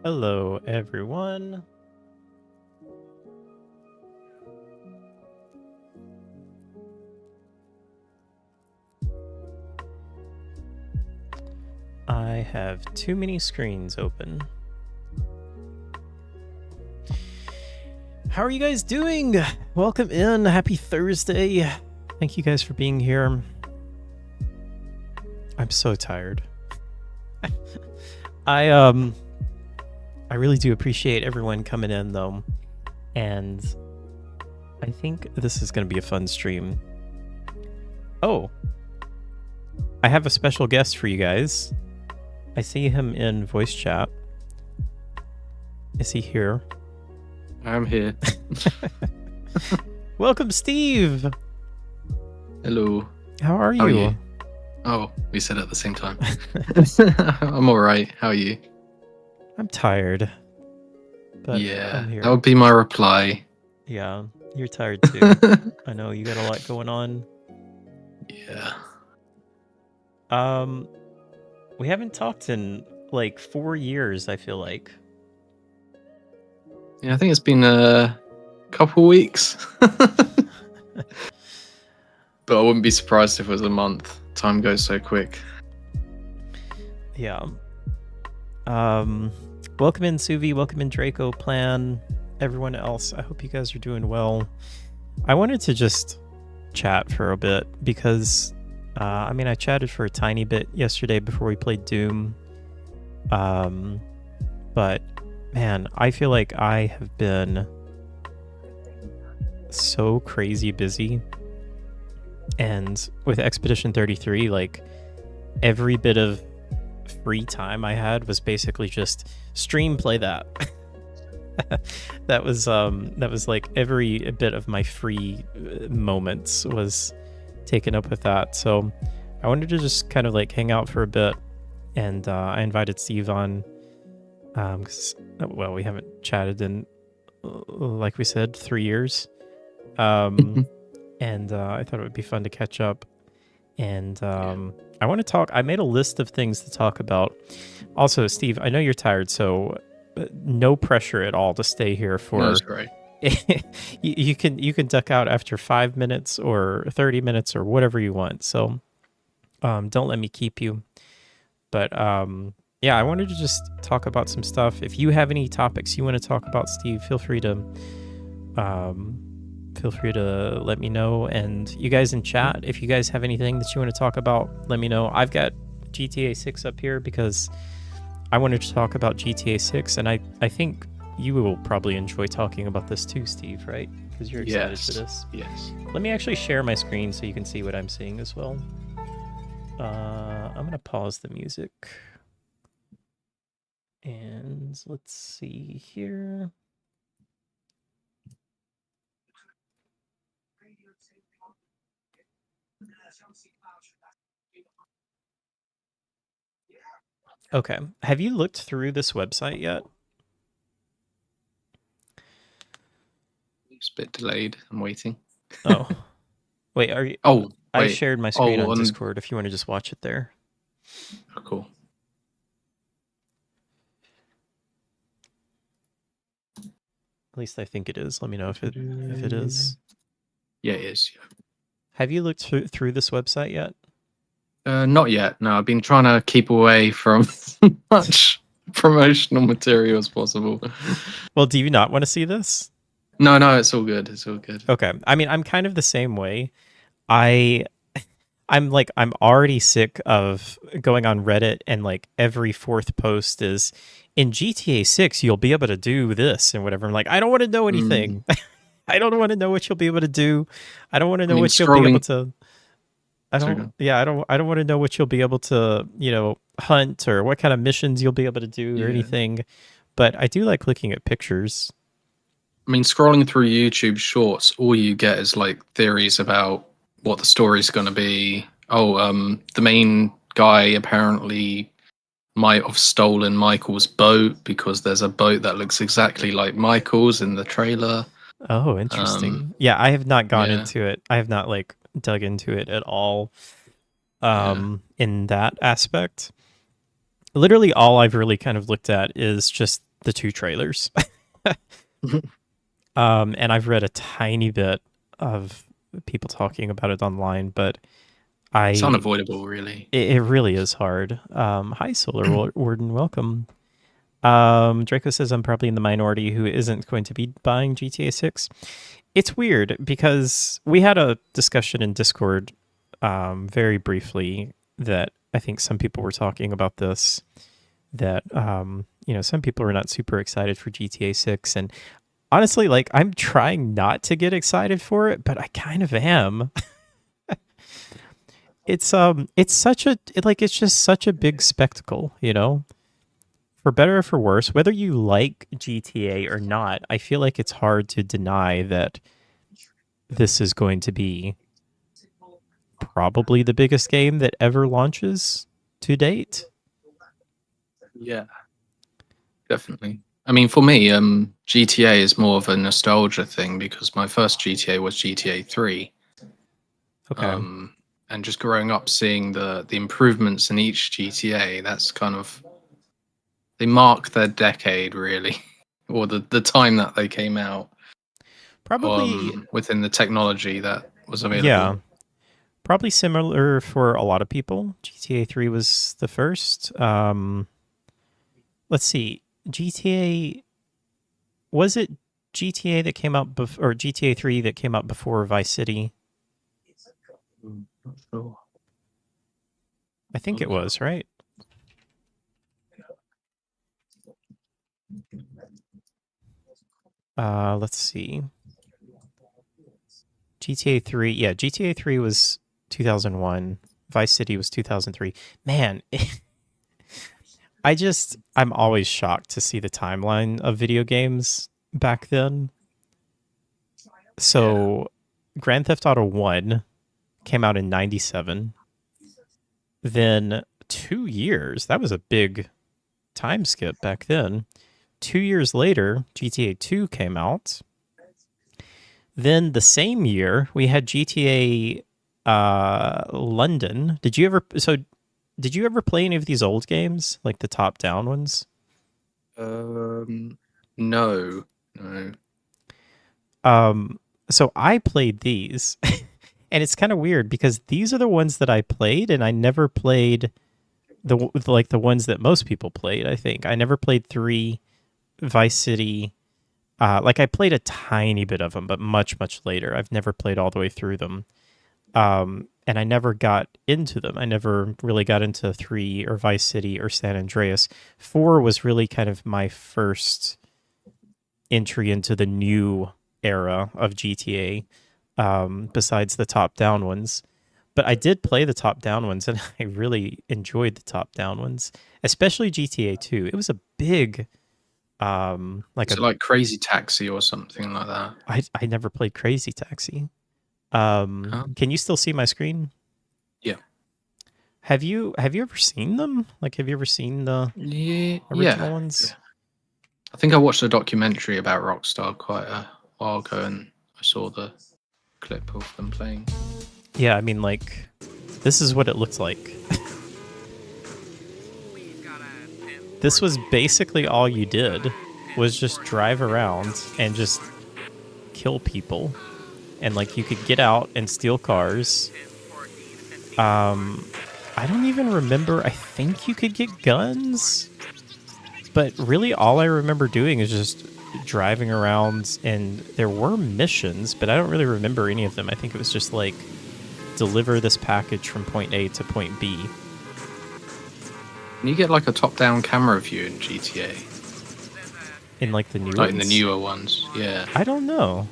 Hello, everyone. I have too many screens open. How are you guys doing? Welcome in. Happy Thursday. Thank you guys for being here. I'm so tired. I really do appreciate everyone coming in though. And I think this is going to be a fun stream. Oh, I have a special guest for you guys. I see him in voice chat. Is he here? I'm here. Welcome, Steve. Hello. How are you? How are you? Oh, we said it at the same time. I'm all right. How are you? I'm tired. But Yeah, I'm here. that would be my reply. Yeah, you're tired too. I know you got a lot going on. Yeah. We haven't talked in like 4 years, I feel like. Yeah, I think it's been a couple weeks. But I wouldn't be surprised if it was a month. Time goes so quick. Yeah. Welcome in, Suvi. Welcome in, Draco, Plan, everyone else. I hope you guys are doing well. I wanted to just chat for a bit because, I chatted for a tiny bit yesterday before we played Doom. But, man, I feel like I have been so crazy busy. And with Expedition 33, like, every bit of free time I had was basically just stream, play that. that was like every bit of my free moments was taken up with that. So I wanted to just kind of like hang out for a bit, and I invited Steve on because we haven't chatted in like we said 3 years. And I thought it would be fun to catch up. And I want to talk. I made a list of things to talk about. Also, Steve, I know you're tired, so no pressure at all to stay here for. No, that's great. you can duck out after 5 minutes or 30 minutes or whatever you want. So don't let me keep you. But yeah, I wanted to just talk about some stuff. If you have any topics you want to talk about, Steve, feel free to let me know. And you guys in chat, if you guys have anything that you want to talk about, let me know. I've got GTA 6 up here because I wanted to talk about GTA 6, and I think you will probably enjoy talking about this too, Steve, right? Because you're excited for this. Yes. Let me actually share my screen so you can see what I'm seeing as well. I'm going to pause the music. And let's see here. Okay. Have you looked through this website yet? It's a bit delayed. I'm waiting. Oh. Wait, are you? Oh, I wait. shared my screen on Discord if you want to just watch it there. Oh, cool. At least I think it is. Let me know if it is. Yeah, it is. Yeah. Have you looked through this website yet? Not yet. No, I've been trying to keep away from as much promotional material as possible. Well, do you not want to see this? No, it's all good. It's all good. Okay. I mean, I'm kind of the same way. I'm already sick of going on Reddit and like every fourth post is in GTA 6 you'll be able to do this and whatever. I'm like, I don't want to know anything. I don't want to know what you'll be able to do. I don't want to know what you'll be able to. I don't want to know what you'll be able to, hunt or what kind of missions you'll be able to do or anything. But I do like looking at pictures. I mean, scrolling through YouTube Shorts, all you get is like theories about what the story's going to be. Oh, the main guy apparently might have stolen Michael's boat because there's a boat that looks exactly like Michael's in the trailer. Oh, interesting. Yeah, I have not gone into it. I have not like dug into it at all in that aspect. Literally all I've really kind of looked at is just the two trailers. And I've read a tiny bit of people talking about it online, but It's I unavoidable, really. it really is hard. Hi, Solar Warden, welcome. Draco says I'm probably in the minority who isn't going to be buying GTA 6. It's weird because we had a discussion in Discord very briefly that I think some people were talking about this, that some people are not super excited for GTA 6, and honestly, like, I'm trying not to get excited for it, but I kind of am. It's such a it's just such a big spectacle, for better or for worse, whether you like GTA or not. I feel like it's hard to deny that this is going to be probably the biggest game that ever launches to date. Yeah, definitely. I mean, for me, GTA is more of a nostalgia thing because my first GTA was GTA 3. Okay. And just growing up seeing the improvements in each GTA, that's kind of, they mark their decade really, or the time that they came out. Probably, Within the technology that was available. yeah. Probably similar for a lot of people. GTA 3 was the first. Let's see. Was it GTA that came out or GTA 3 that came out before Vice City? Not sure. I think it was, right? Let's see. GTA 3, yeah, GTA 3 was 2001. Vice City was 2003. Man, I'm always shocked to see the timeline of video games back then. So, Grand Theft Auto 1 came out in 97. Then 2 years, that was a big time skip back then. 2 years later, GTA 2 came out. Then the same year, we had GTA London. Did you ever play any of these old games, like the top-down ones? No. So I played these, and it's kind of weird because these are the ones that I played, and I never played the ones that most people played. I think I never played 3, Vice City. I played a tiny bit of them, but much, much later. I've never played all the way through them. And I never got into them. I never really got into 3 or Vice City or San Andreas. 4 was really kind of my first entry into the new era of GTA, besides the top-down ones. But I did play the top-down ones, and I really enjoyed the top-down ones, especially GTA 2. It was a big... like Crazy Taxi or something like that? I never played Crazy Taxi. Can you still see my screen? Yeah. Have you ever seen them? Like, have you ever seen the original ones? Yeah. I think I watched a documentary about Rockstar quite a while ago, and I saw the clip of them playing. Yeah, I mean, like, this is what it looked like. This was basically all you did, was just drive around and just kill people. And, like, you could get out and steal cars. I don't even remember. I think you could get guns. But really all I remember doing is just driving around, and there were missions, but I don't really remember any of them. I think it was just, like, deliver this package from point A to point B. Can you get, like, a top-down camera view in GTA? In, like, the new ones? Like, in the newer ones, yeah. I don't know.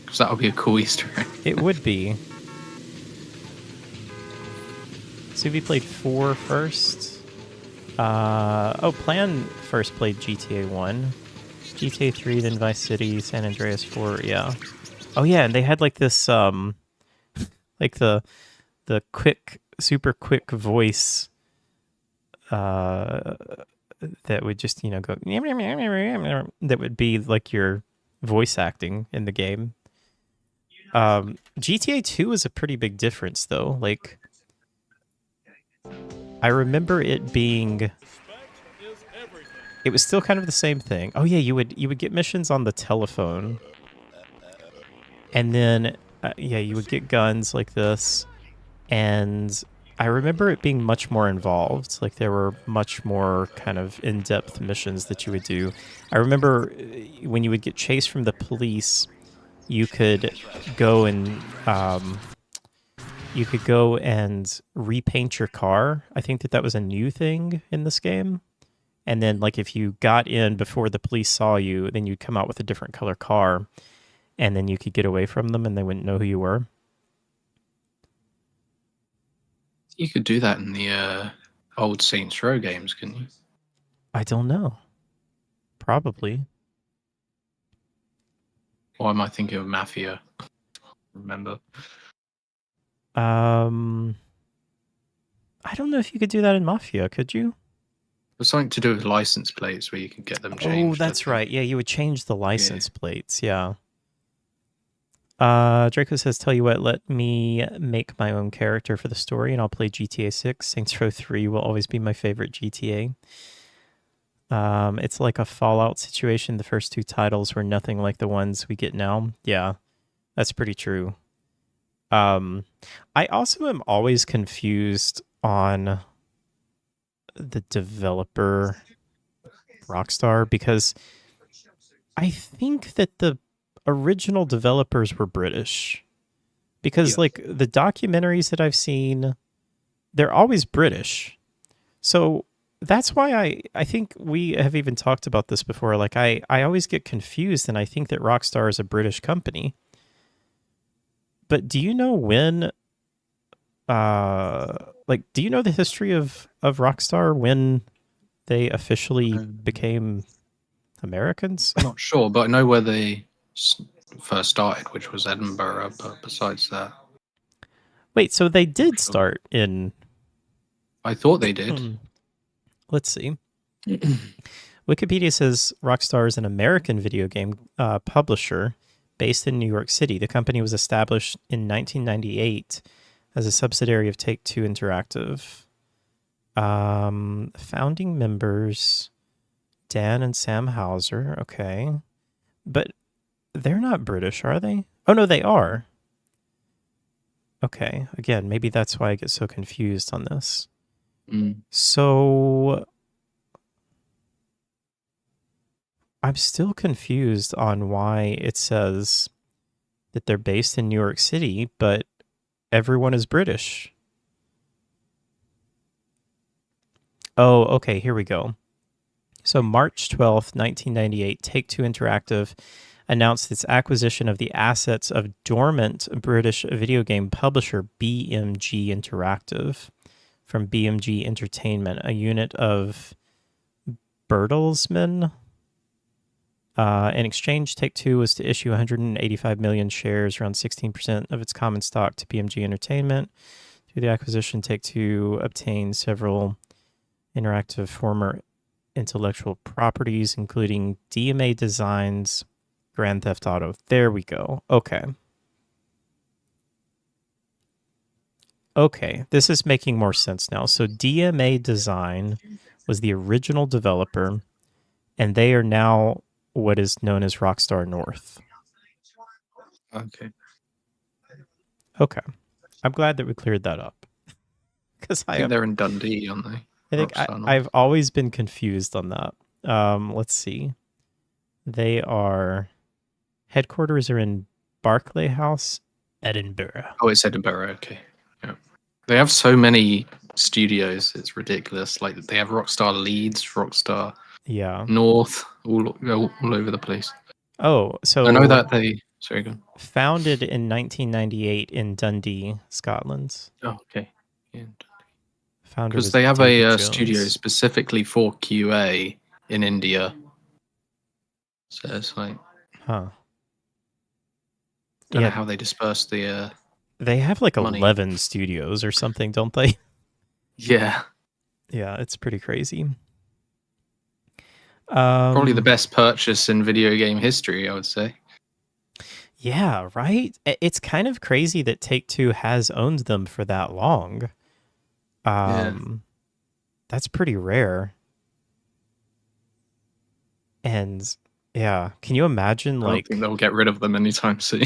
Because that would be a cool Easter egg. It would be. So we played 4 first. Plan first played GTA 1. GTA 3, then Vice City, San Andreas 4, yeah. Oh yeah, and they had like this like the super quick voice that would just, go that would be like your voice acting in the game. GTA 2 is a pretty big difference though. Like, I remember it being it was still kind of the same thing. Oh yeah, you would get missions on the telephone, and then yeah, you would get guns like this, and I remember it being much more involved. Like there were much more kind of in-depth missions that you would do. I remember when you would get chased from the police, you could go and repaint your car. I think that was a new thing in this game. And then like if you got in before the police saw you, then you'd come out with a different color car, and then you could get away from them and they wouldn't know who you were. You could do that in the old Saints Row games, couldn't you? I don't know. Probably. Or am I thinking of Mafia? Remember? I don't know if you could do that in Mafia, could you? There's something to do with license plates where you can get them changed. Oh, that's right. Yeah, you would change the license plates. Yeah. Draco says, tell you what, let me make my own character for the story and I'll play GTA 6. Saints Row 3 will always be my favorite GTA. It's like a Fallout situation. The first two titles were nothing like the ones we get now. Yeah, that's pretty true. I also am always confused on the developer Rockstar, because I think that the original developers were British, because like the documentaries that I've seen, they're always British. So that's why I think we have even talked about this before. Like I always get confused and I think that Rockstar is a British company. But do you know when do you know the history of Rockstar, when they officially became Americans? I'm not sure, but I know where they first started, which was Edinburgh, but besides that... Wait, so they did start in... I thought they did. Let's see. Wikipedia says Rockstar is an American video game publisher based in New York City. The company was established in 1998 as a subsidiary of Take-Two Interactive. Founding members, Dan and Sam Hauser. Okay. But they're not British, are they? Oh, no, they are. Okay. Again, maybe that's why I get so confused on this. So I'm still confused on why it says that they're based in New York City, but everyone is British. Oh, okay, here we go. So March 12th, 1998, Take-Two Interactive announced its acquisition of the assets of dormant British video game publisher BMG Interactive from BMG Entertainment, a unit of Bertelsmann. In exchange, Take-Two was to issue 185 million shares, around 16% of its common stock, to BMG Entertainment. Through the acquisition, Take-Two obtained several interactive former intellectual properties, including DMA Designs, Grand Theft Auto. There we go. Okay. Okay, this is making more sense now. So DMA Design was the original developer, and they are now what is known as Rockstar North. Okay. Okay. I'm glad that we cleared that up. Because I think they're in Dundee, aren't they? I think I've always been confused on that. Let's see. They are... Headquarters are in Barclay House, Edinburgh. Oh, it's Edinburgh, okay. Yeah. They have so many studios, it's ridiculous. Like, they have Rockstar Leeds, Rockstar North, all over the place. Oh, so... I know that they... Sorry, go on. Founded in 1998 in Dundee, Scotland. Oh, okay. Yeah. Because they have a studio specifically for QA in India. So it's like... Huh. Don't know how they disperse the they have like money. 11 studios or something, don't they? Yeah. Yeah, it's pretty crazy. Probably the best purchase in video game history, I would say. Yeah, right? It's kind of crazy that Take-Two has owned them for that long. That's pretty rare. And yeah, can you imagine I don't think like they'll get rid of them anytime soon.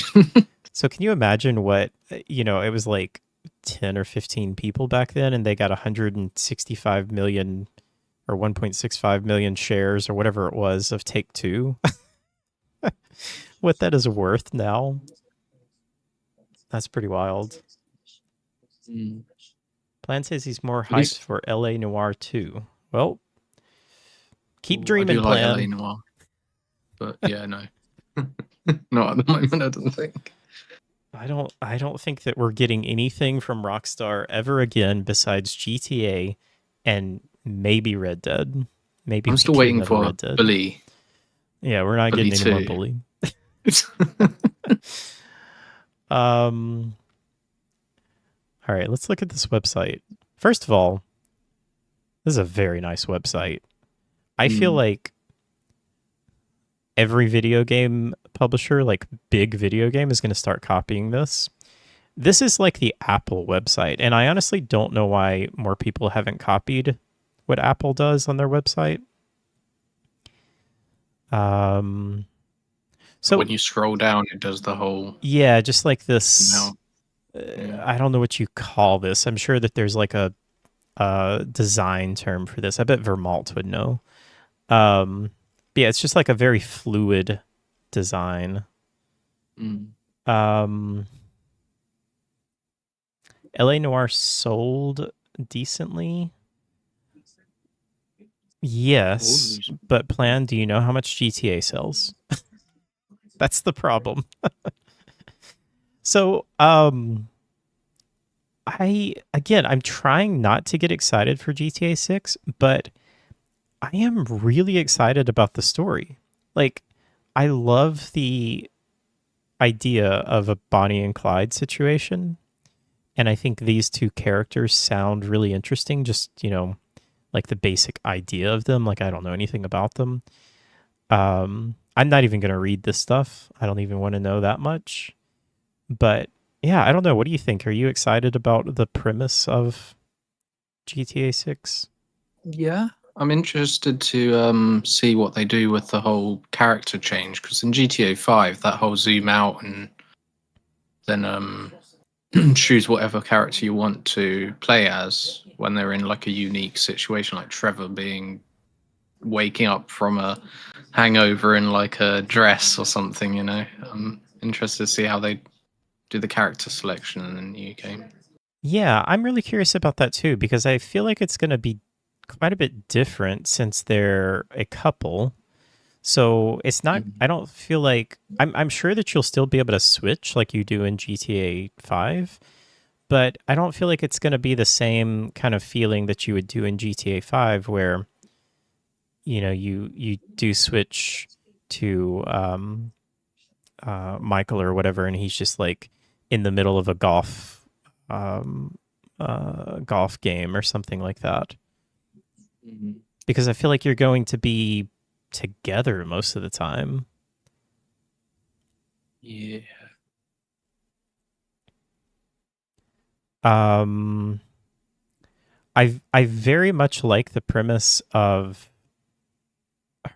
so can you imagine what it was like 10 or 15 people back then and they got 165 million or 1.65 million shares or whatever it was of Take Two. What that is worth now, that's pretty wild. Mm. Plan says he's more At hyped least, for LA Noir 2. Well, keep ooh, I do dreaming, like LA Plan. Noir, but yeah, no, not at the moment. I don't think. I don't think that we're getting anything from Rockstar ever again besides GTA and maybe Red Dead. Maybe I'm we still get waiting another for Red Dead. Bully, Yeah, we're not Bully getting any more 2. Bully. Um all right, let's look at this website. First of all, this is a very nice website. I feel Mm. like every video game publisher, like big video game, is going to start copying this. This is like the Apple website, and I honestly don't know why more people haven't copied what Apple does on their website. Um, so When you scroll down, it does the whole yeah, just like this. now. Mm. I don't know what you call this. I'm sure that there's like a design term for this. I bet Vermalt would know. But yeah, it's just like a very fluid design. Mm. Um, LA Noir sold decently. Yes, Oh, but Plan, do you know how much GTA sells? That's the problem. So, I'm trying not to get excited for GTA 6, but I am really excited about the story. Like, I love the idea of a Bonnie and Clyde situation, and I think these two characters sound really interesting. Just, like the basic idea of them. Like, I don't know anything about them. I'm not even going to read this stuff. I don't even want to know that much. But yeah, I don't know. What do you think? Are you excited about the premise of GTA 6? yeah, I'm interested to see what they do with the whole character change because in GTA 5, that whole zoom out and then choose whatever character you want to play as when they're in like a unique situation, like Trevor being waking up from a hangover in like a dress or something. I'm interested to see how they do the character selection in the new game. Yeah, I'm really curious about that too because I feel like it's going to be quite a bit different since they're a couple. So it's not. Mhm. I don't feel like I'm sure that you'll still be able to switch like you do in GTA 5, but I don't feel like it's going to be the same kind of feeling that you would do in GTA 5 where you do switch to Michael or whatever and he's just like in the middle of a um, golf game or something like that. Mhm. Because I feel like you're going to be together most of the time. Yeah. Um, I very much like the premise of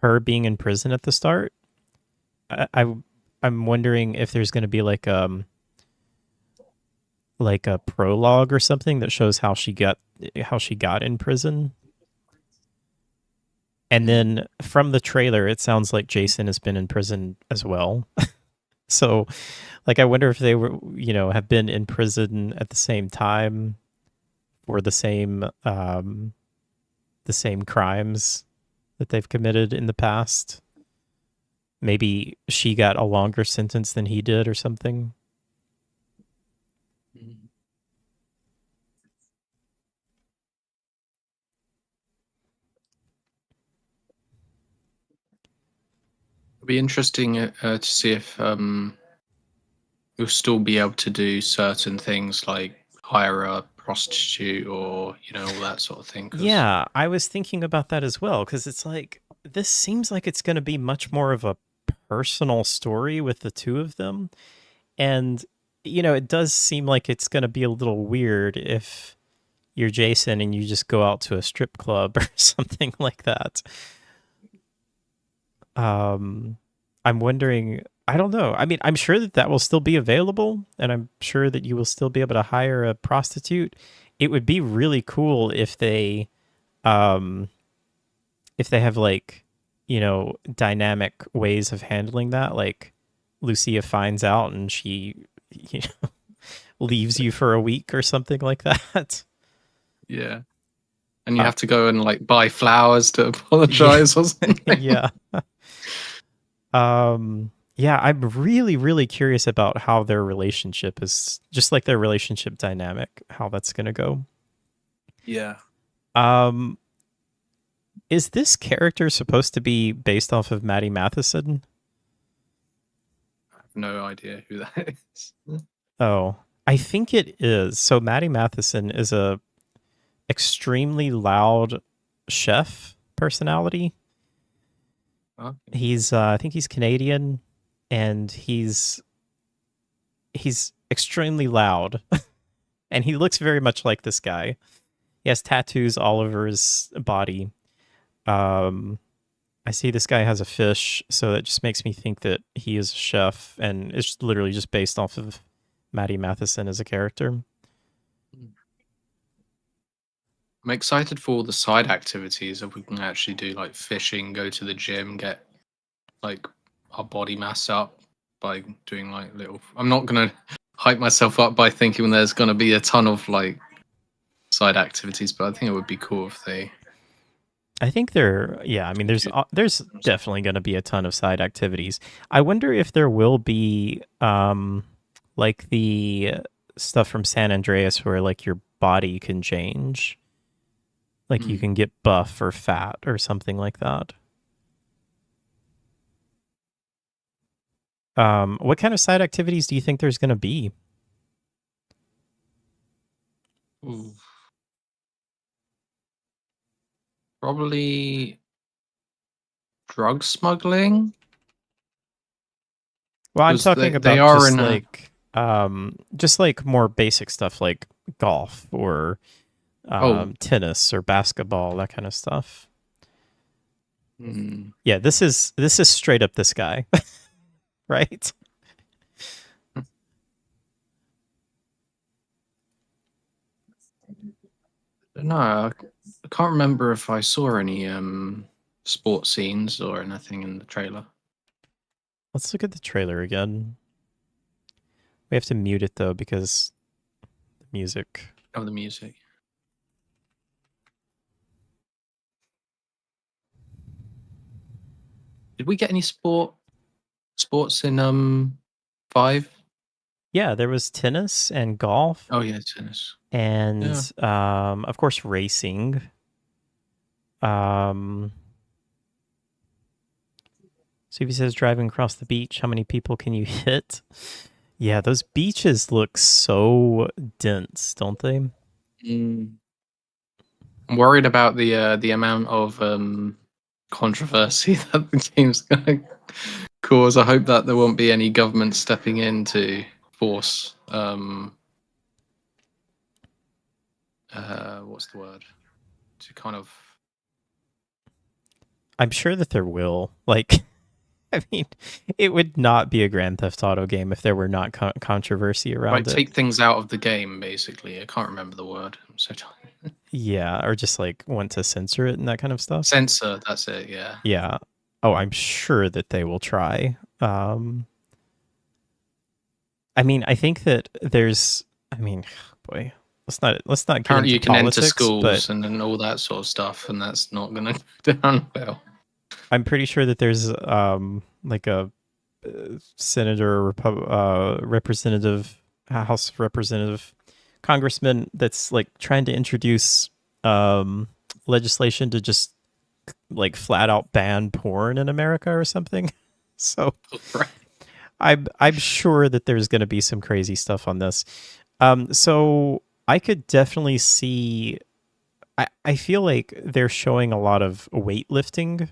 her being in prison at the start. I I'm wondering if there's going to be like a prologue or something that shows how she got in prison. And Mm. then from the trailer, it sounds like Jason has been in prison as well. So, like, I wonder if they were, have been in prison at the same time for the same crimes that they've committed in the past. Maybe she got a longer sentence than he did or something. Mhm. It'll be interesting to see if you'll still be able to do certain things like hire a prostitute or all that sort of thing. Because Yeah, I was thinking about that as well because it's like this seems like it's going to be much more of a personal story with the two of them. And, it does seem like it's going to be a little weird if you're Jason and you just go out to a strip club or something like that. Um, I'm wondering. I don't know. I mean, I'm sure that that will still be available, and I'm sure that you will still be able to hire a prostitute. It would be really cool um, if they have like, dynamic ways of handling that. Like, Lucia finds out and she, you know, leaves you for a week or something like that. Yeah. And you Uh, have to go and like buy flowers to yeah, apologize or something. yeah. Yeah, I'm really, really curious about how their relationship is, just like their relationship dynamic, how that's gonna go. Yeah. Um, is this character supposed to be based off of Maddie Matheson? I have no idea who that is. Oh, I think it is. So Maddie Matheson is a extremely loud chef personality. Okay. He's I think he's Canadian, and he's extremely loud, and he looks very much like this guy. He has tattoos all over his body. Um, I see this guy has a fish, so that just makes me think that he is a chef, and it's literally just based off of Maddie Matheson as a character. I'm excited for all the side activities if we can actually do like fishing, go to the gym, get like our body mass up by doing like little. I'm not gonna hype myself up by thinking there's gonna be a ton of like side activities, but I think it would be cool if they I think yeah, I mean, do. there's definitely going to be a ton of side activities. I wonder if there will be, like the stuff from San Andreas where like your body can change, like you Hmm. can get buff or fat or something like that. What kind of side activities do you think there's going to be? Ooh. Probably drug smuggling Well, I'm because talking they about are in a. just like more basic stuff like golf or Oh. tennis or basketball, that kind of stuff. Hmm. Yeah, this is straight up this guy, right? No, I can't remember if I saw any sports scenes or anything in the trailer. Let's look at the trailer again. We have to mute it though because the music. Oh, the music. Did we get any sports in 5? Yeah, there was tennis and golf Oh yeah, tennis. and Yeah. of course racing. Um, so if he says driving across the beach, how many people can you hit? Yeah, those beaches look so dense, don't they? Mm. I'm worried about the amount of controversy that the game's gonna cause. I hope that there won't be any government stepping in to force what's the word? To kind of I'm sure that there will. Like, I mean, it would not be a Grand Theft Auto game if there were not controversy like around it. take things out of the game, basically. I can't remember the word. I'm so tired. Yeah, or just like want to censor it and that kind of stuff. Censor, that's it, yeah. Yeah. Oh, I'm sure that they will try. I mean, I think that there's. I mean, boy, let's not get Apparently into you can enter politics, but schools and all that sort of stuff, and that's not gonna go down well. I'm pretty sure that there's like a senator, representative, House representative, congressman that's like trying to introduce legislation to just like flat out ban porn in America or something. So Right. I'm sure that there's going to be some crazy stuff on this. So I could definitely see. I feel like they're showing a lot of weightlifting.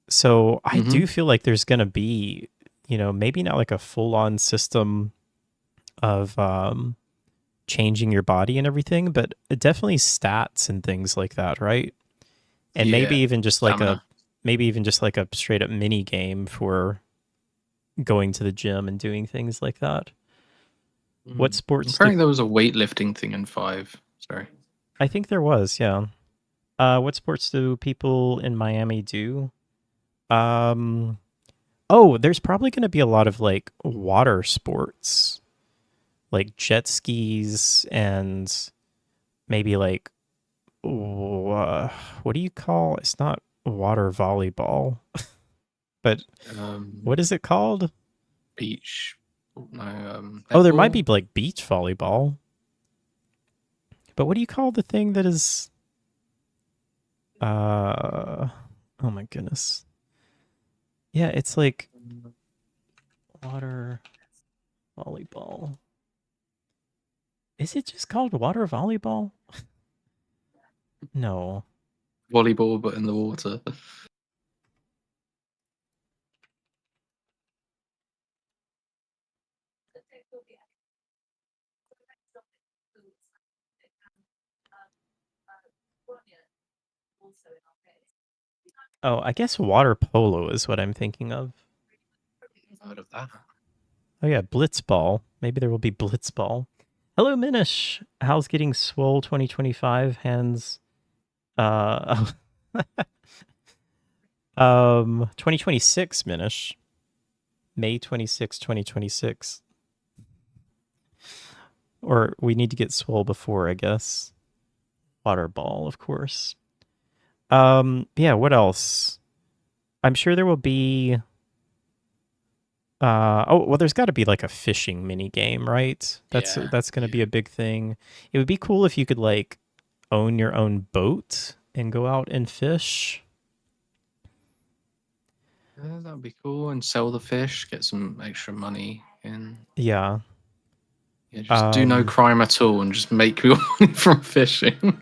So I Mm-hmm. do feel like there's going to be, maybe not like a full on system of changing your body and everything, but definitely stats and things like that, right? And maybe Yeah. even just like a Stamina. maybe even just like a straight up mini game for going to the gym and doing things like that. What sports do Apparently, there was a weightlifting thing in 5. Sorry. I think there was, yeah. What sports do people in Miami do? Um, oh, there's probably going to be a lot of like water sports, like jet skis and maybe like what do you call? It's not water volleyball, but what is it called? Beach. No, Oh, there might netball? be like beach volleyball. But what do you call the thing that is oh my goodness. Yeah, it's like water volleyball. Is it just called water volleyball? No. Volleyball, but in the water. Oh, I guess water polo is what I'm thinking of. Heard of that? Oh yeah, blitzball. Maybe there will be blitzball. Hello, Minish. How's getting swole 2025? Hands. 2026, Minish. May 26, 2026. Or we need to get swole before, I guess. Water ball, of course. Yeah, what else? I'm sure there will be oh well, there's got to be like a fishing mini game, right? Yeah. That's going to be a big thing. It would be cool if you could like own your own boat and go out and fish. Yeah, that would be cool. And sell the fish, get some extra money in. Yeah. Yeah, just do no crime at all and just make your money from fishing.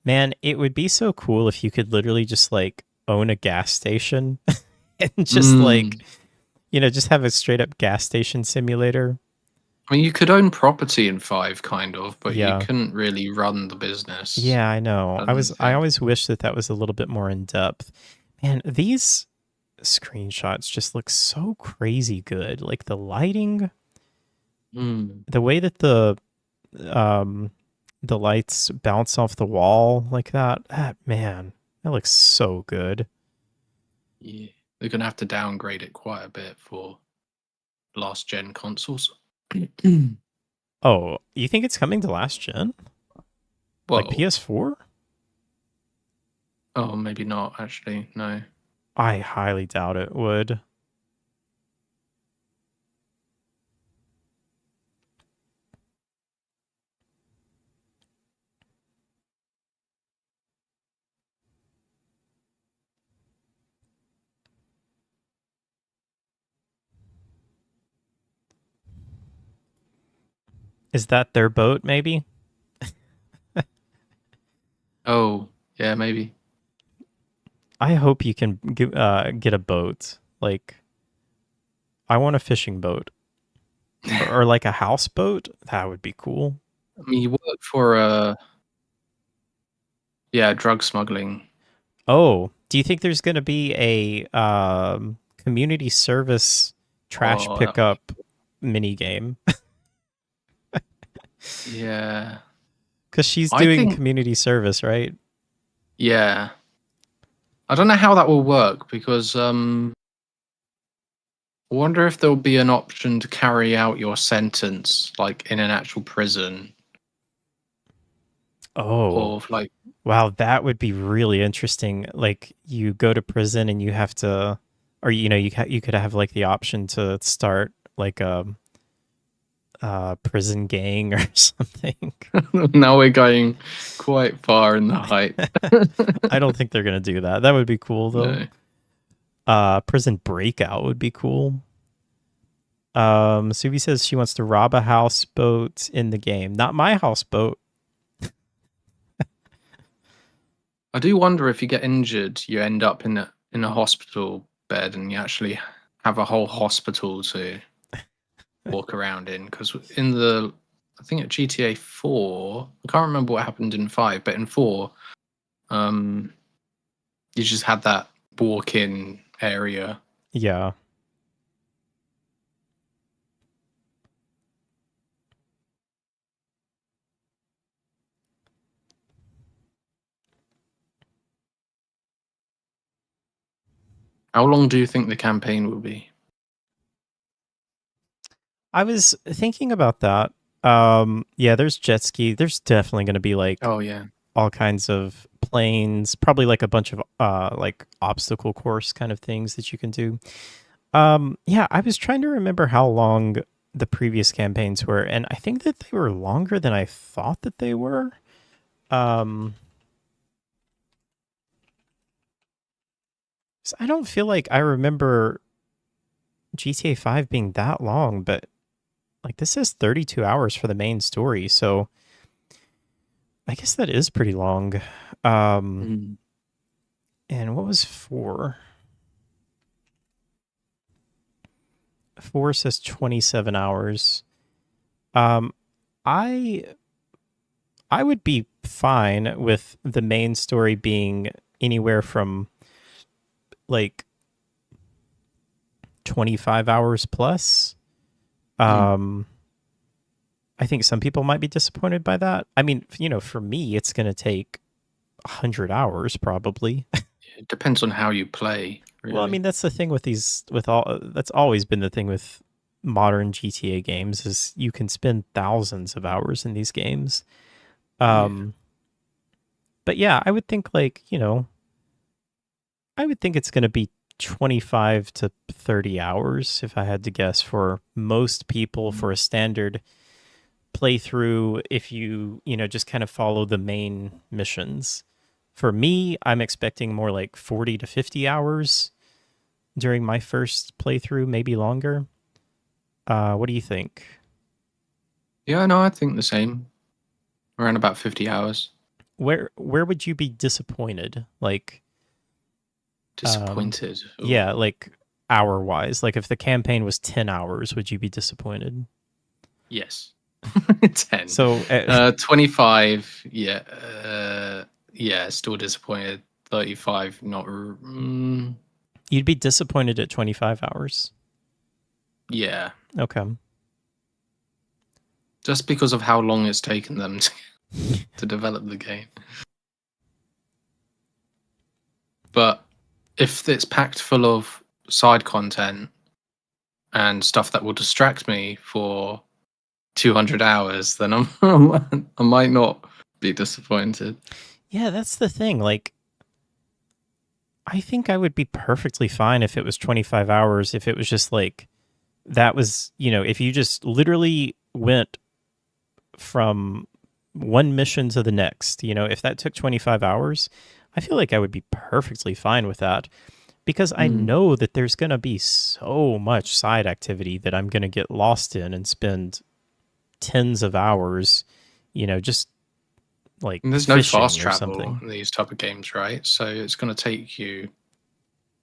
Man, it would be so cool if you could literally just like own a gas station and just like, just have a straight up gas station simulator. I mean, you could own property in 5, kind of, but you Yeah. couldn't really run the business. Yeah, I know. I don't I think. always wish that was a little bit more in depth. Man, these screenshots just look so crazy good. Like the lighting, the way that the lights bounce off the wall like that. Man, that looks so good. Yeah, they're gonna have to downgrade it quite a bit for last gen consoles. Oh, you think it's coming to last gen? Like Well, PS4? oh, maybe not actually. No. I highly doubt it would. Is that their boat, maybe? Oh, yeah, maybe. I hope you can get a boat. Like, I want a fishing boat. Or like a houseboat. That would be cool. I mean, you work for drug smuggling. Oh, do you think there's going to be a community service trash Oh, pickup mini game? yeah. Because she's I doing think, community service, right? yeah. I don't know how that will work because I wonder if there'll be an option to carry out your sentence like in an actual prison Oh, or like wow, that would be really interesting. Like you go to prison and you have to, or you could have like the option to start like a prison gang or something. now we're going quite far in the hype. I don't think they're gonna do that. That would be cool though. No. Prison breakout would be cool. Suvi says she wants to rob a houseboat in the game. Not my houseboat. I do wonder if you get injured, you end up in a hospital bed and you actually have a whole hospital to walk around in. Because I think at GTA 4, I can't remember what happened in 5, but in 4, you just had that walk-in area. Yeah. How long do you think the campaign will be? I was thinking about that. Yeah, there's jet ski. There's definitely going to be like Oh yeah. all kinds of planes, probably like a bunch of like obstacle course kind of things that you can do. Yeah, I was trying to remember how long the previous campaigns were, and I think that they were longer than I thought that they were. Um, so I don't feel like I remember GTA 5 being that long, but like this is 32 hours for the main story, so I guess that is pretty long. Um, Mm. and what was 4? 4 says 27 hours. Um, I I would be fine with the main story being anywhere from like 25 hours plus. Mm. Um, I think some people might be disappointed by that. I mean, for me, it's going to take 100 hours probably. It depends on how you play, Well, I really. mean, that's the thing with that's always been the thing with modern GTA games is you can spend thousands of hours in these games. Yeah. Um, but yeah, I would think like, I would think it's going to be 25 to 30 hours if I had to guess for most people Mm. for a standard playthrough if just kind of follow the main missions. For me, I'm expecting more like 40 to 50 hours during my first playthrough, maybe longer. What do you think? Yeah, no, I think the same. Around about 50 hours. Where would you be disappointed? Like, um, Disappointed. yeah, Ooh. like hour wise. Like if the campaign was 10 hours, would you be disappointed? Yes. 10. So 25, yeah. Yeah, still disappointed. 35, not. you'd be disappointed at 25 hours. Yeah. Okay. Just because of how long it's taken them to develop the game. But if it's packed full of side content and stuff that will distract me for 200 hours, then I might not be disappointed. Yeah, that's the thing. Like, I think I would be perfectly fine if it was 25 hours, if it was just like, that was, if you just literally went from one mission to the next, if that took 25 hours, I feel like I would be perfectly fine with that because I Mm. know that there's going to be so much side activity that I'm going to get lost in and spend tens of hours, just like And there's no fast fishing or travel something. in these type of games, right? So it's going to take you,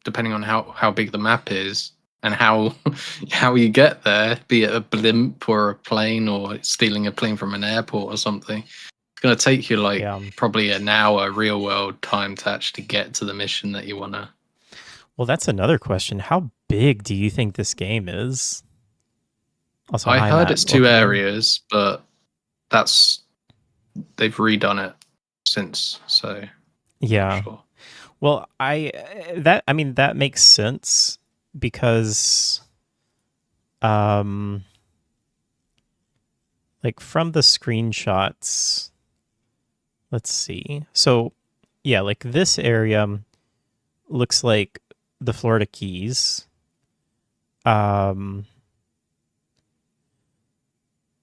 depending on how big the map is and how how you get there, be it a blimp or a plane or stealing a plane from an airport or something. It's going to take you like Yeah. probably an hour real world time to actually get to the mission that you want to. Well, that's another question. How big do you think this game is? Also, I hi, heard Matt. it's two Welcome in. areas, but that's they've redone it since, so I'm not Yeah. sure. Well, I mean, that makes sense because, um, like from the screenshots, let's see. So, yeah, like this area looks like the Florida Keys. Um,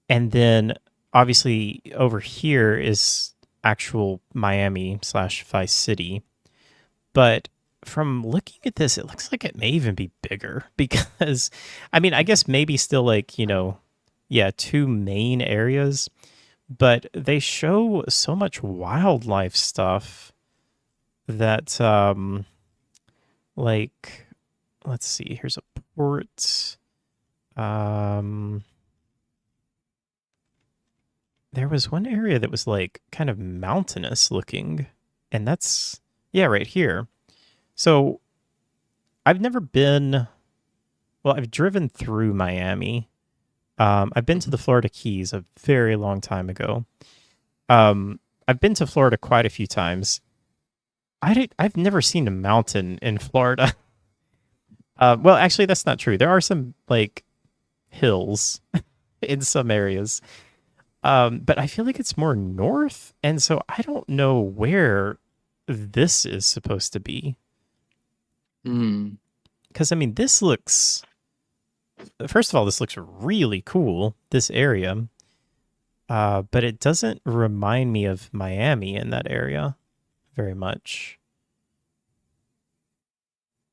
and then obviously over here is actual Miami slash Vice City. But from looking at this, it looks like it may even be bigger because, I mean, I guess maybe still like, yeah, two main areas, but they show so much wildlife stuff that, like, let's see, here's a port. Um, there was one area that was like kind of mountainous looking, and that's, yeah, right here. So I've never been. Well, I've driven through Miami. I've been to Mhm. the Florida Keys a very long time ago. Um, I've been to Florida quite a few times. I've never seen a mountain in Florida. Well, actually, that's not true. There are some like hills in some areas, but I feel like it's more north, and so I don't know where this is supposed to be. Hmm. Because I mean, this looks. First of all, this looks really cool. This area, but it doesn't remind me of Miami in that area very much.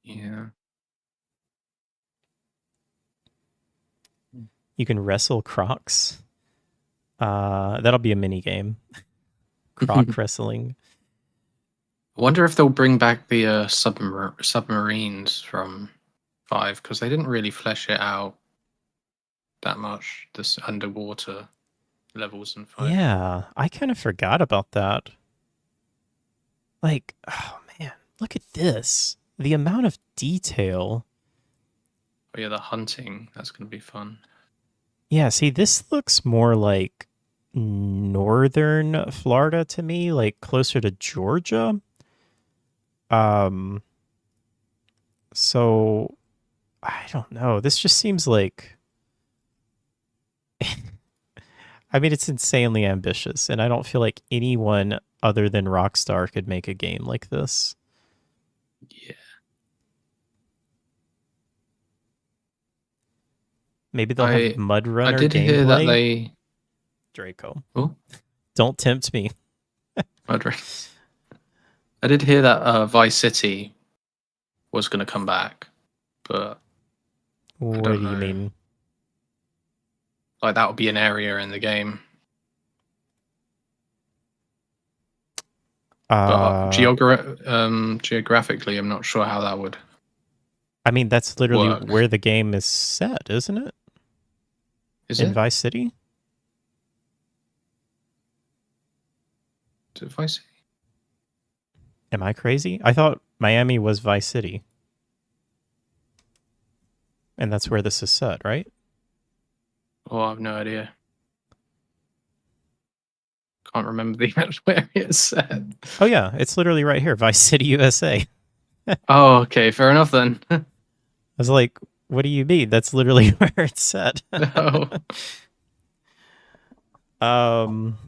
Yeah. You can wrestle crocs. That'll be a mini game. Croc I wrestling. wonder if they'll bring back the submarines from 5 because they didn't really flesh it out that much. This underwater levels in 5. Yeah, I kind of forgot about that. Like, oh man, look at this. The amount of detail. Oh yeah, the hunting. That's going to be fun. Yeah, see, this looks more like northern Florida to me, like closer to Georgia. Um, so I don't know. This just seems like I mean, it's insanely ambitious, and I don't feel like anyone other than Rockstar could make a game like this. Yeah. Maybe they'll have I Mud I Runner did hear that gameplay. they. Draco, Oh, don't tempt me. Madrid. I did hear that Vice City was going to come back, but I What don't do you know. mean? Like that would be an area in the game, but Uh, geographically, I'm not sure how that would I mean, that's literally work. where the game is set, isn't it? Is In it? Vice City? Is it Vice City? Am I crazy? I thought Miami was Vice City, and that's where this is set, right? Oh, I have no idea. Can't remember the actual area it's set. Oh yeah, it's literally right here, Vice City, USA. I Oh, okay, fair enough then. was like, what do you mean? That's literally where it's set. No. um.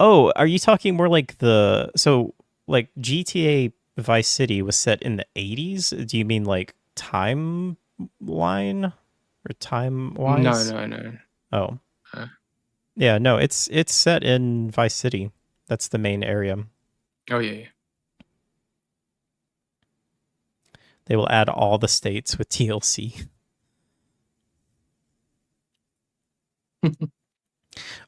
Oh, are you talking more like like GTA Vice City was set in the 80s? Do you mean like timeline or time No, wise? no, no. Oh. Uh, Yeah, no, it's set in Vice City. That's the main area. oh yeah, They will add all the states with TLC. yeah.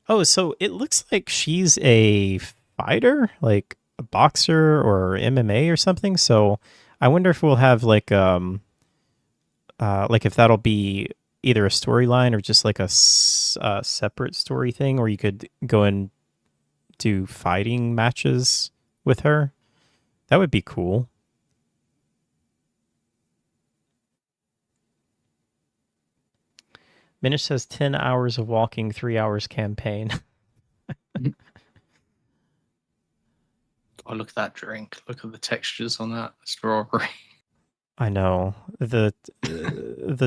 Oh, so it looks like she's a fighter, like a boxer or MMA or something. So I wonder if we'll have like if that'll be either a storyline or just like a separate story thing where you could go and do fighting matches with her. That would be cool. Minish says 10 hours of walking, 3 hours campaign. Oh, look at that drink. Look at the textures on that strawberry. I know the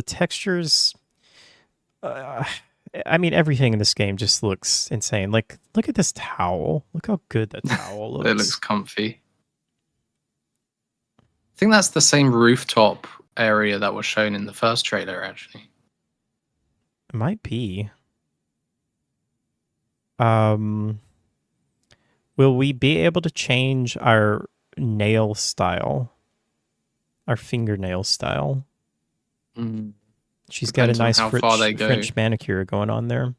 textures. Uh, I mean, everything in this game just looks insane. Like, look at this towel. Look how good that towel It looks looks. comfy. I think that's the same rooftop area that was shown in the first trailer, actually. It might be. Um, will we be able to change our nail style, our fingernail style? Mm. She's got a Depends on nice how far they go. French manicure going on there.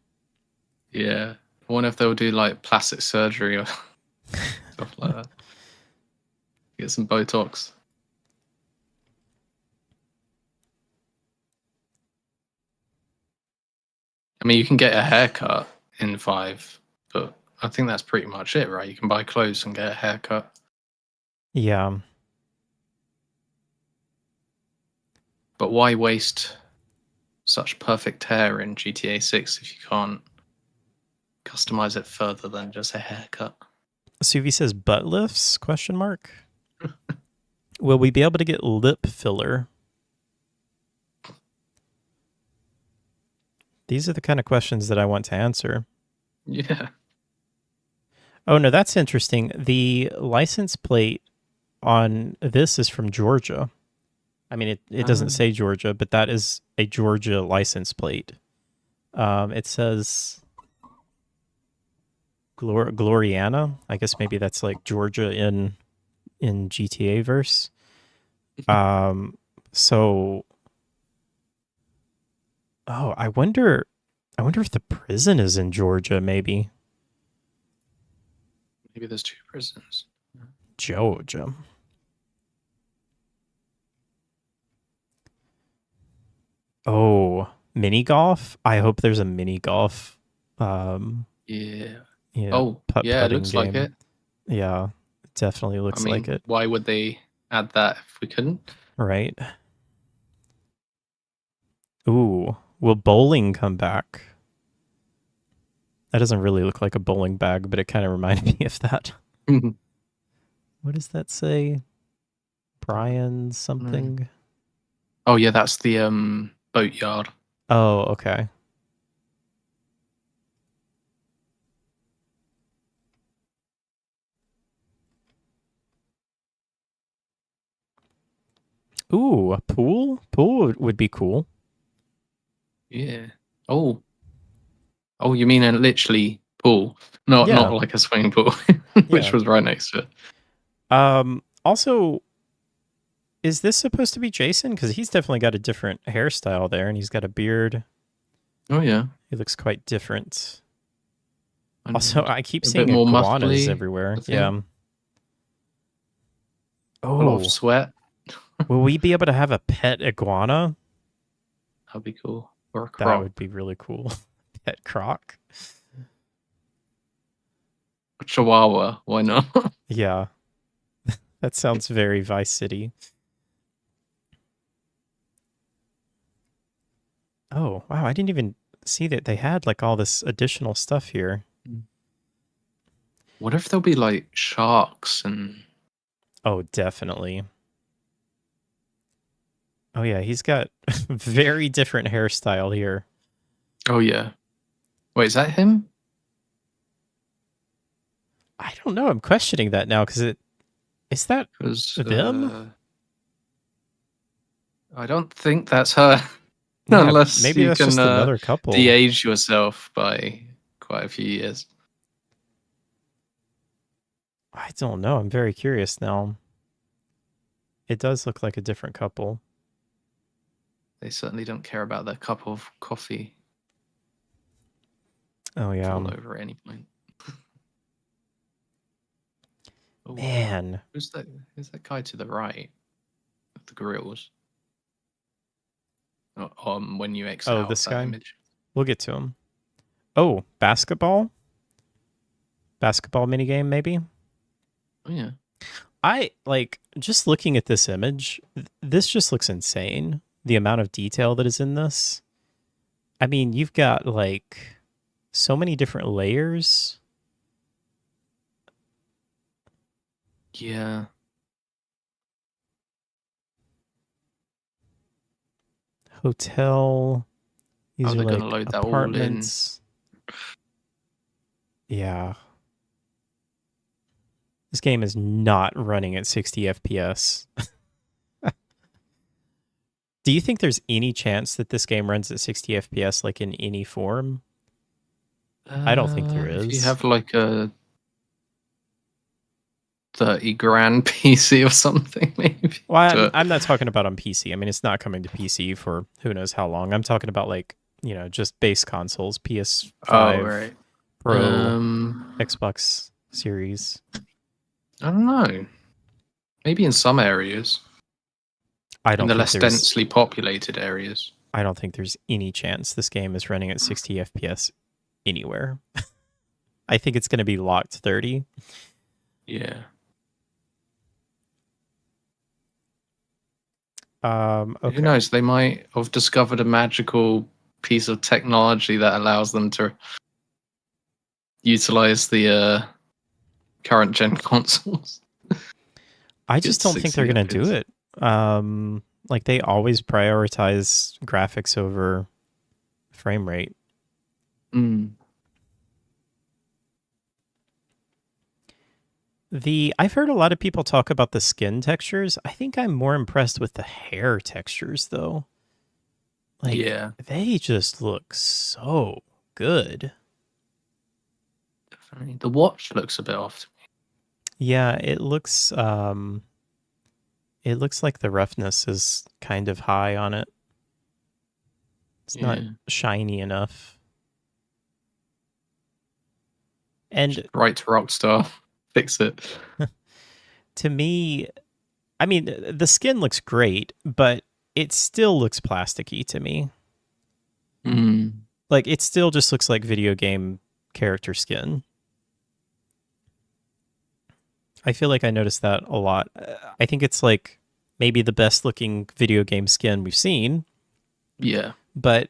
Yeah. I wonder if they'll do like plastic surgery or stuff like that. Get some Botox. I mean, you can get a haircut in 5, but I think that's pretty much it, right? You can buy clothes and get a haircut. Yeah. But why waste such perfect hair in GTA 6 if you can't customize it further than just a haircut? Suvi says butt lifts? Question mark. Will we be able to get lip filler? These are the kind of questions that I want to answer. Yeah. Oh, no, that's interesting. The license plate on this is from Georgia. I mean, it doesn't say Georgia, but that is a Georgia license plate. It says Gloriana. I guess maybe that's like Georgia in GTA verse. So, oh, I wonder if the prison is in Georgia. Maybe There's 2 prisons. Georgia. Oh, mini golf. I hope there's a mini golf. Yeah. Yeah. It looks like it. Yeah, it definitely looks like it. Why would they add that if we couldn't? Right. Ooh, will bowling come back? That doesn't really look like a bowling bag, but it kind of reminded me of that. What does that say? Brian something? Oh yeah, that's the boatyard. Oh, okay. Ooh, a pool? Pool would be cool. Yeah. Oh, you mean a literally pool, not like a swimming pool, which was right next to it. Also, is this supposed to be Jason? Because he's definitely got a different hairstyle there, and he's got a beard. Oh yeah, he looks quite different. And also, I keep seeing iguanas everywhere. Yeah. Oh, a lot of sweat. Will we be able to have a pet iguana? That'd be cool. Or a croc. That would be really cool. Pet croc. A chihuahua. Why not? Yeah. That sounds very Vice City. Oh, wow. I didn't even see that they had like all this additional stuff here. What if there'll be like sharks and... Oh, definitely. Oh, yeah. He's got very different hairstyle here. Oh, yeah. Wait, is that him? I don't know. I'm questioning that now because is that them? I don't think that's her. Yeah, unless maybe you that's can just another couple. de-age yourself by quite a few years. I don't know. I'm very curious now. It does look like a different couple. They certainly don't care about their cup of coffee. Oh, yeah. Fall over at any point. Man. Who's that guy to the right of the grills? When you exit out this that guy? image. We'll get to him. Oh, basketball? Basketball minigame, maybe? Oh, yeah. I, like, just looking at this image, this just looks insane. The amount of detail that is in this. I mean, you've got, like, so many different layers. Yeah. Hotel. These are they're like gonna load apartments. That all in. Yeah. This game is not running at 60 FPS. Do you think there's any chance that this game runs at 60 FPS like in any form? I don't think there is. If you have like a 30 grand PC or something, maybe. Well, I'm not talking about on PC. I mean, it's not coming to PC for who knows how long. I'm talking about like, just base consoles, PS5, Pro, Xbox Series. I don't know. Maybe in some areas. I don't in the less densely populated areas. I don't think there's any chance this game is running at 60 FPS anywhere. I think it's going to be locked 30. Yeah. Who Okay. knows? They might have discovered a magical piece of technology that allows them to utilize the current gen consoles. I Get just don't think they're 60 gonna do FPS. it. Like they always prioritize graphics over frame rate. Mm. I've heard a lot of people talk about the skin textures. I think I'm more impressed with the hair textures though. Like Yeah, they just look so good. definitely. The watch looks a bit off. Yeah, it looks like the roughness is kind of high on it. It's not Yeah, shiny enough. And just write to Rockstar, fix it. to me, I mean, the skin looks great, but it still looks plasticky to me. Mm. Like it still just looks like video game character skin. I feel like I noticed that a lot. I think it's like maybe the best looking video game skin we've seen, Yeah, but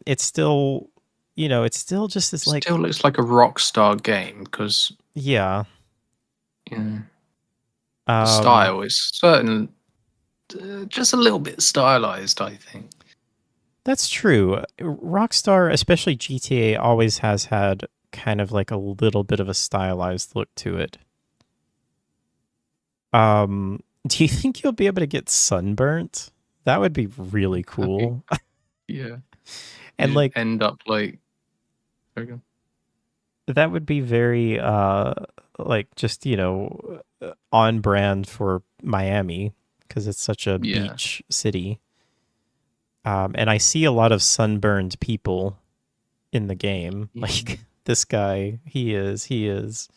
it's still, it's still just as still like, looks like a Rockstar game because yeah. yeah, the Um, style is certain, just a little bit stylized. I think. that's true. Rockstar, especially GTA, always has had kind of like a little bit of a stylized look to it. Do you think you'll be able to get sunburnt? That would be really cool. Yeah, And you like end up like. Okay. that would be very like just, on brand for Miami because it's such a Yeah. beach city. And I see a lot of sunburned people in the game. Yeah. Like this guy, he is.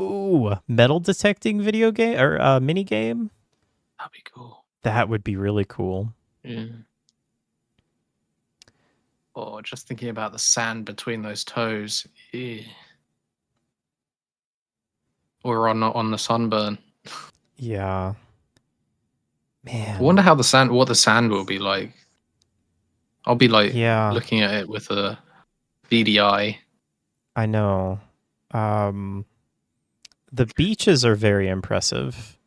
Ooh, metal detecting video game or mini game. That'd be cool. That would be really cool. Yeah. Or just thinking about the sand between those toes. Yeah. Or on the sunburn. Yeah, I wonder man. how what the sand will be like. I'll be like Yeah, looking at it with a VDI. I know. Um, the beaches are very impressive.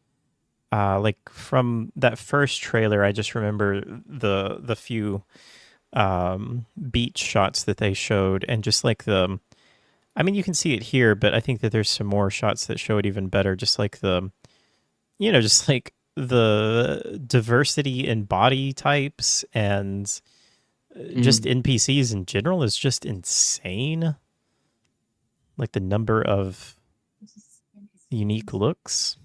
Like from that first trailer, I just remember the few beach shots that they showed, and just like I mean, you can see it here, but I think that there's some more shots that show it even better. Just like just like the diversity in body types and just Mm. NPCs in general is just insane. Like the number of unique looks.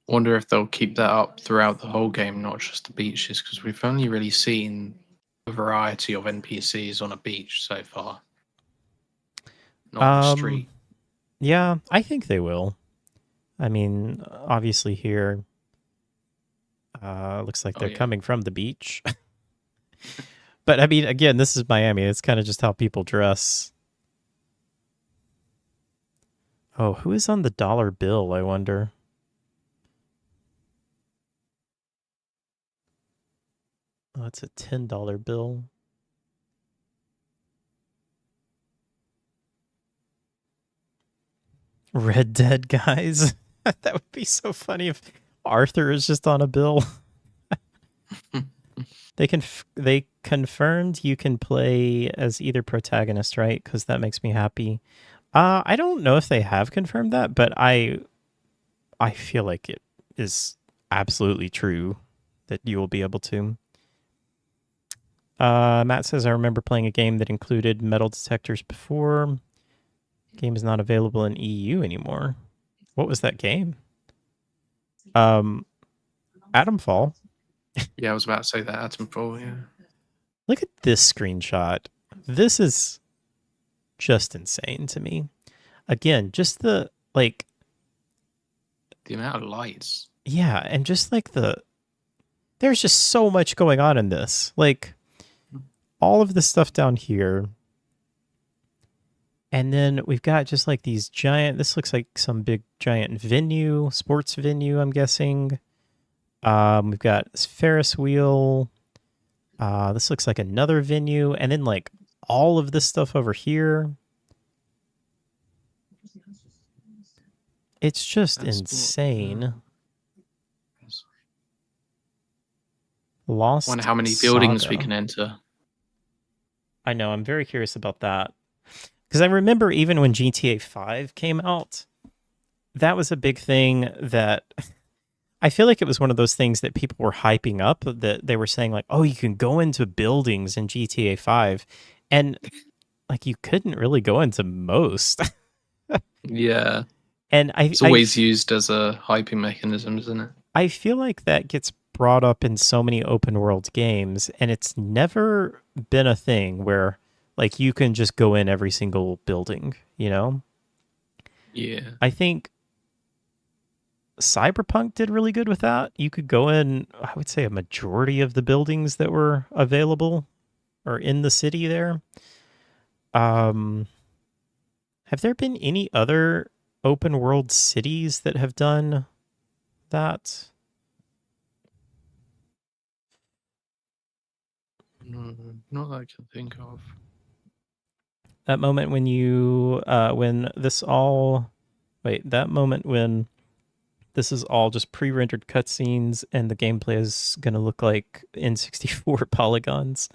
Wonder if they'll keep that up throughout the whole game, not just the beaches, because we've only really seen a variety of NPCs on a beach so far, not on a Um, street. yeah, I think they will. I mean, obviously here, looks like Oh they're yeah. coming from the beach. But I mean, again, this is Miami. It's kind of just how people dress. Oh, who is on the dollar bill? I wonder. Oh, it's a $10 bill. Red Dead guys. That would be so funny if Arthur is just on a bill. They confirmed you can play as either protagonist, right? Because that makes me happy. I don't know if they have confirmed that, but I feel like it is absolutely true that you will be able to. Matt says I remember playing a game that included metal detectors before. Game is not available in EU anymore. What was that game? Um, Atomfall. Yeah, I was about to say that Atomfall, yeah. Look at this screenshot. This is just insane to me. Again, just the like, The amount of lights. yeah, and just like there's just so much going on in this. Like all of the stuff down here, And then we've got just like these giant, this looks like some big giant venue, sports venue, I'm guessing. We've got this Ferris wheel. This looks like another venue. And then like all of this stuff over here. It's just insane. Lost Wonder how many buildings we Saga. can enter. I know, I'm very curious about that. Because I remember even when GTA 5 came out, that was a big thing that I feel like it was one of those things that people were hyping up, that they were saying like, "Oh, you can go into buildings in GTA 5." And like you couldn't really go into most. Yeah. And It's always used as a hyping mechanism, isn't it? I feel like that gets brought up in so many open world games, and it's never been a thing where like you can just go in every single building, you know? Yeah. I think Cyberpunk did really good with that. You could go in, I would say, a majority of the buildings that were available or in the city there. Have there been any other open world cities that have done that? Not that I can think of. That moment when that moment when this is all just pre-rendered cutscenes and the gameplay is going to look like N64 polygons.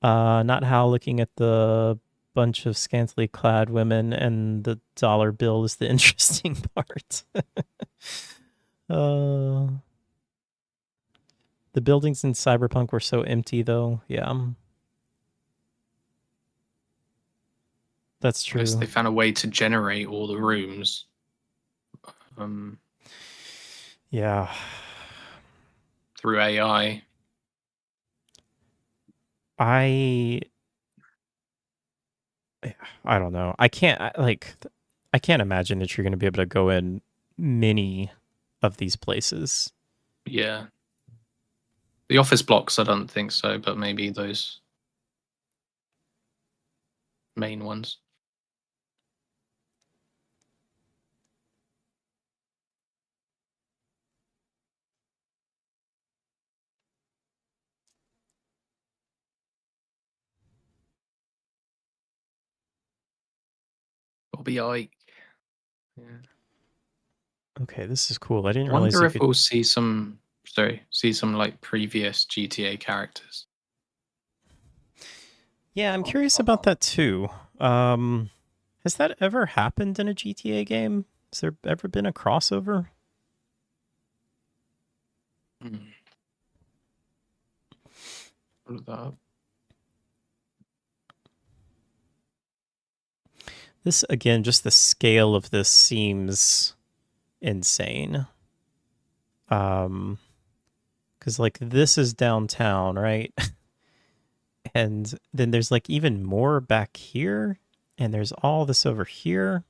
Not Hal looking at the bunch of scantily clad women and the dollar bill is the interesting part. uh, the buildings in Cyberpunk were so empty, though. Yeah, that's true. I guess they found a way to generate all the rooms. Yeah. Through AI. I don't know. I can't imagine that you're going to be able to go in many of these places. Yeah. The office blocks, I don't think so, but maybe those main ones. Bobby Ike. Yeah. Okay, this is cool. I didn't realize Wonder you if could. we'll see some like previous GTA characters. Yeah, I'm curious about that too. Has that ever happened in a GTA game? Has there ever been a crossover? Look that up. This again, just the scale of this seems insane. Because like this is downtown, right? And then there's like even more back here, and there's all this over here.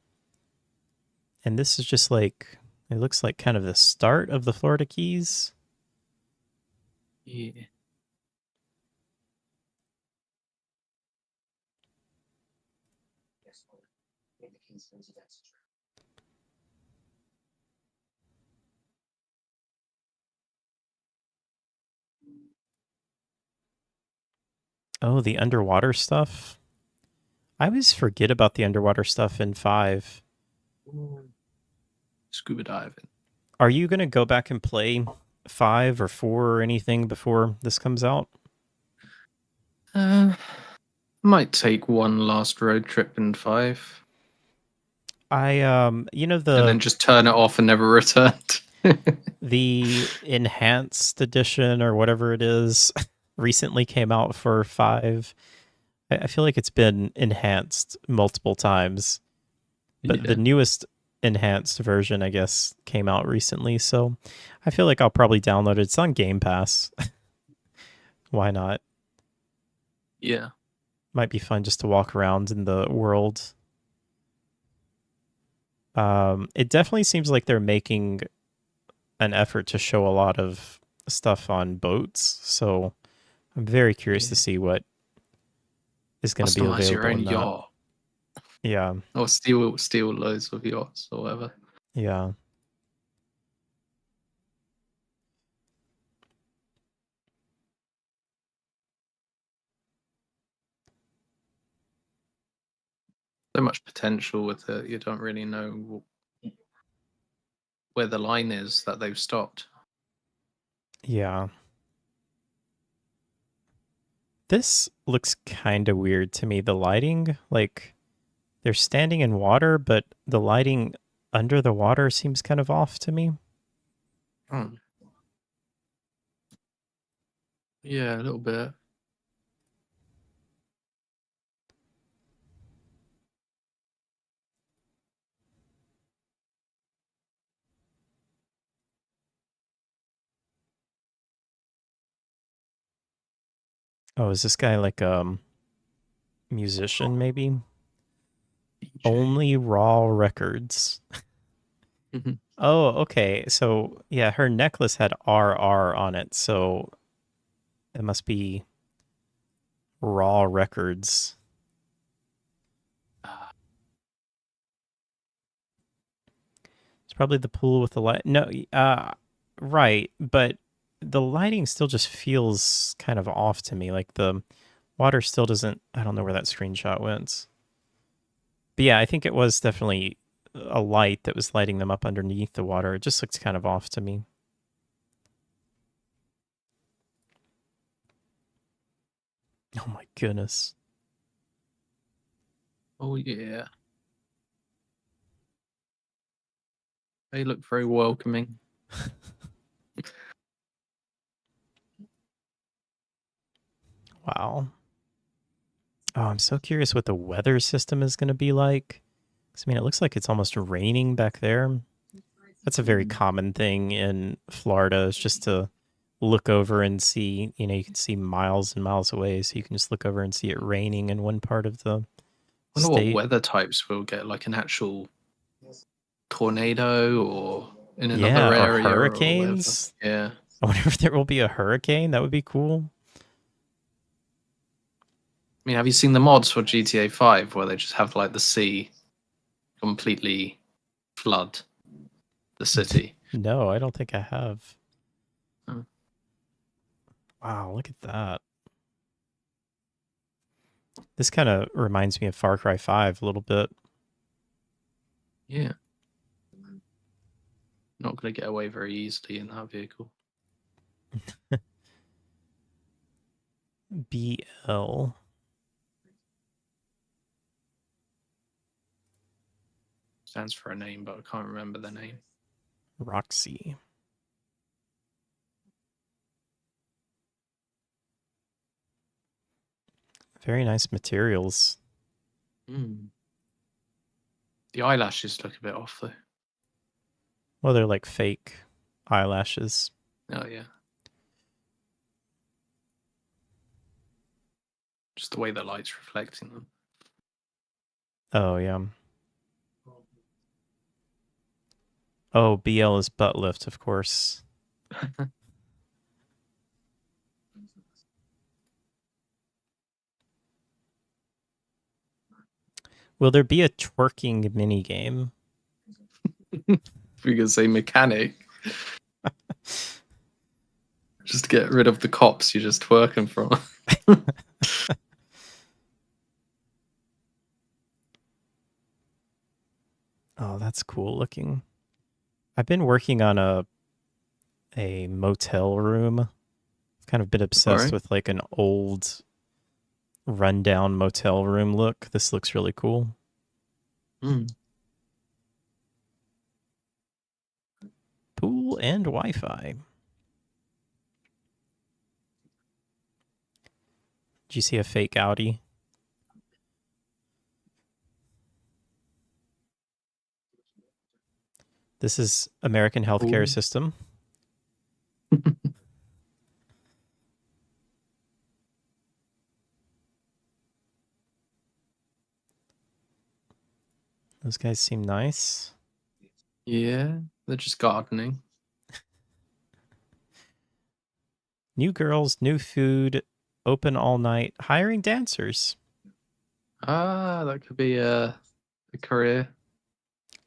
And this is just like, it looks like kind of the start of the Florida Keys. Yeah. Oh, the underwater stuff. I always forget about the underwater stuff in 5. Scuba diving. Are you going to go back and play 5 or 4 or anything before this comes out? Might take one last road trip in 5. And then just turn it off and never return. The enhanced edition or whatever it is recently came out for 5. I feel like it's been enhanced multiple times, but the newest enhanced version, I guess, came out recently. So I feel like I'll probably download it. It's on Game Pass. Why not? Yeah. Might be fun just to walk around in the world. It definitely seems like they're making an effort to show a lot of stuff on boats. So I'm very curious to see what is going to be available Customize your own in that. yacht. Yeah. Or steal loads of yachts or whatever. Yeah. So much potential with it. You don't really know where the line is that they've stopped. Yeah. This looks kind of weird to me. The lighting, like they're standing in water, but the lighting under the water seems kind of off to me. Hmm. Yeah, a little bit. Oh, is this guy like musician maybe? DJ. Only raw records. Oh, okay. So, yeah, her necklace had RR on it, so it must be raw records. It's probably the pool with the light. No, right, but the lighting still just feels kind of off to me. Like the water still doesn't. I don't know where that screenshot went. But yeah, I think it was definitely a light that was lighting them up underneath the water. It just looks kind of off to me. Oh my goodness. Oh yeah. They look very welcoming. Wow. Oh, I'm so curious what the weather system is going to be like. 'Cause, I mean, it looks like it's almost raining back there. That's a very common thing in Florida, is just to look over and see, you can see miles and miles away. So you can just look over and see it raining in one part of the I wonder what state. weather types will get, like an actual tornado or in Yeah, another or area or whatever. hurricanes. Yeah. I wonder if there will be a hurricane. That would be cool. I mean, have you seen the mods for GTA 5 where they just have like the sea completely flood the city? No, I don't think I have. Hmm. Wow, look at that. This kind of reminds me of Far Cry 5 a little bit. Yeah. Not going to get away very easily in that vehicle. BL. Stands for a name, but I can't remember the name. Roxy. Very nice materials. Mm. The eyelashes look a bit off though. Well, they're like fake eyelashes. Oh yeah. Just the way the light's reflecting them. Oh, yeah. Oh, BL is butt lift, of course. Will there be a twerking mini game? If we could say mechanic, just to get rid of the cops you're just twerking from. Oh, that's cool looking. I've been working on a motel room. I've kind of been obsessed Alright. with like an old rundown motel room look. This looks really cool. Mm. Pool and Wi-Fi. Did you see a fake Audi? This is American healthcare Cool. system. Those guys seem nice. Yeah, they're just gardening. New girls, new food, open all night, hiring dancers. Ah, that could be a the career.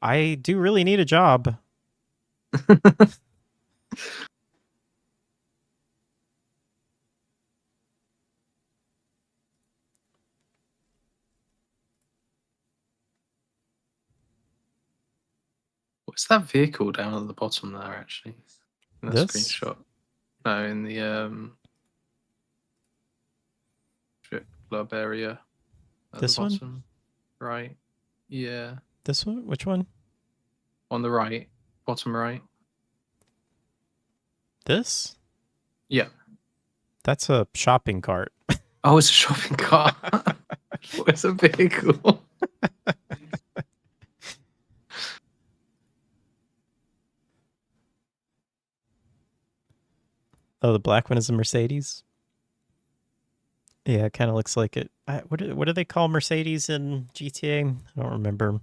I do really need a job. What's that vehicle down at the bottom there? Actually, in the This? screenshot. No, in the strip club area at the This one? bottom, right? Yeah, This one? Which one? on the right, bottom right. This? Yeah. That's a shopping cart. Oh, it's a shopping cart. It's a vehicle. Oh, the black one is a Mercedes? Yeah, it kind of looks like it. What do they call Mercedes in GTA? I don't remember.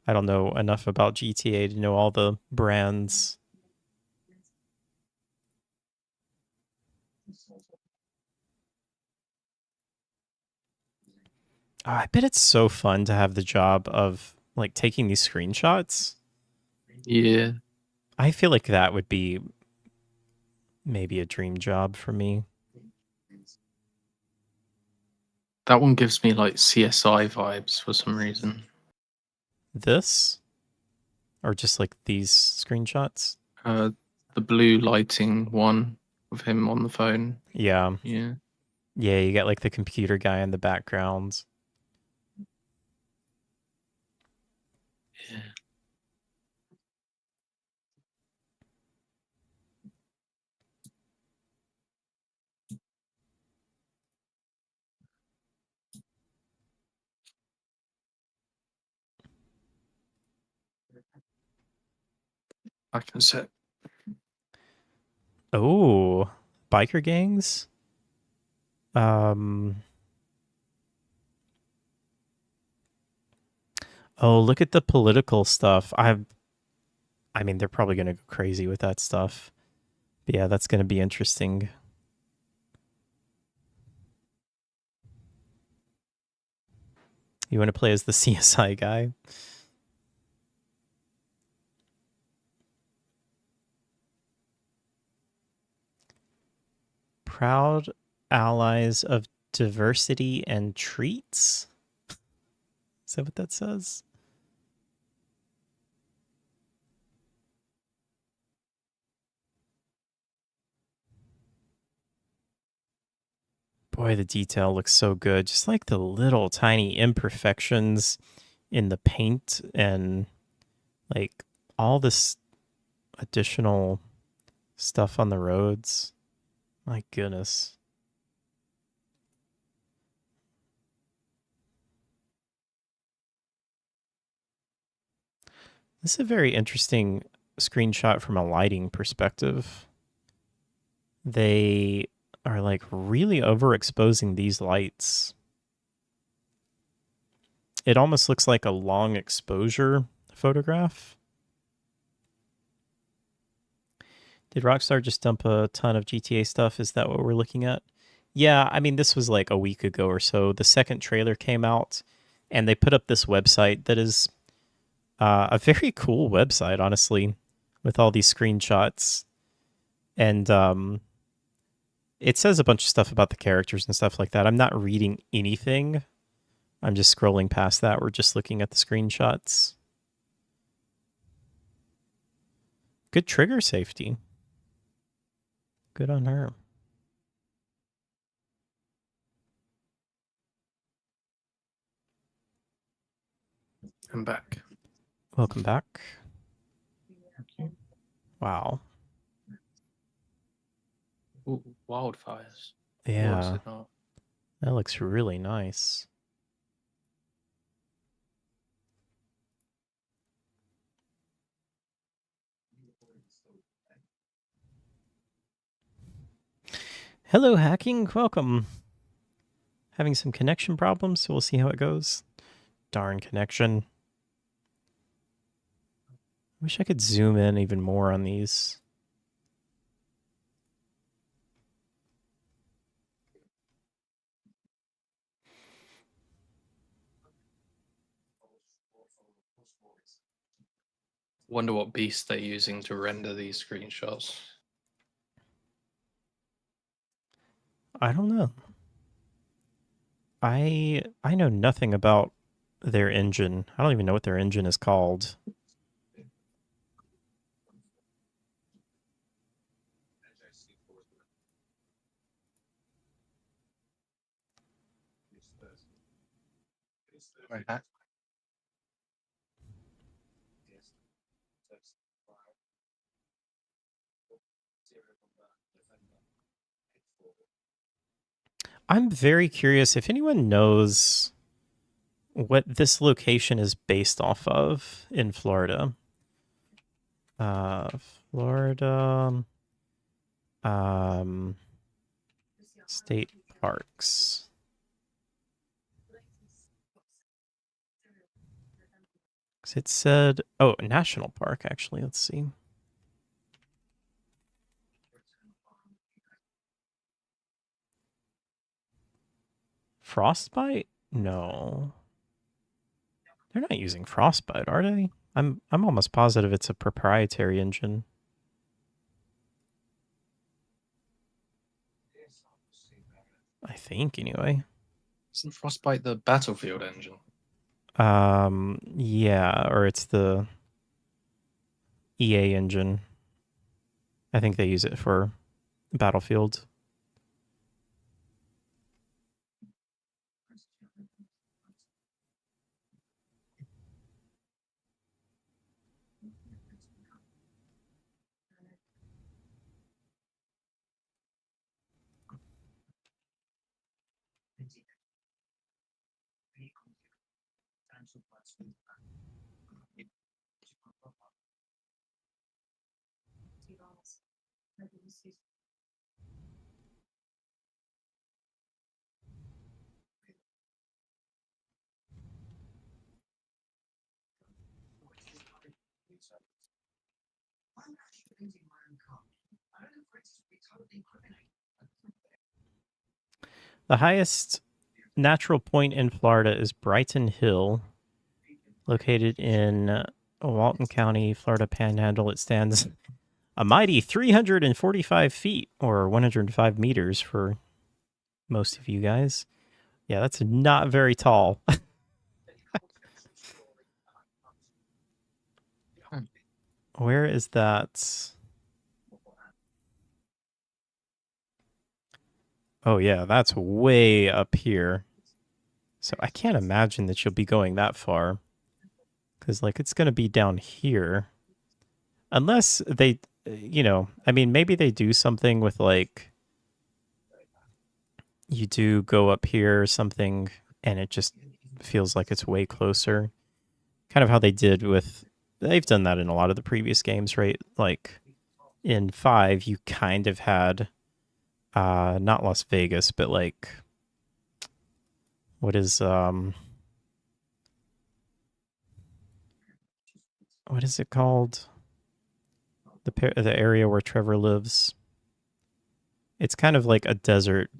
I don't know enough about GTA to know all the brands. Oh, I bet it's so fun to have the job of like taking these screenshots. Yeah, I feel like that would be maybe a dream job for me. that one gives me like CSI vibes for some reason. This or just like these screenshots? The blue lighting one of him on the phone. Yeah. Yeah. Yeah, you get like the computer guy in the background. Yeah. I can set. Oh, biker gangs? Um Oh, look at the political stuff. I mean, they're probably going to go crazy with that stuff. But yeah, that's going to be interesting. You want to play as the CSI guy? Proud allies of diversity and treats? Is that what that says? Boy, the detail looks so good. Just like the little tiny imperfections in the paint and like all this additional stuff on the roads. My goodness. This is a very interesting screenshot from a lighting perspective. They are like really overexposing these lights. It almost looks like a long exposure photograph. Did Rockstar just dump a ton of GTA stuff? Is that what we're looking at? Yeah, I mean, this was like a week ago or so. The second trailer came out, and they put up this website that is a very cool website, honestly, with all these screenshots. And it says a bunch of stuff about the characters and stuff like that. I'm not reading anything. I'm just scrolling past that. We're just looking at the screenshots. Good trigger safety. Good on her. I'm back. Welcome back. Wow. Ooh, wildfires. Or is Yeah, it not? that looks really nice. Hello, hacking. Welcome. Having some connection problems, so we'll see how it goes. Darn connection. Wish I could zoom in even more on these. Wonder what beast they're using to render these screenshots. I don't know. I know nothing about their engine. I don't even know what their engine is called. Right. I'm very curious if anyone knows what this location is based off of in Florida. Florida um, state parks. It said, oh, national park, actually. Let's see. Frostbite? No. They're not using Frostbite, are they? I'm almost positive it's a proprietary engine. I think anyway. Isn't Frostbite the Battlefield engine? Yeah, or it's the EA engine. I think they use it for Battlefield. The highest natural point in Florida is Brighton Hill, located in Walton County, Florida Panhandle. It stands a mighty 345 feet, or 105 meters for most of you guys. Yeah, that's not very tall. Where is that? Oh, yeah, that's way up here. So I can't imagine that you'll be going that far. Because, like, it's going to be down here. Unless they, I mean, maybe they do something with, like, you do go up here or something, and it just feels like it's way closer. Kind of how they did with, they've done that in a lot of the previous games, right? Like, in 5, you kind of had, not Las Vegas, but, like, what is, what is it called? The area where Trevor lives. It's kind of like a desert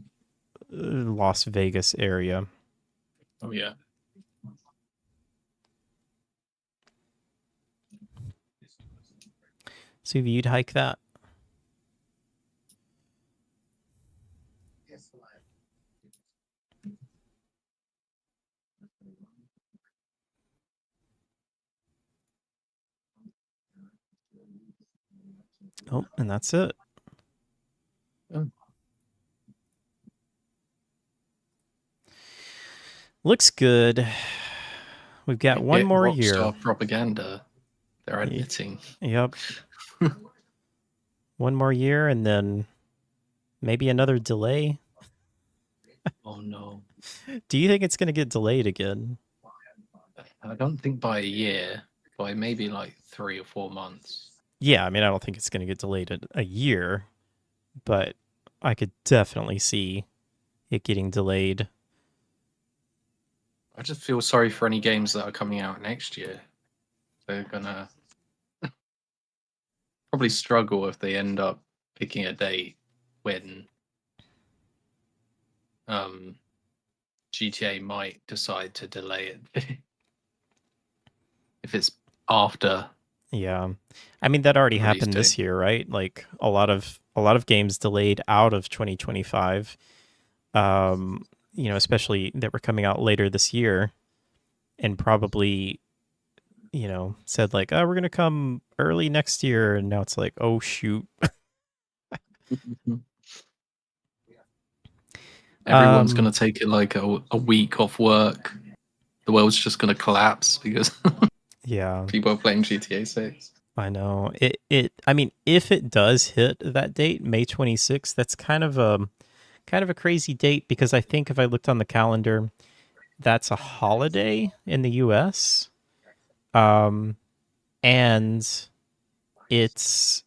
Las Vegas area. Oh yeah. So if you'd hike that. Oh, and that's it. Oh. Looks good. We've got one more year. Rockstar propaganda. They're admitting. Yep. One more year, and then maybe another delay. Oh no. Do you think it's going to get delayed again? I don't think by a year, by maybe like 3 or 4 months. Yeah, I mean, I don't think it's going to get delayed a year, but I could definitely see it getting delayed. I just feel sorry for any games that are coming out next year. They're gonna probably struggle if they end up picking a date when GTA might decide to delay it. if it's after Yeah. I mean, that already release happened date. this year, right? Like a lot of games delayed out of 2025. Especially that were coming out later this year and probably, said like, "Oh, we're going to come early next year." And now it's like, "Oh shoot." Everyone's Um gonna take it like a week off work. The world's just gonna collapse because yeah, people are playing GTA 6. I know. I mean, if it does hit that date, May 26th, that's kind of a crazy date because I think if I looked on the calendar, that's a holiday in the US. Um and it's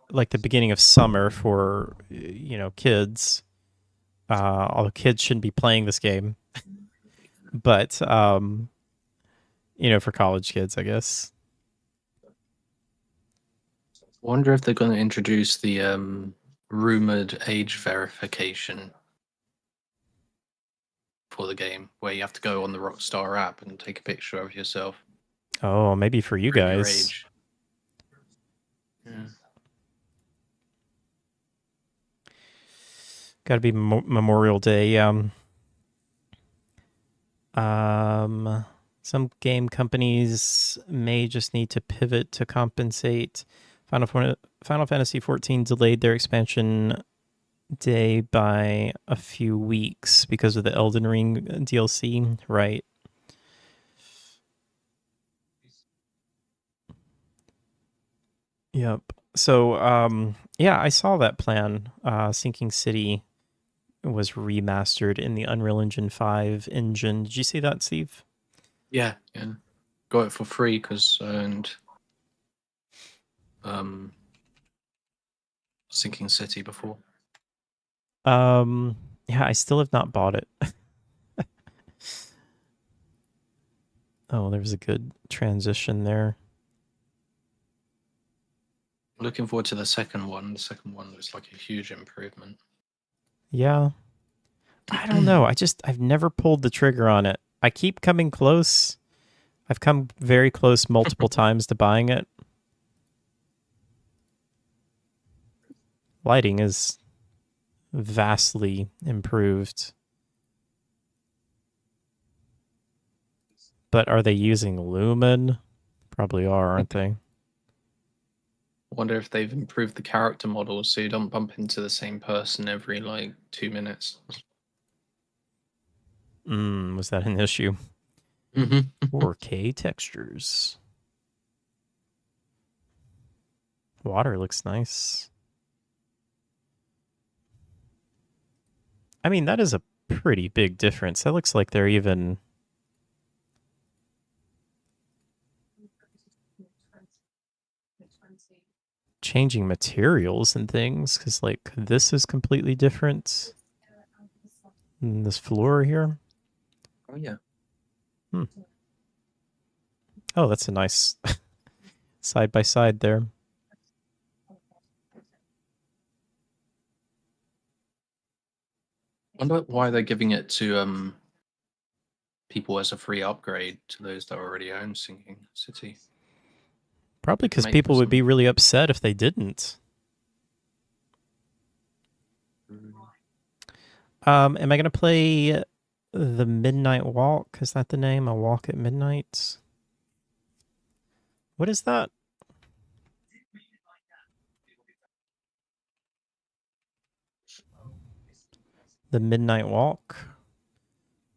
like the beginning of summer for kids. Although kids shouldn't be playing this game, but for college kids, I guess. Wonder if they're gonna introduce the rumored age verification for the game, where you have to go on the Rockstar app and take a picture of yourself, Oh, maybe for you prove your guys. age. Yeah. Got to be Memorial Day. Some game companies may just need to pivot to compensate. Final Fantasy 14 delayed their expansion day by a few weeks because of the Elden Ring DLC, right? Yep. So, yeah, I saw that plan. Sinking City was remastered in the Unreal Engine 5 engine. Did you see that, Steve? Yeah, yeah. Got it for free because I owned um, Sinking City before. Yeah, I still have not bought it. Oh, there was a good transition there. Looking forward to the second one. The second one looks like a huge improvement. Yeah. I don't know. I've never pulled the trigger on it. I keep coming close. I've come very close multiple times to buying it. Lighting is vastly improved. But are they using Lumen? Probably are, aren't they? Wonder if they've improved the character models so you don't bump into the same person every like 2 minutes. Was that an issue? Mm-hmm. 4K textures. Water looks nice. I mean, that is a pretty big difference. That looks like they're even changing materials and things because, like, this is completely different than this floor here. Oh yeah. Oh, that's a nice side by side there. Wonder why they're giving it to people as a free upgrade to those that already own Sinking City. Probably because Make people would be some. really upset if they didn't. Am I gonna play the Midnight Walk? Is that the name? A Walk at Midnight? What is that? The Midnight Walk?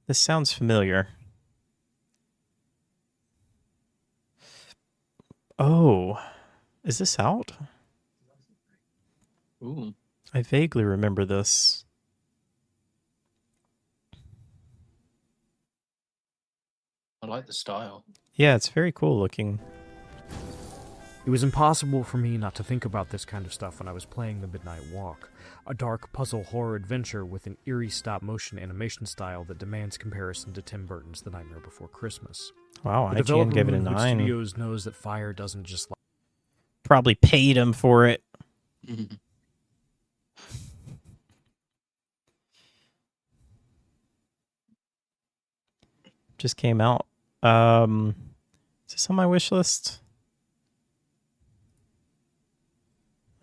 This sounds familiar. Oh, is this out? Ooh, I vaguely remember this. I like the style. Yeah, it's very cool looking. It was impossible for me not to think about this kind of stuff when I was playing The Midnight Walk, a dark puzzle horror adventure with an eerie stop-motion animation style that demands comparison to Tim Burton's The Nightmare Before Christmas. Wow, The IGN developer gave it a Moonwood 9. Studios knows that fire doesn't just Probably paid him for it. Just came out. Is this on my wish list?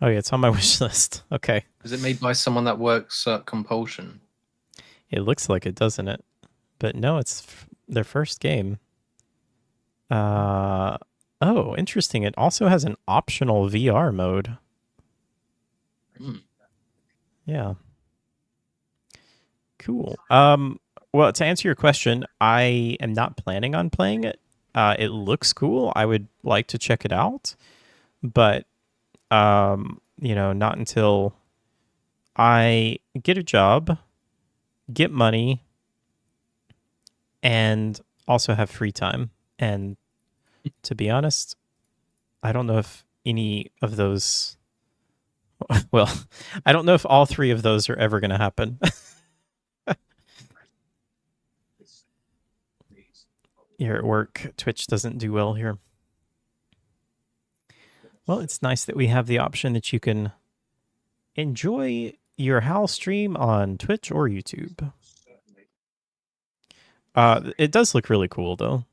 Oh yeah, it's on my wish list. Okay. Is it made by someone that works at Compulsion? It looks like it, doesn't it? But no, it's their first game. Oh, interesting. It also has an optional VR mode. Yeah. Cool. Well, to answer your question, I am not planning on playing it. It looks cool. I would like to check it out, but not until I get a job, get money, and also have free time. And to be honest, I don't know if any of those, well, I don't know if all three of those are ever going to happen. Here at work, Twitch doesn't do well here. Well, it's nice that we have the option that you can enjoy your HAL stream on Twitch or YouTube. It does look really cool, though.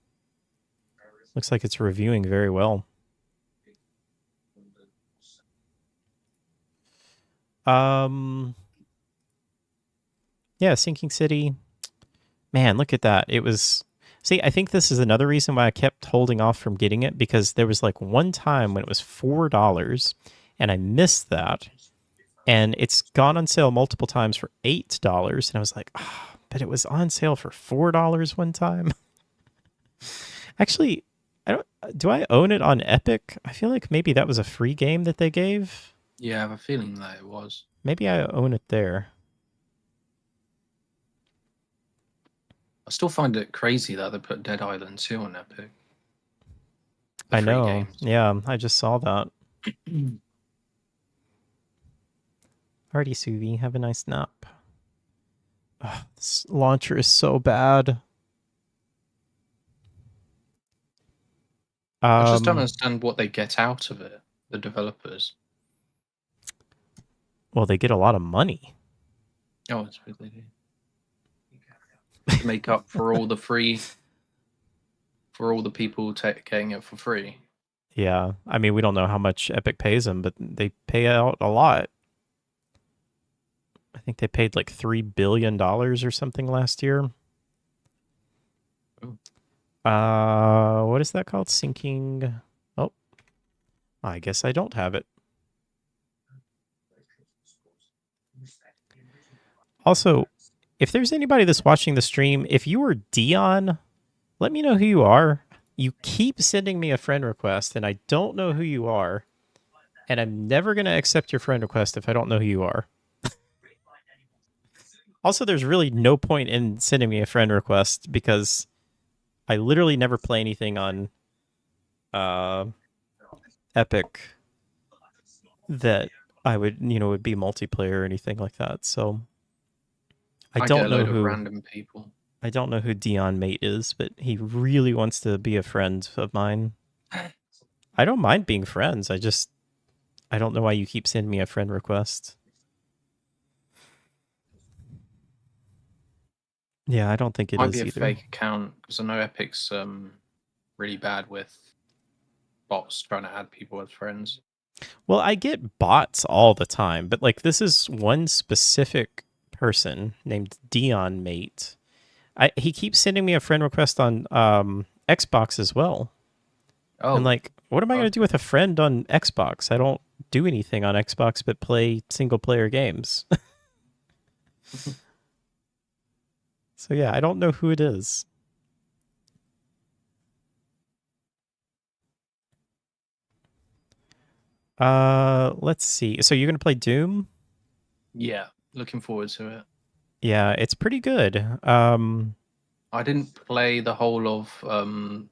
Looks like it's reviewing very well. Yeah, Sinking City. Man, look at that. It was... See, I think this is another reason why I kept holding off from getting it, because there was like one time when it was $4, and I missed that. And it's gone on sale multiple times for $8, and I was like, but it was on sale for $4 one time. Actually, do I own it on Epic? I feel like maybe that was a free game that they gave. Yeah, I have a feeling that it was. Maybe I own it there. I still find it crazy that they put Dead Island 2 on Epic. I know. Games. Yeah, I just saw that. Alrighty, Suvi, have a nice nap. Oh, this launcher is so bad. I just don't understand what they get out of it, the developers. Well, they get a lot of money. Oh, that's what they do. To make up for all the people getting it for free. Yeah, I mean, we don't know how much Epic pays them, but they pay out a lot. I think they paid like $3 billion or something last year. Ooh. What is that called? Sinking. Oh, I guess I don't have it. Also, if there's anybody that's watching the stream, if you are Dion, let me know who you are. You keep sending me a friend request, and I don't know who you are. And I'm never going to accept your friend request if I don't know who you are. Also, there's really no point in sending me a friend request because I literally never play anything on Epic that I would be multiplayer or anything like that. So I don't know who random people. I don't know who Dion Mate is, but he really wants to be a friend of mine. I don't mind being friends. I don't know why you keep sending me a friend request. Yeah, I don't think it is either. Might be a fake account, because I know Epic's really bad with bots trying to add people as friends. Well, I get bots all the time, but like this is one specific person named Dion Mate. He keeps sending me a friend request on Xbox as well. Oh. And like, what am I going to do with a friend on Xbox? I don't do anything on Xbox but play single-player games. So yeah, I don't know who it is. Let's see. So you're going to play Doom? Yeah, looking forward to it. Yeah, it's pretty good. I didn't play the whole of the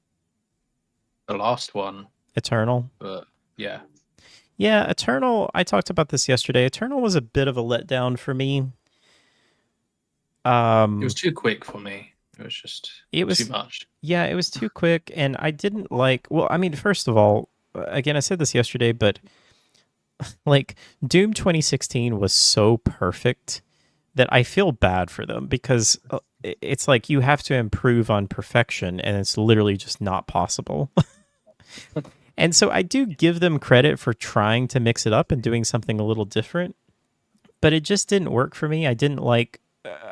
last one. Eternal? But yeah. Yeah, Eternal, I talked about this yesterday. Eternal was a bit of a letdown for me. It was too quick for me. It was just too much. Yeah, it was too quick, and I didn't like... Well, I mean, first of all, again, I said this yesterday, but like Doom 2016 was so perfect that I feel bad for them because it's like you have to improve on perfection, and it's literally just not possible. And so I do give them credit for trying to mix it up and doing something a little different, but it just didn't work for me. I didn't like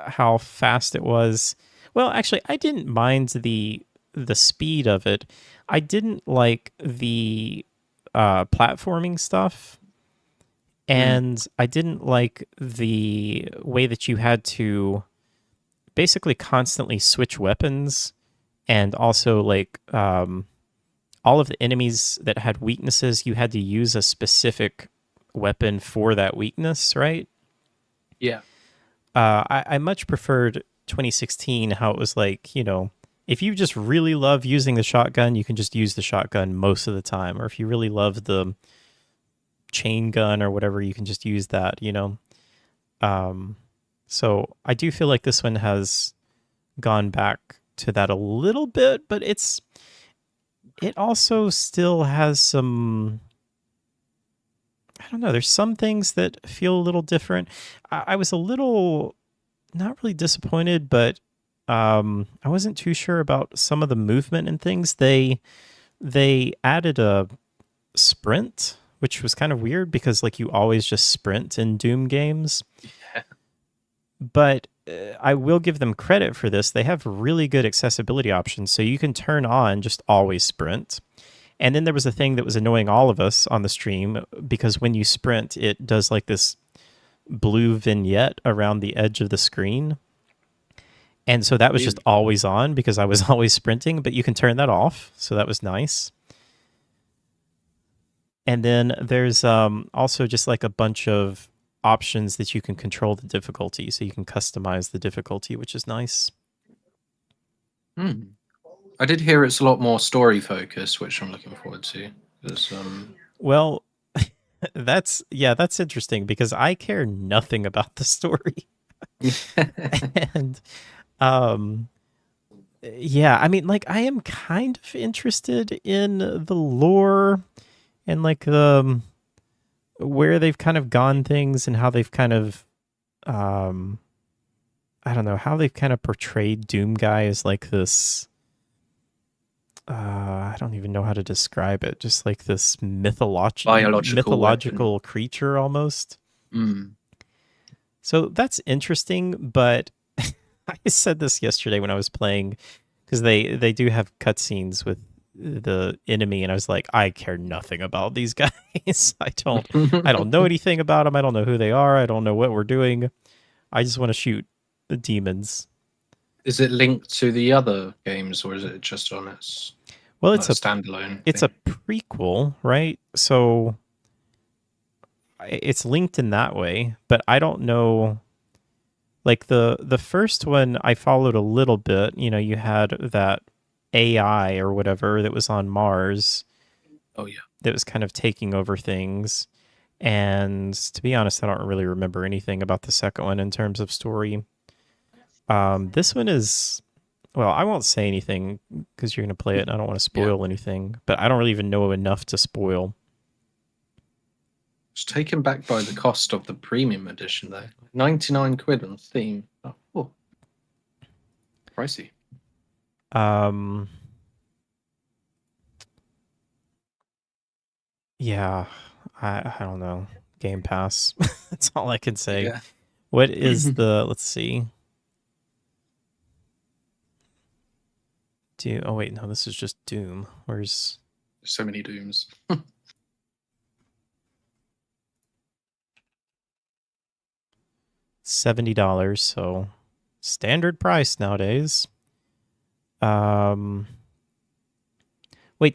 how fast it was. Well, actually, I didn't mind the speed of it. I didn't like the platforming stuff, and I didn't like the way that you had to basically constantly switch weapons, and also like all of the enemies that had weaknesses, you had to use a specific weapon for that weakness, right? Yeah. I much preferred 2016, how it was like, if you just really love using the shotgun, you can just use the shotgun most of the time. Or if you really love the chain gun or whatever, you can just use that, So I do feel like this one has gone back to that a little bit, but it also still has some, I don't know, there's some things that feel a little different. I was a little, not really disappointed, but I wasn't too sure about some of the movement and things. They added a sprint, which was kind of weird because like you always just sprint in Doom games. Yeah. But I will give them credit for this. They have really good accessibility options, so you can turn on just always sprint. And then there was a thing that was annoying all of us on the stream because when you sprint, it does like this blue vignette around the edge of the screen. And so that was just always on because I was always sprinting, but you can turn that off. So that was nice. And then there's also just like a bunch of options that you can control the difficulty. So you can customize the difficulty, which is nice. I did hear it's a lot more story focused, which I'm looking forward to. Well, that's interesting because I care nothing about the story. And yeah, I mean, like I am kind of interested in the lore and like the where they've kind of gone things and how they've kind of I don't know, how they've kind of portrayed Doom Guy as like this I don't even know how to describe it, just like this mythological creature almost. So that's interesting, but I said this yesterday when I was playing because they do have cutscenes with the enemy, and I was like, I care nothing about these guys. I don't know anything about them. I don't know who they are. I don't know what we're doing. I just want to shoot the demons. Is it linked to the other games, or is it just on its? Well, it's a standalone. It's a prequel, right? So it's linked in that way, but I don't know. Like the first one, I followed a little bit. You had that AI or whatever that was on Mars. Oh yeah, that was kind of taking over things. And to be honest, I don't really remember anything about the second one in terms of story. This one is, well, I won't say anything because you're going to play it and I don't want to spoil anything, but I don't really even know enough to spoil. It's taken back by the cost of the premium edition though. 99 quid on Steam. Oh. Pricey. Yeah, I don't know. Game Pass. That's all I can say. Yeah. What is the, let's see. Oh wait, no, this is just Doom. Where's so many Dooms? $70, so standard price nowadays. Wait,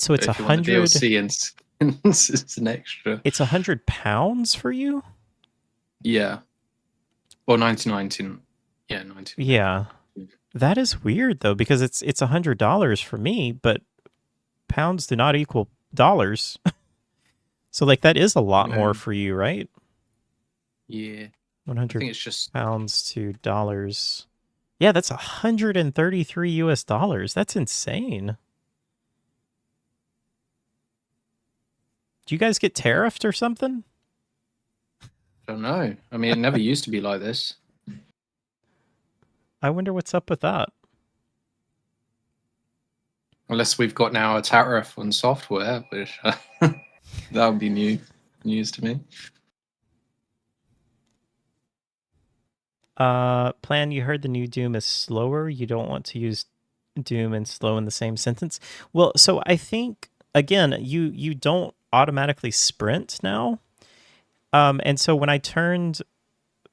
so it's 100 DLC and it's an extra. It's £100 for you? Yeah. Or 19. Yeah, 19. Yeah. That is weird though, because it's $100 for me, but pounds do not equal dollars. So like that is a lot more for you, right? Yeah. 100 I think it's just pounds to dollars. Yeah, that's $133 US. That's insane. Do you guys get tariffed or something? I don't know. I mean, it never used to be like this. I wonder what's up with that. Unless we've got now a tariff on software, which that would be news to me. Plan, you heard the new Doom is slower. You don't want to use Doom and slow in the same sentence. Well, so I think again, you don't automatically sprint now. And so when I turned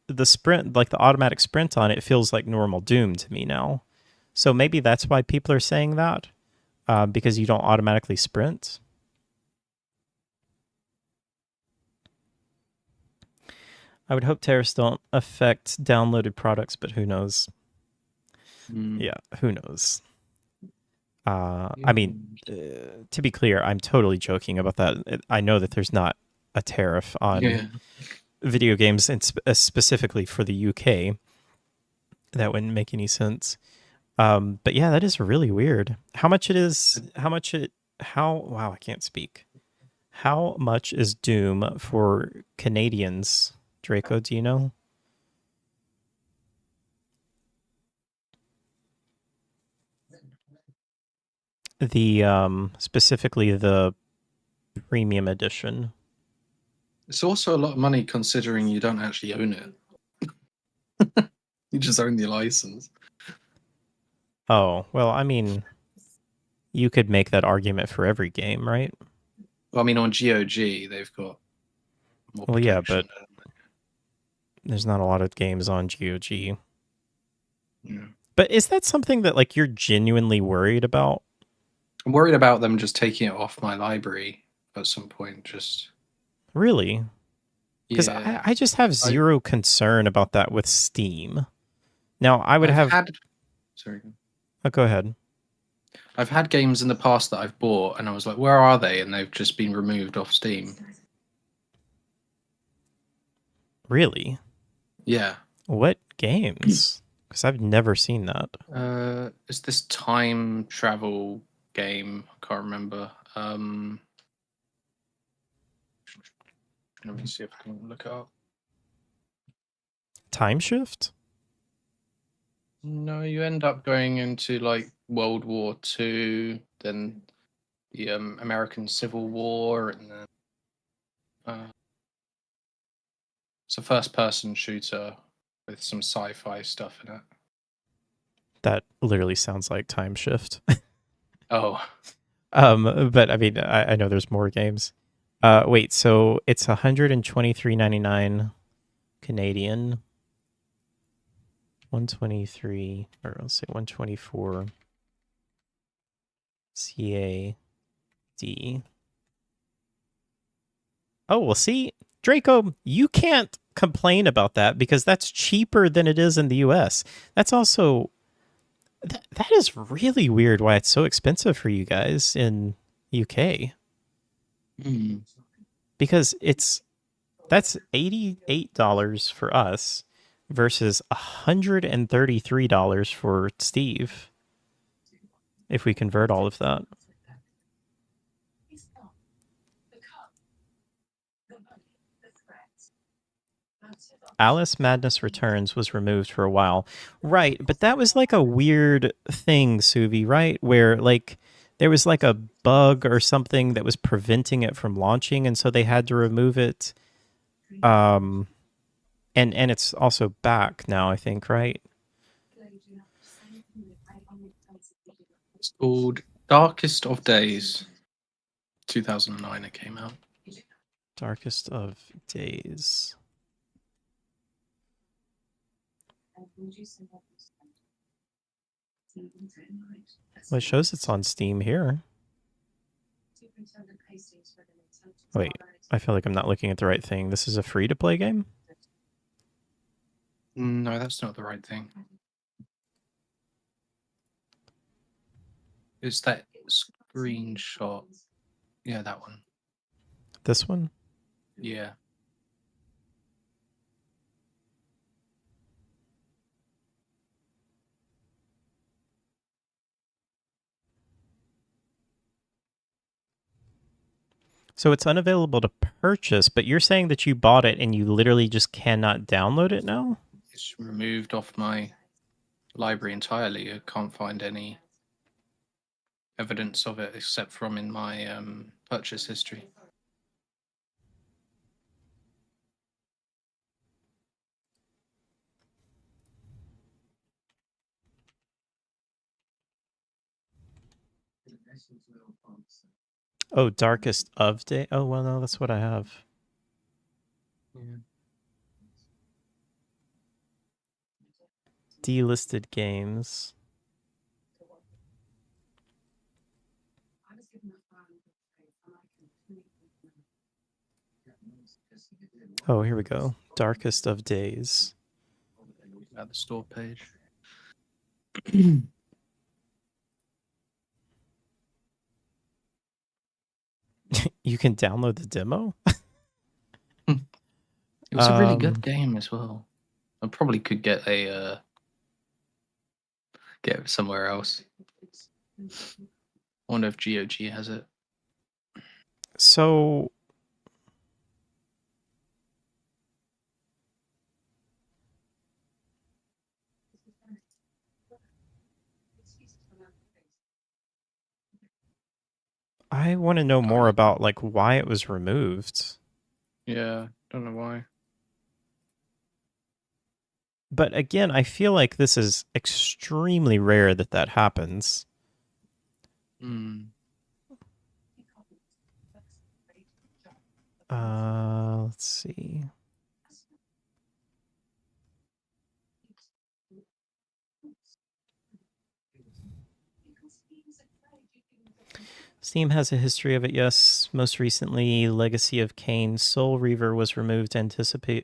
the sprint, like the automatic sprint on, it feels like normal Doom to me now. So maybe that's why people are saying that, because you don't automatically sprint. I would hope tariffs don't affect downloaded products, but who knows? Yeah, who knows? I mean, to be clear, I'm totally joking about that. I know that there's not a tariff on video games, and specifically for the UK. That wouldn't make any sense. But yeah, that is really weird. Wow, I can't speak. How much is Doom for Canadians? Draco, do you know? The specifically the premium edition. It's also a lot of money considering you don't actually own it. You just own the license. Oh, well, I mean, you could make that argument for every game, right? Well, I mean, on GOG, they've got more Well, yeah, protection. but there's not a lot of games on GOG. Yeah. But is that something that, like, you're genuinely worried about? I'm worried about them just taking it off my library at some point. Just Really? Because yeah. I just have zero concern about that with Steam. Now, I would Sorry. Oh, go ahead. I've had games in the past that I've bought, and I was like, "Where are they?" And they've just been removed off Steam. Really? Yeah. What games? Because I've never seen that. It's this time travel game. I can't remember. Let me see if I can look it up. Time Shift? No, you end up going into like World War II, then the American Civil War, and then it's a first-person shooter with some sci-fi stuff in it. That literally sounds like Time Shift. Oh. But I mean, I know there's more games. Wait, so it's $123.99 Canadian. 123, or let's say 124 CAD. Oh, well, see, Draco, you can't complain about that because that's cheaper than it is in the US. That's also that is really weird why it's so expensive for you guys in UK. Because that's $88 for us versus $133 for Steve, if we convert all of that. Alice Madness Returns was removed for a while. Right, but that was like a weird thing, Suvi, right? Where like there was like a bug or something that was preventing it from launching, and so they had to remove it. And it's also back now, I think, right? It's called Darkest of Days. 2009 it came out. Darkest of Days. Well, it shows it's on Steam here. Wait, I feel like I'm not looking at the right thing. This is a free-to-play game? No, that's not the right thing. It's that screenshot. Yeah, that one. This one? Yeah. So it's unavailable to purchase, but you're saying that you bought it and you literally just cannot download it now? It's removed off my library entirely. I can't find any evidence of it except from in my purchase history. Oh, Darkest of Day. Oh, well, no, that's what I have. Yeah. Delisted games. Oh, here we go. Darkest of Days. At the store page. You can download the demo? It was a really good game as well. I probably could get a get it somewhere else. I wonder if GOG has it. So I want to know more about like why it was removed. Yeah, don't know why. But again, I feel like this is extremely rare that happens. Let's see. Steam has a history of it, yes. Most recently, Legacy of Kain Soul Reaver was removed in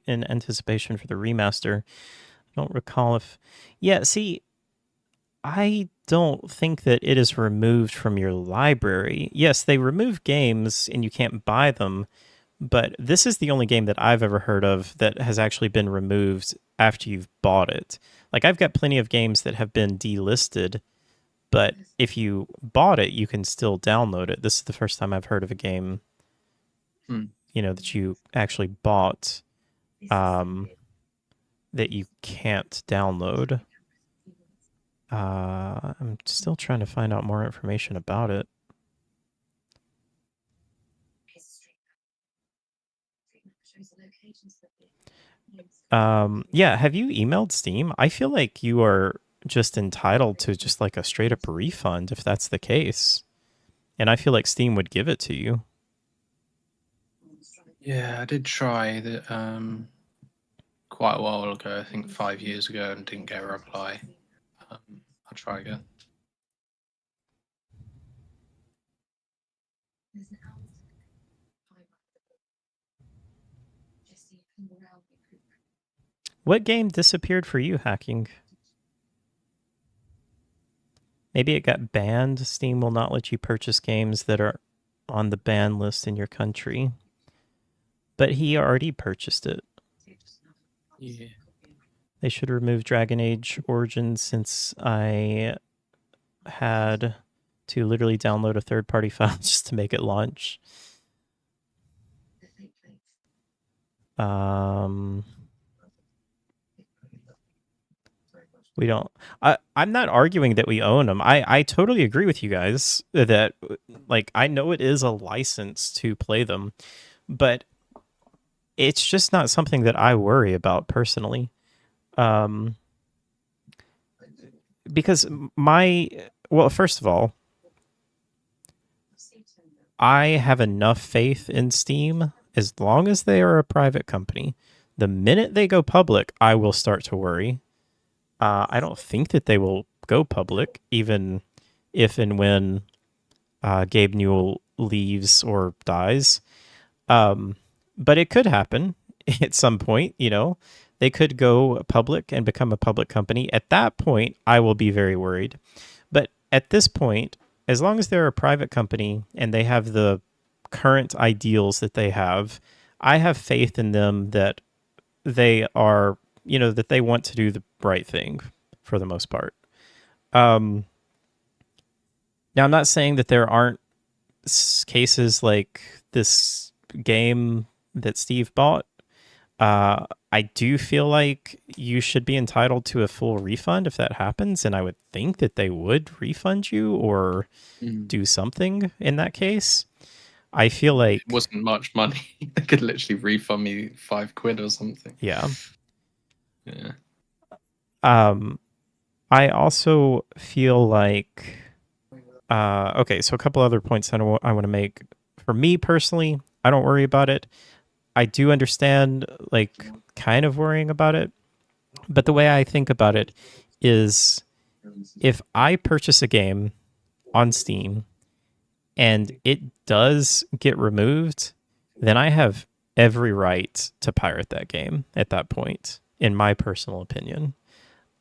anticipation for the remaster. I don't recall if... Yeah, see, I don't think that it is removed from your library. Yes, they remove games and you can't buy them, but this is the only game that I've ever heard of that has actually been removed after you've bought it. Like, I've got plenty of games that have been delisted, but if you bought it, you can still download it. This is the first time I've heard of a game, that you actually bought that you can't download. I'm still trying to find out more information about it. Yeah, have you emailed Steam? I feel like you are just entitled to just like a straight up refund if that's the case. And I feel like Steam would give it to you. Yeah, I did try that quite a while ago, I think 5 years ago, and didn't get a reply. I'll try again. What game disappeared for you, Hacking? Maybe it got banned. Steam will not let you purchase games that are on the ban list in your country. But he already purchased it. Yeah. They should remove Dragon Age Origins since I had to literally download a third-party file just to make it launch. We don't. I'm not arguing that we own them. I totally agree with you guys that, like, I know it is a license to play them, but it's just not something that I worry about personally. Because first of all, I have enough faith in Steam as long as they are a private company. The minute they go public, I will start to worry. I don't think that they will go public, even if and when Gabe Newell leaves or dies. But it could happen at some point, They could go public and become a public company. At that point, I will be very worried. But at this point, as long as they're a private company and they have the current ideals that they have, I have faith in them that they are, that they want to do the right thing for the most part. Now, I'm not saying that there aren't cases like this game that Steve bought. I I do feel like you should be entitled to a full refund if that happens, and I would think that they would refund you or do something in that case. I feel It like, wasn't much money. They could literally refund me £5 or something. yeah. Yeah. I also feel like, okay, so a couple other points that I want to make. For me personally, I don't worry about it. I do understand, like, kind of worrying about it. But the way I think about it is if I purchase a game on Steam and it does get removed, then I have every right to pirate that game at that point, in my personal opinion.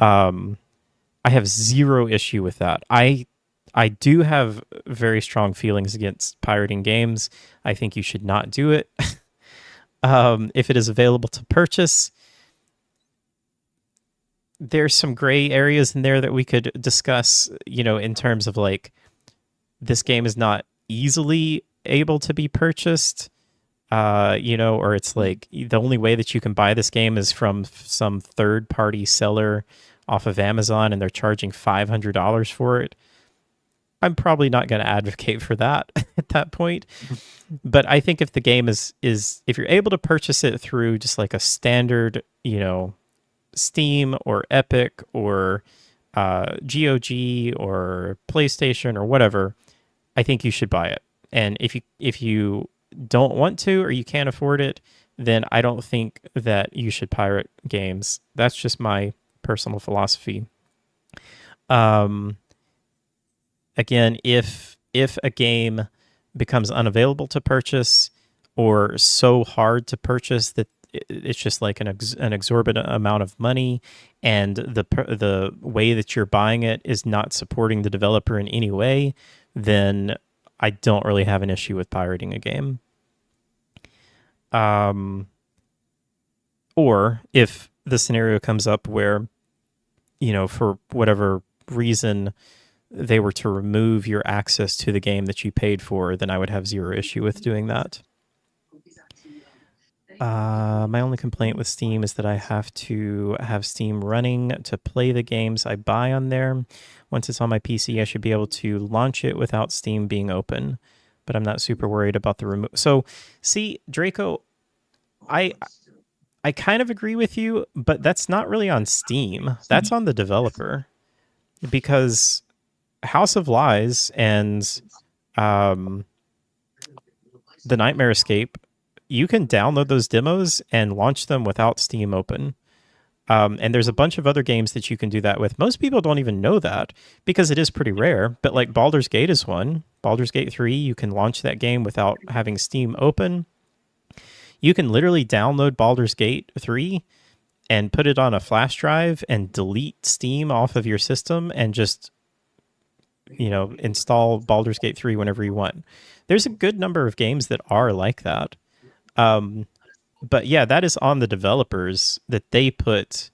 I have zero issue with that. I do have very strong feelings against pirating games. I think you should not do it. If it is available to purchase, there's some gray areas in there that we could discuss, in terms of like this game is not easily able to be purchased, or it's like the only way that you can buy this game is from some third party seller off of Amazon and they're charging $500 for it. I'm probably not going to advocate for that at that point. But I think if the game is if you're able to purchase it through just like a standard, Steam or Epic or GOG or PlayStation or whatever, I think you should buy it. And if you don't want to or you can't afford it, then I don't think that you should pirate games. That's just my personal philosophy. Again, if a game becomes unavailable to purchase or so hard to purchase that it's just like an exorbitant amount of money, and the way that you're buying it is not supporting the developer in any way, then I don't really have an issue with pirating a game. Or if the scenario comes up where, for whatever reason, they were to remove your access to the game that you paid for, then I would have zero issue with doing that. My only complaint with Steam is that I have to have Steam running to play the games I buy on there. Once it's on my PC, I should be able to launch it without Steam being open, but I'm not super worried about the remove. So, see, Draco, I kind of agree with you, but that's not really on Steam. That's on the developer, because House of Lies and The Nightmare Escape, you can download those demos and launch them without Steam open. And there's a bunch of other games that you can do that with. Most people don't even know that because it is pretty rare, but like Baldur's Gate is one. Baldur's Gate 3, you can launch that game without having Steam open. You can literally download Baldur's Gate 3 and put it on a flash drive and delete Steam off of your system and just install Baldur's Gate 3 whenever you want. There's a good number of games that are like that. But yeah, that is on the developers that they put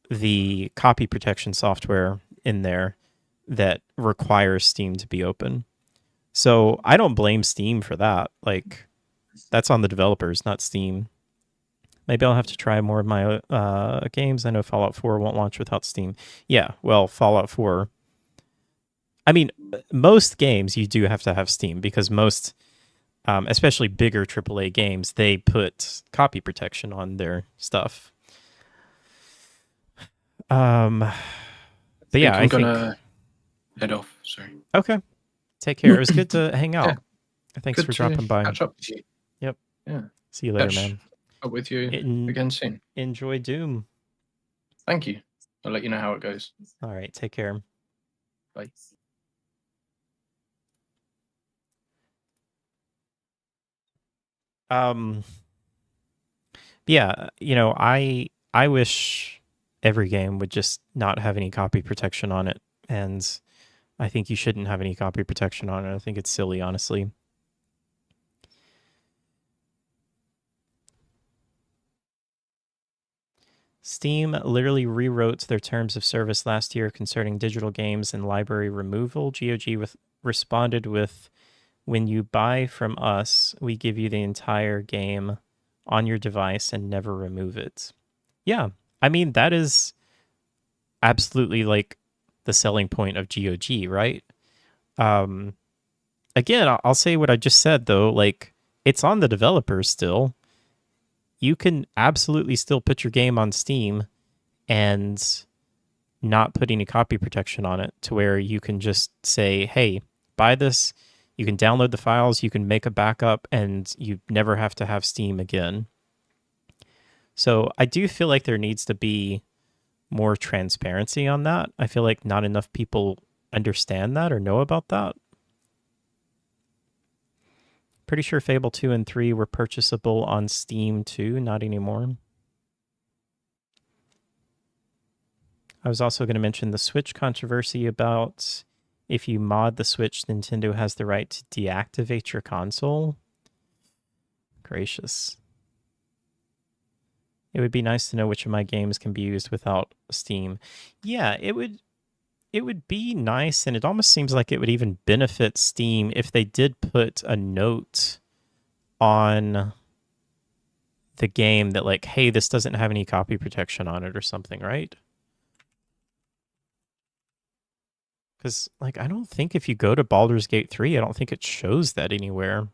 the copy protection software in there that requires Steam to be open. So I don't blame Steam for that. Like, that's on the developers, not Steam. Maybe I'll have to try more of my games. I know Fallout 4 won't launch without Steam. Yeah, well, Fallout 4... I mean, most games you do have to have Steam because most, especially bigger AAA games, they put copy protection on their stuff. But yeah, I'm gonna head off. Sorry. Okay. Take care. It was good to hang out. Yeah. Thanks Good for to dropping by. Catch up with you. Yep. Yeah. See you later, man. Up with you again soon. Enjoy Doom. Thank you. I'll let you know how it goes. All right. Take care. Bye. Yeah, I wish every game would just not have any copy protection on it, and I think you shouldn't have any copy protection on it. I think it's silly, honestly. Steam literally rewrote their terms of service last year concerning digital games and library removal. GOG responded with, when you buy from us, we give you the entire game on your device and never remove it. Yeah. I mean, that is absolutely like the selling point of GOG, right? Um, Again, I'll say what I just said though. Like, it's on the developers still. You can absolutely still put your game on Steam and not put any copy protection on it, to where you can just say, hey, buy this. You can download the files, you can make a backup, and you never have to have Steam again. So I do feel like there needs to be more transparency on that. I feel like not enough people understand that or know about that. Pretty sure Fable 2 and 3 were purchasable on Steam too, not anymore. I was also going to mention the Switch controversy about if you mod the Switch, Nintendo has the right to deactivate your console. Gracious. It would be nice to know which of my games can be used without Steam. Yeah, it would be nice, and it almost seems like it would even benefit Steam if they did put a note on the game that, like, hey, this doesn't have any copy protection on it or something, right? Because, like, I don't think if you go to Baldur's Gate 3, I don't think it shows that anywhere.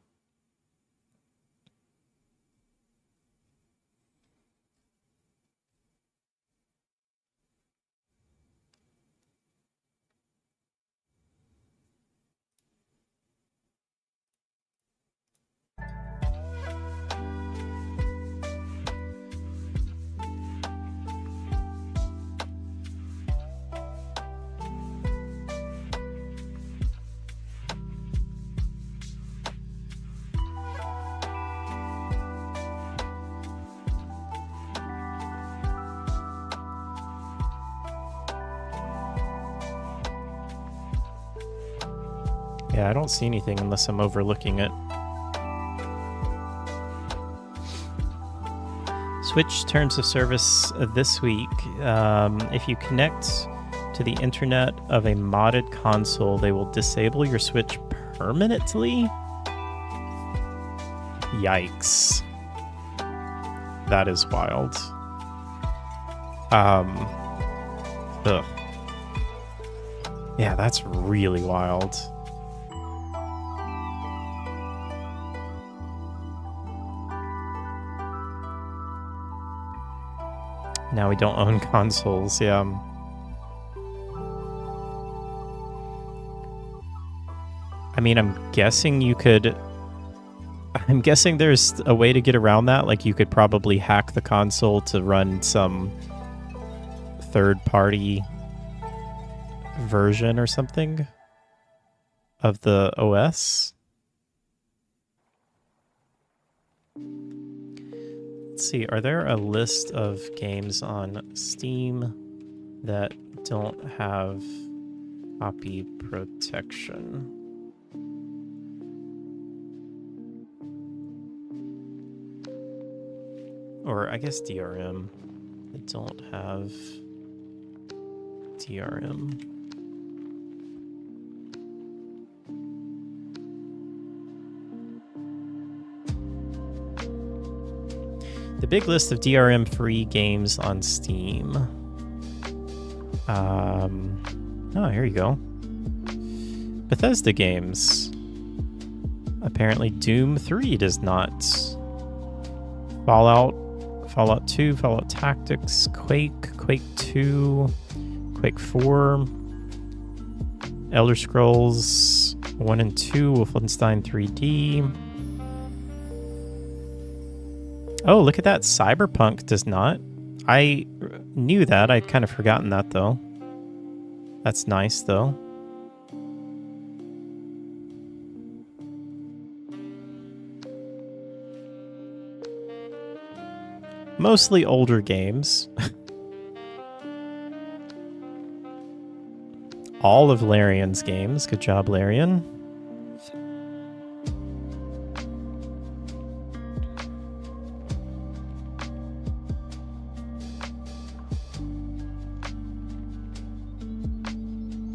Yeah, I don't see anything unless I'm overlooking it. Switch terms of service this week. If you connect to the internet of a modded console, they will disable your Switch permanently. Yikes. That is wild. Ugh. Yeah, that's really wild. Now we don't own consoles, yeah. I mean, I'm guessing there's a way to get around that. Like, you could probably hack the console to run some third-party version or something of the OS. Let's see, are there a list of games on Steam that don't have copy protection? Or I guess DRM. That don't have DRM. The big list of DRM-free games on Steam. Oh, here you go. Bethesda games. Apparently Doom 3 does not. Fallout 2, Fallout Tactics, Quake, Quake 2, Quake 4, Elder Scrolls 1 and 2, Wolfenstein 3D. Oh, look at that. Cyberpunk does not. I knew that. I'd kind of forgotten that, though. That's nice, though. Mostly older games. All of Larian's games. Good job, Larian.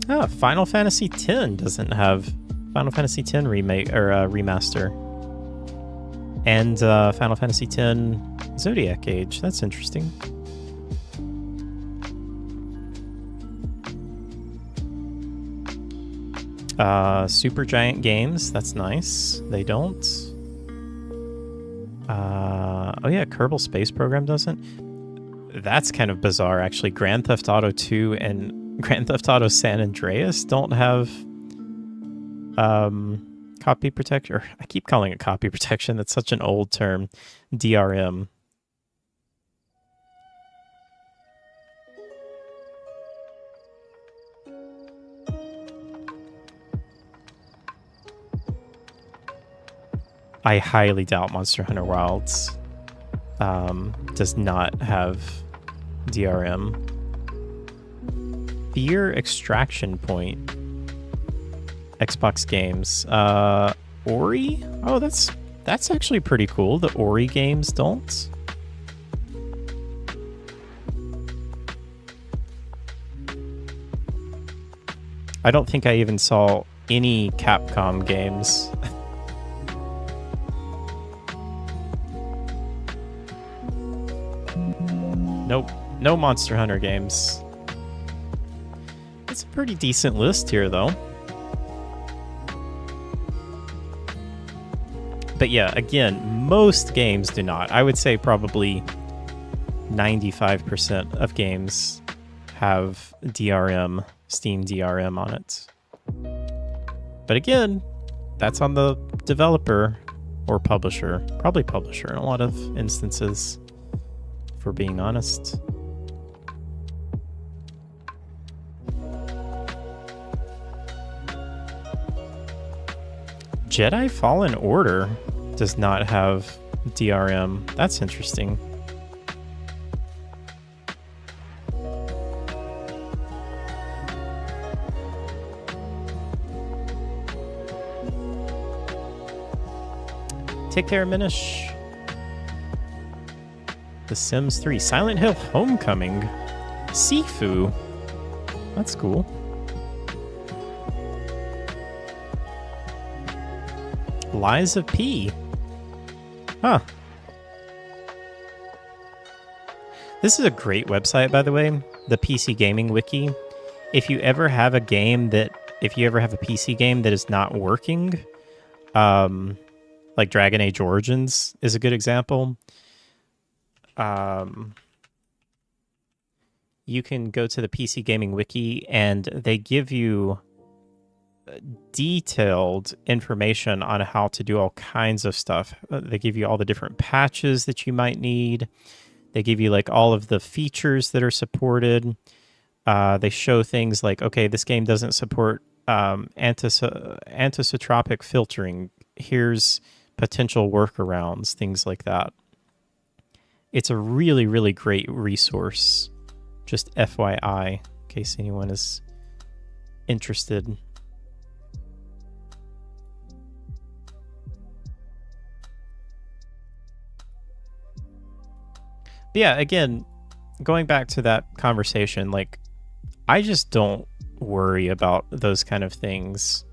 Ah, Final Fantasy X doesn't have Final Fantasy X remake or remaster, and Final Fantasy X Zodiac Age. That's interesting. Supergiant Games, that's nice. They don't. Oh yeah, Kerbal Space Program doesn't. That's kind of bizarre, actually. Grand Theft Auto 2 and Grand Theft Auto San Andreas don't have copy protection. Or I keep calling it copy protection. That's such an old term. DRM. I highly doubt Monster Hunter Wilds does not have DRM. Fear Extraction Point. Xbox games. Ori? Oh, that's actually pretty cool. The Ori games don't. I don't think I even saw any Capcom games. Nope, no Monster Hunter games. It's a pretty decent list here, though. But yeah, again, most games do not. I would say probably 95% of games have DRM, Steam DRM on it. But again, that's on the developer or publisher. Probably publisher in a lot of instances, if we're being honest. Jedi Fallen Order does not have DRM. That's interesting. Take care, Minish. The Sims 3. Silent Hill Homecoming. Sifu. That's cool. Lies of P. Huh. This is a great website, by the way. The PC Gaming Wiki. If you ever have a PC game that is not working, like Dragon Age Origins is a good example. You can go to the PC Gaming Wiki and they give you detailed information on how to do all kinds of stuff. They give you all the different patches that you might need. They give you like all of the features that are supported. They show things like, okay, this game doesn't support anisotropic filtering. Here's potential workarounds, things like that. It's a really, really great resource. Just FYI, in case anyone is interested. But yeah, again, going back to that conversation, like, I just don't worry about those kind of things.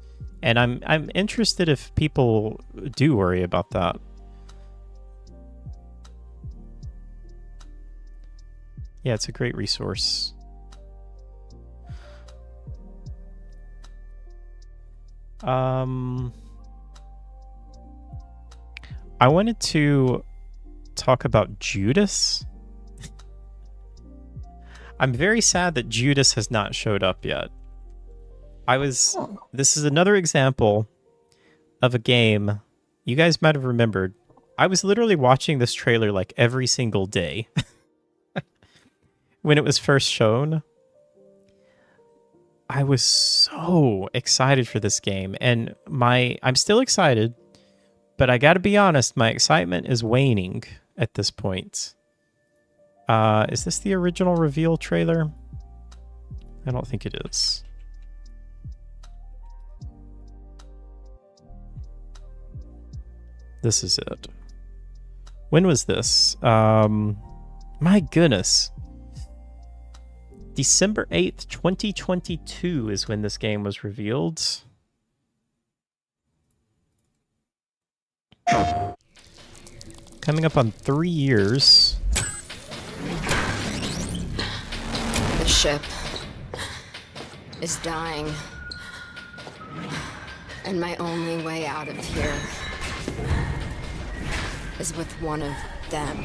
And I'm interested if people do worry about that. Yeah, it's a great resource. I wanted to talk about Judas. I'm very sad that Judas has not showed up yet. This is another example of a game you guys might have remembered. I was literally watching this trailer like every single day when it was first shown. I was so excited for this game, and I'm still excited, but I gotta be honest, my excitement is waning at this point. Is this the original reveal trailer? I don't think it is. This is it. When was this? My goodness. December 8th, 2022 is when this game was revealed. Coming up on 3 years. The ship is dying. And my only way out of here is with one of them.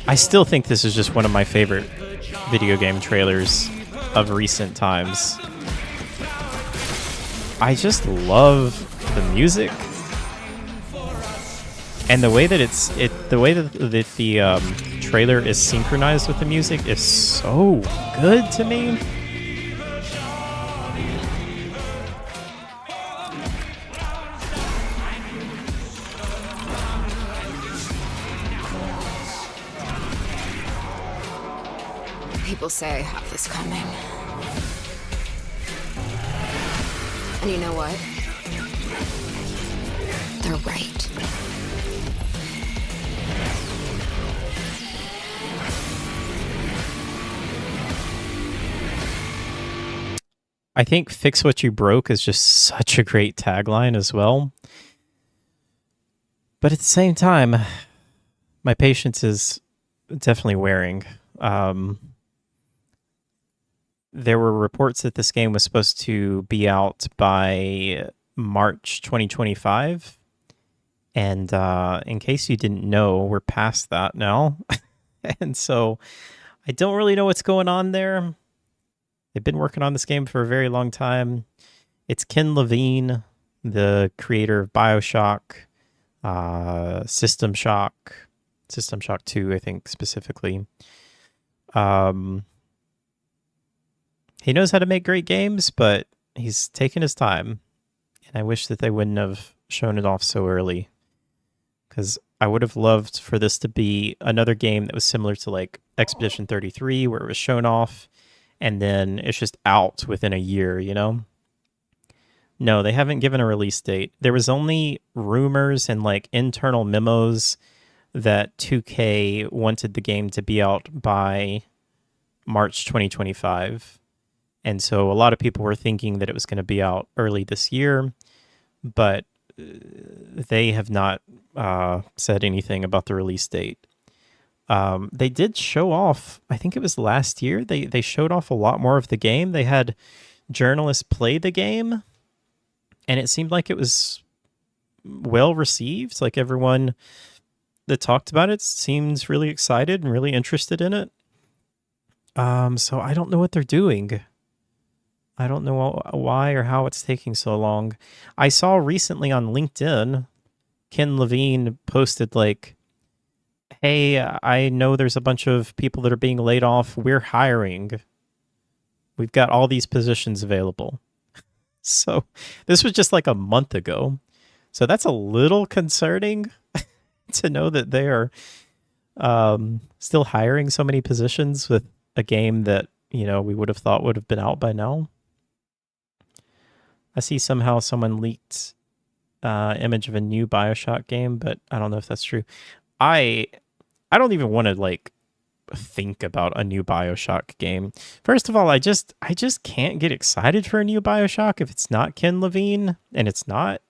I still think this is just one of my favorite video game trailers of recent times. I just love the music and the way that the trailer is synchronized with the music is so good to me. People say I have this coming. And you know what? They're right. I think "Fix What You Broke" is just such a great tagline as well. But at the same time, my patience is definitely wearing. There were reports that this game was supposed to be out by March 2025. And in case you didn't know, we're past that now. And so I don't really know what's going on there. They've been working on this game for a very long time. It's Ken Levine, the creator of BioShock, System Shock 2, I think specifically. He knows how to make great games, but he's taken his time. And I wish that they wouldn't have shown it off so early. Because I would have loved for this to be another game that was similar to like Expedition 33, where it was shown off, and then it's just out within a year, you know? No, they haven't given a release date. There was only rumors and like internal memos that 2K wanted the game to be out by March 2025. And so a lot of people were thinking that it was going to be out early this year, but they have not said anything about the release date. They did show off, I think it was last year, they showed off a lot more of the game. They had journalists play the game, and it seemed like it was well received. Like everyone that talked about it seems really excited and really interested in it. So I don't know what they're doing. I don't know why or how it's taking so long. I saw recently on LinkedIn, Ken Levine posted like, hey, I know there's a bunch of people that are being laid off. We're hiring. We've got all these positions available. So this was just like a month ago. So that's a little concerning to know that they are still hiring so many positions with a game that, you know, we would have thought would have been out by now. I see somehow someone leaked image of a new BioShock game, but I don't know if that's true. I don't even want to like think about a new BioShock game. First of all, I just can't get excited for a new BioShock if it's not Ken Levine, and it's not.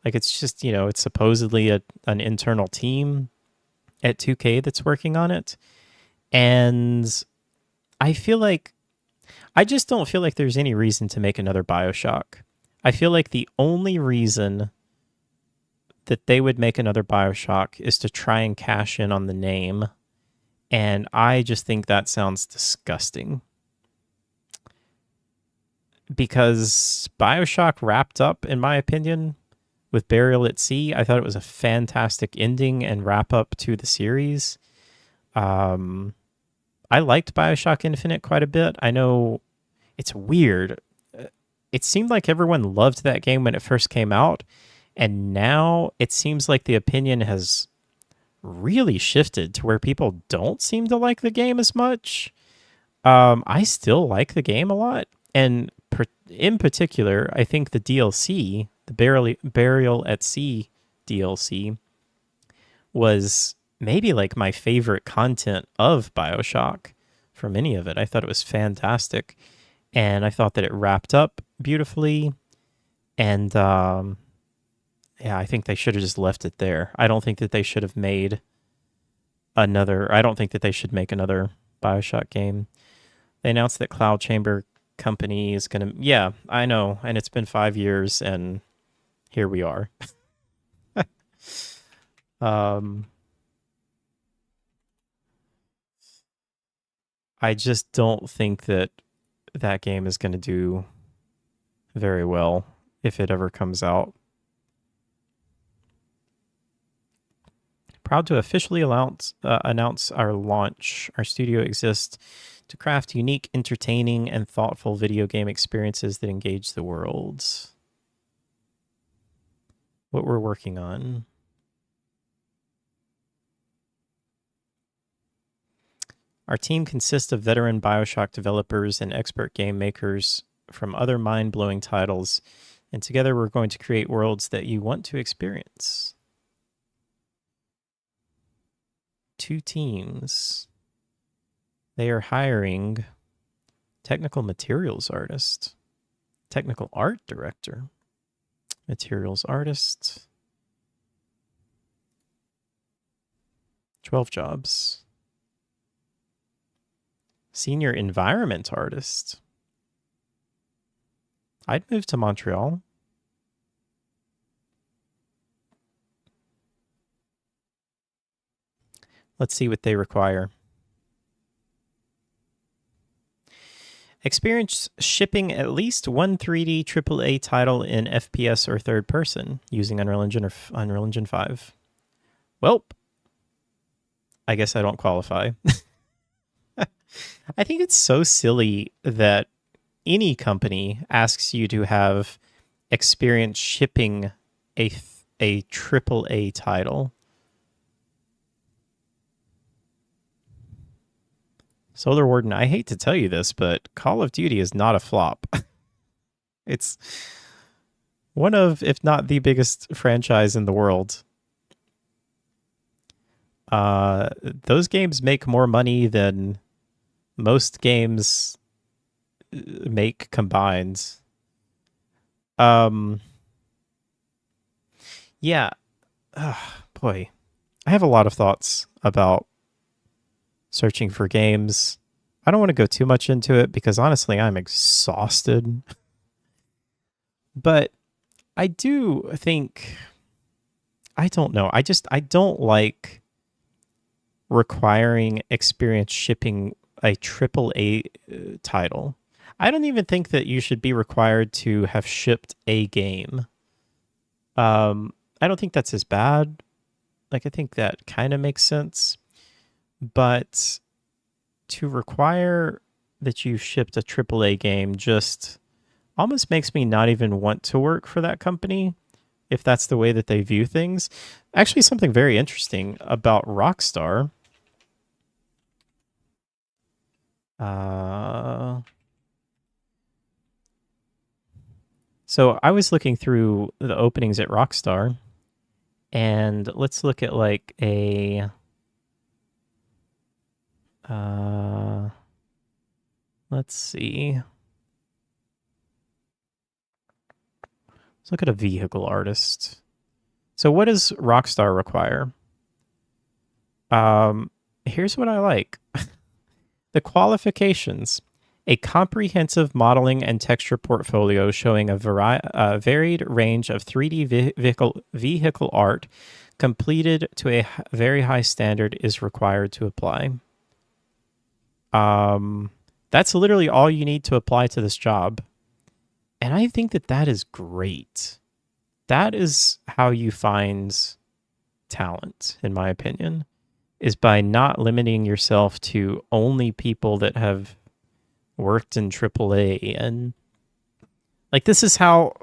Like, it's just, you know, it's supposedly an internal team at 2K that's working on it. And I just don't feel like there's any reason to make another BioShock. I feel like the only reason that they would make another BioShock is to try and cash in on the name. And I just think that sounds disgusting. Because BioShock wrapped up, in my opinion, with Burial at Sea. I thought it was a fantastic ending and wrap up to the series. I liked BioShock Infinite quite a bit. I know it's weird. It seemed like everyone loved that game when it first came out, and now it seems like the opinion has really shifted to where people don't seem to like the game as much. I still like the game a lot, and in particular, I think the DLC, the Burial at Sea DLC, was maybe like my favorite content of BioShock from any of it. I thought it was fantastic, and I thought that it wrapped up beautifully, and Yeah, I think they should have just left it there. I don't think that they should have made another. I don't think that they should make another BioShock game. They announced that Cloud Chamber Company is going to. Yeah, I know. And it's been 5 years, and here we are. I just don't think that that game is going to do very well if it ever comes out. Proud to officially announce our launch. Our studio exists to craft unique, entertaining, and thoughtful video game experiences that engage the world. What we're working on. Our team consists of veteran BioShock developers and expert game makers from other mind-blowing titles, and together we're going to create worlds that you want to experience. 2 teams. They are hiring technical materials artist, technical art director, materials artist, 12 jobs. Senior environment artist. I'd move to Montreal. Let's see what they require. Experience shipping at least one 3D AAA title in FPS or third person using Unreal Engine or Unreal Engine 5. Well, I guess I don't qualify. I think it's so silly that any company asks you to have experience shipping a AAA title. Solar Warden, I hate to tell you this, but Call of Duty is not a flop. It's one of, if not the biggest franchise in the world. Those games make more money than most games make combined. Yeah. Boy, I have a lot of thoughts about searching for games. I don't want to go too much into it because honestly, I'm exhausted. But I do think, I don't know. I don't like requiring experience shipping a AAA title. I don't even think that you should be required to have shipped a game. I don't think that's as bad. Like, I think that kind of makes sense. But to require that you shipped a AAA game just almost makes me not even want to work for that company if that's the way that they view things. Actually, something very interesting about Rockstar. So I was looking through the openings at Rockstar, and let's look at like a let's see. Let's look at a vehicle artist. So what does Rockstar require? Here's what I like. The qualifications. A comprehensive modeling and texture portfolio showing a varied range of 3D vehicle art completed to a very high standard is required to apply. That's literally all you need to apply to this job. And I think that that is great. That is how you find talent, in my opinion, is by not limiting yourself to only people that have worked in AAA. And like, this is how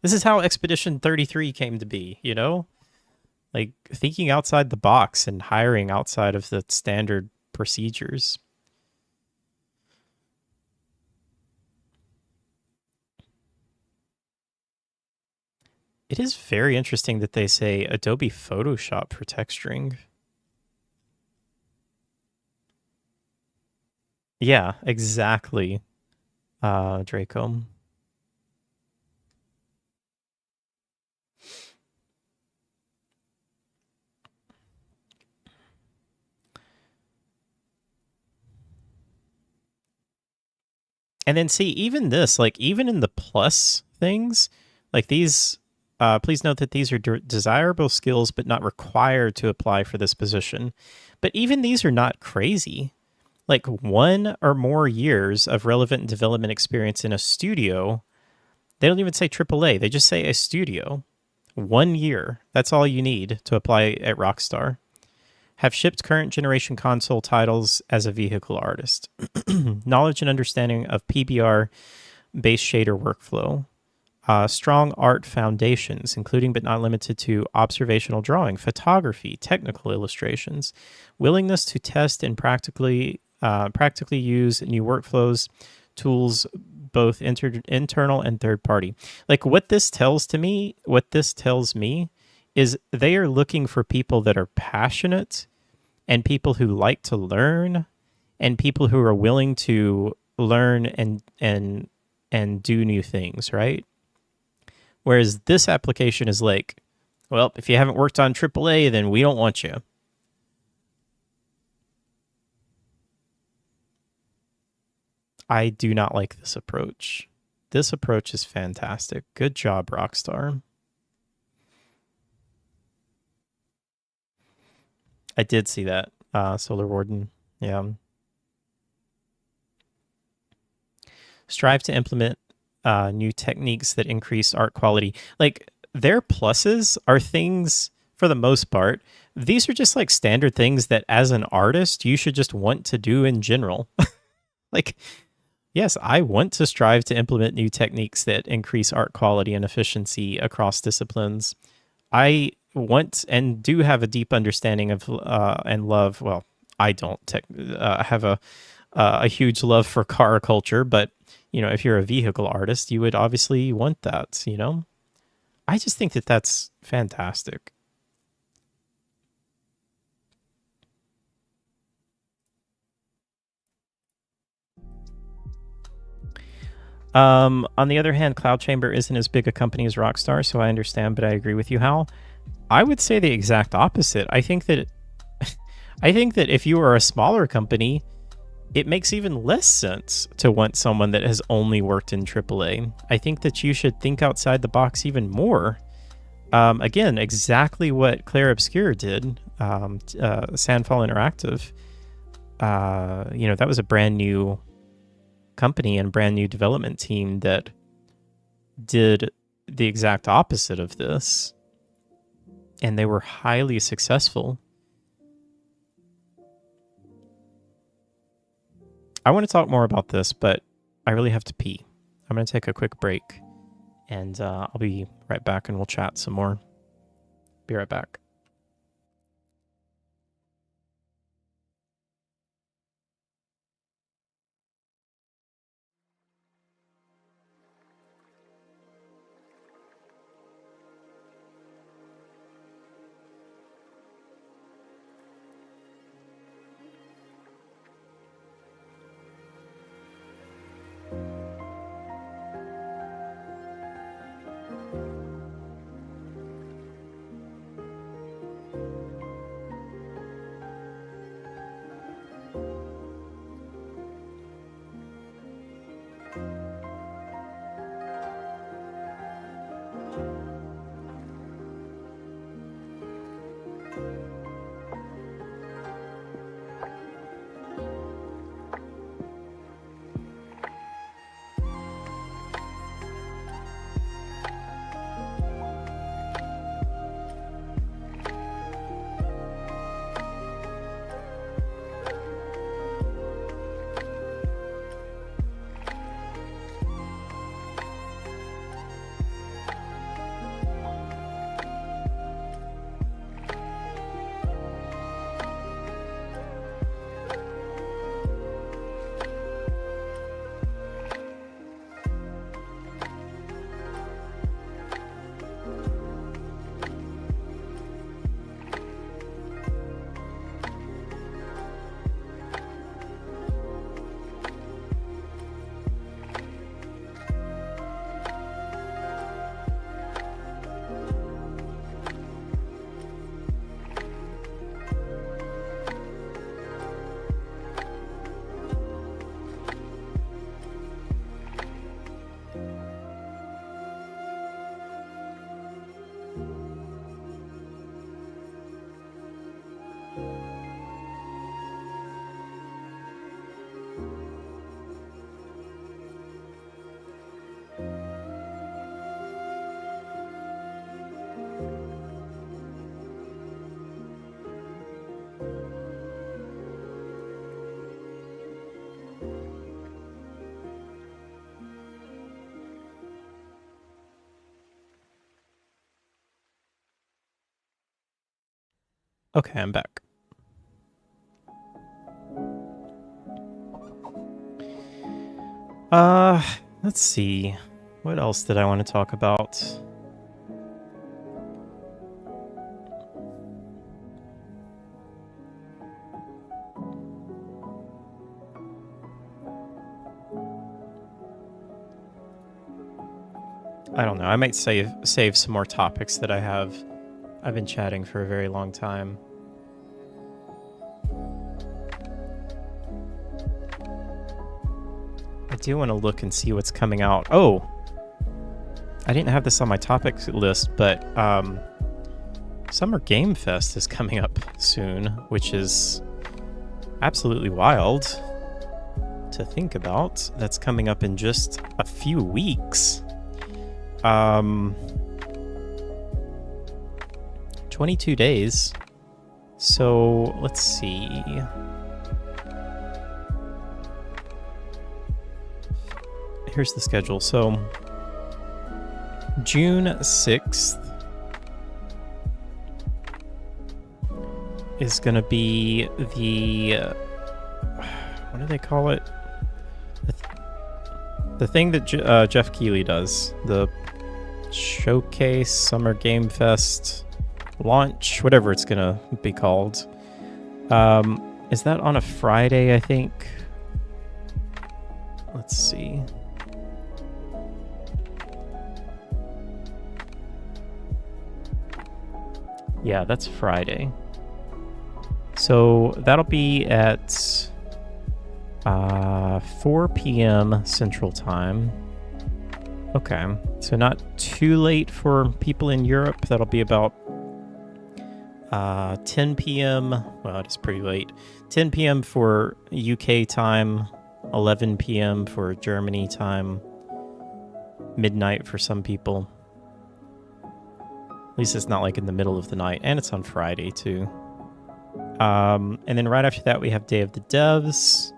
Expedition 33 came to be, you know? Like, thinking outside the box and hiring outside of the standard procedures. It is very interesting that they say Adobe Photoshop for texturing. Yeah, exactly, Draco. And then see, even this, like even in the plus things, like these, please note that these are desirable skills but not required to apply for this position. But even these are not crazy. Like 1 or more years of relevant development experience in a studio. They don't even say AAA, they just say a studio. 1 year. That's all you need to apply at Rockstar. Have shipped current generation console titles as a vehicle artist. Knowledge and understanding of PBR base shader workflow. Strong art foundations, including but not limited to observational drawing, photography, technical illustrations. Willingness to test and practically use new workflows, tools, both internal and third party. Like what this tells me is they are looking for people that are passionate and people who like to learn and people who are willing to learn and do new things, right? Whereas this application is like, well, if you haven't worked on AAA, then we don't want you. I do not like this approach. This approach is fantastic. Good job, Rockstar. I did see that, Solar Warden. Yeah. Strive to implement new techniques that increase art quality. Like, their pluses are things, for the most part, these are just like standard things that as an artist, you should just want to do in general. Like, yes, I want to strive to implement new techniques that increase art quality and efficiency across disciplines. I want and do have a deep understanding of and love. Well, I don't have a huge love for car culture, but you know, if you're a vehicle artist, you would obviously want that. You know, I just think that that's fantastic. On the other hand, Cloud Chamber isn't as big a company as Rockstar, so I understand, but I agree with you, Hal. I would say the exact opposite. I think that if you are a smaller company, it makes even less sense to want someone that has only worked in AAA. I think that you should think outside the box even more. Again, exactly what Claire Obscure did, Sandfall Interactive. You know, that was a brand new company and brand new development team that did the exact opposite of this. And they were highly successful. I want to talk more about this, but I really have to pee. I'm going to take a quick break, and I'll be right back, and we'll chat some more. Be right back. Okay, I'm back. Let's see. What else did I want to talk about? I don't know. I might save some more topics that I have. I've been chatting for a very long time. I do want to look and see what's coming out. Oh, I didn't have this on my topics list, but Summer Game Fest is coming up soon, which is absolutely wild to think about. That's coming up in just a few weeks. 22 days. So let's see. Here's the schedule. So June 6th is going to be the what do they call it? The thing that Jeff Keighley does, the Showcase Summer Game Fest launch, whatever it's going to be called. Is that on a Friday, I think? Let's see. Yeah, that's Friday. So that'll be at 4 p.m. Central Time. Okay, so not too late for people in Europe. That'll be about 10 p.m. Well, it's pretty late. 10 p.m. for UK time, 11 p.m. for Germany time, midnight for some people. At least it's not like in the middle of the night, and it's on Friday too. And then right after that, we have Day of the Devs.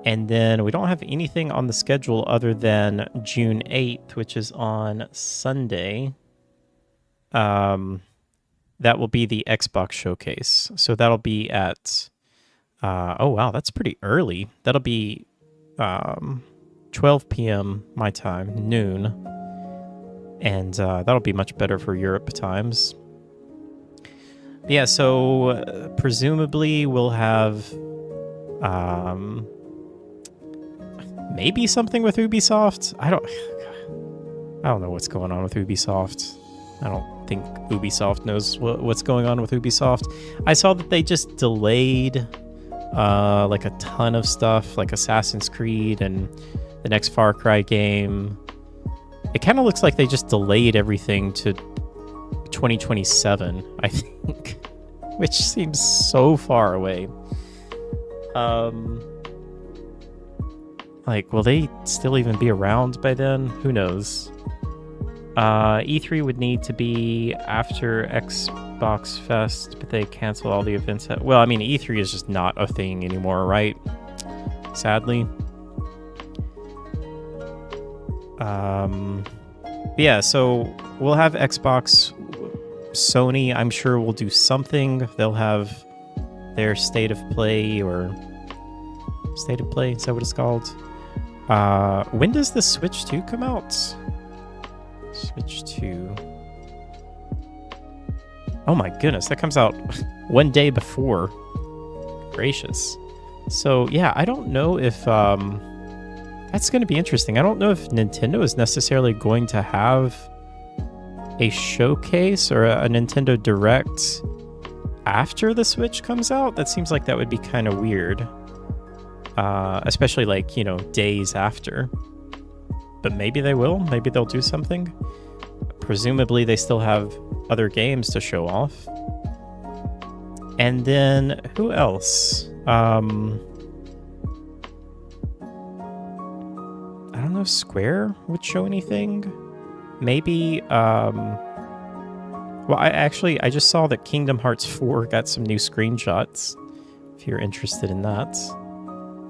And then we don't have anything on the schedule other than June 8th, which is on Sunday. That will be the Xbox Showcase. So that'll be at... oh, wow, that's pretty early. That'll be 12 p.m. my time, noon. And that'll be much better for Europe times. Yeah, so presumably we'll have... maybe something with Ubisoft. I don't know what's going on with Ubisoft. I don't think Ubisoft knows what's going on with Ubisoft. I saw that they just delayed like a ton of stuff, like Assassin's Creed and the next Far Cry game. It kind of looks like they just delayed everything to 2027, I think, which seems so far away. Like, will they still even be around by then? Who knows? E3 would need to be after Xbox Fest, but they cancel all the events. Well, I mean, E3 is just not a thing anymore, right? Sadly. Yeah, so we'll have Xbox. Sony, I'm sure, will do something. They'll have their State of Play, or State of Play, is that what it's called? When does the Switch 2 come out? Switch 2. Oh my goodness, that comes out one day before. Gracious. So yeah, I don't know if that's going to be interesting. I don't know if Nintendo is necessarily going to have a showcase or a Nintendo Direct after the Switch comes out. That seems like that would be kind of weird. Especially like, you know, days after. But maybe they will. Maybe they'll do something. Presumably they still have other games to show off. And then who else? I don't know if Square would show anything. Maybe well, I just saw that Kingdom Hearts 4 got some new screenshots, if you're interested in that.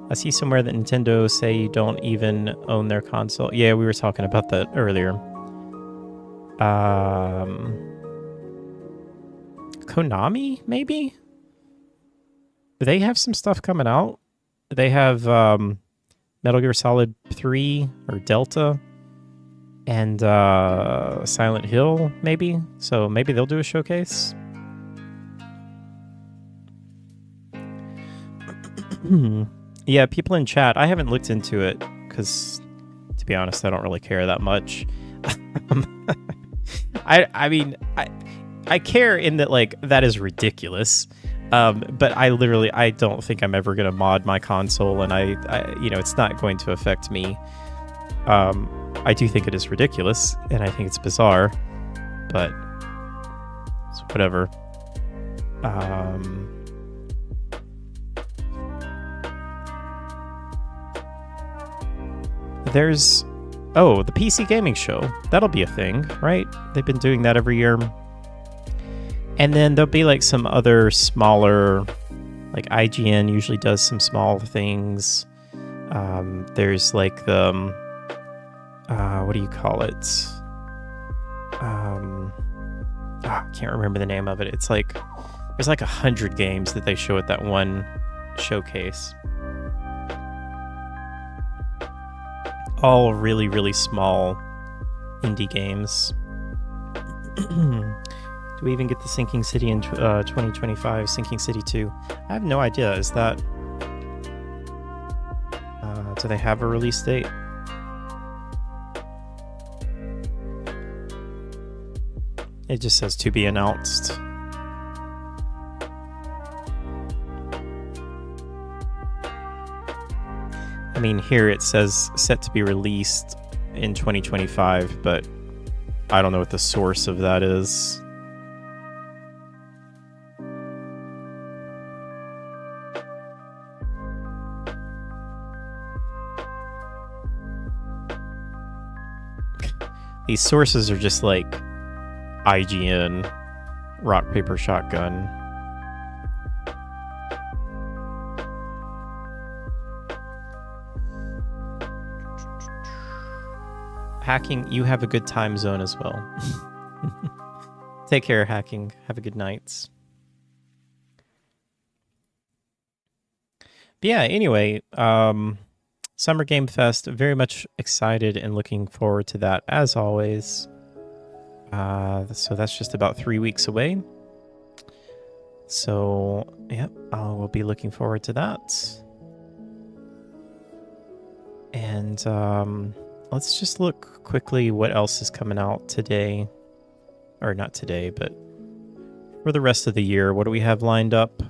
I see somewhere that Nintendo say you don't even own their console. Yeah, we were talking about that earlier. Konami, maybe? they have some stuff coming out. They have Metal Gear Solid 3 or Delta and Silent Hill, maybe. So maybe they'll do a showcase. Yeah, people in chat, I haven't looked into it because, to be honest, I don't really care that much. I mean, I care in that, like, that is ridiculous. But I don't think I'm ever going to mod my console, and I it's not going to affect me. I do think it is ridiculous, and I think it's bizarre, but it's whatever. There's, the PC Gaming Show. That'll be a thing, right? They've been doing that every year. And then there'll be like some other smaller, like IGN usually does some small things. There's like the, what do you call it? I can't remember the name of it. It's like, there's like 100 games that they show at that one showcase. All really, really small indie games. Do we even get the Sinking City in 2025? Sinking City 2? I have no idea. Is that... do they have a release date? It just says to be announced. I mean, here it says set to be released in 2025, but I don't know what the source of that is. These sources are just like IGN, Rock, Paper, Shotgun. Hacking, you have a good time zone as well. Take care, Hacking. Have a good night. But yeah, anyway, Summer Game Fest, very much excited and looking forward to that as always. So that's just about 3 weeks away. So, yep, we'll be looking forward to that. And let's just look quickly what else is coming out today. Or not today, but for the rest of the year. What do we have lined up?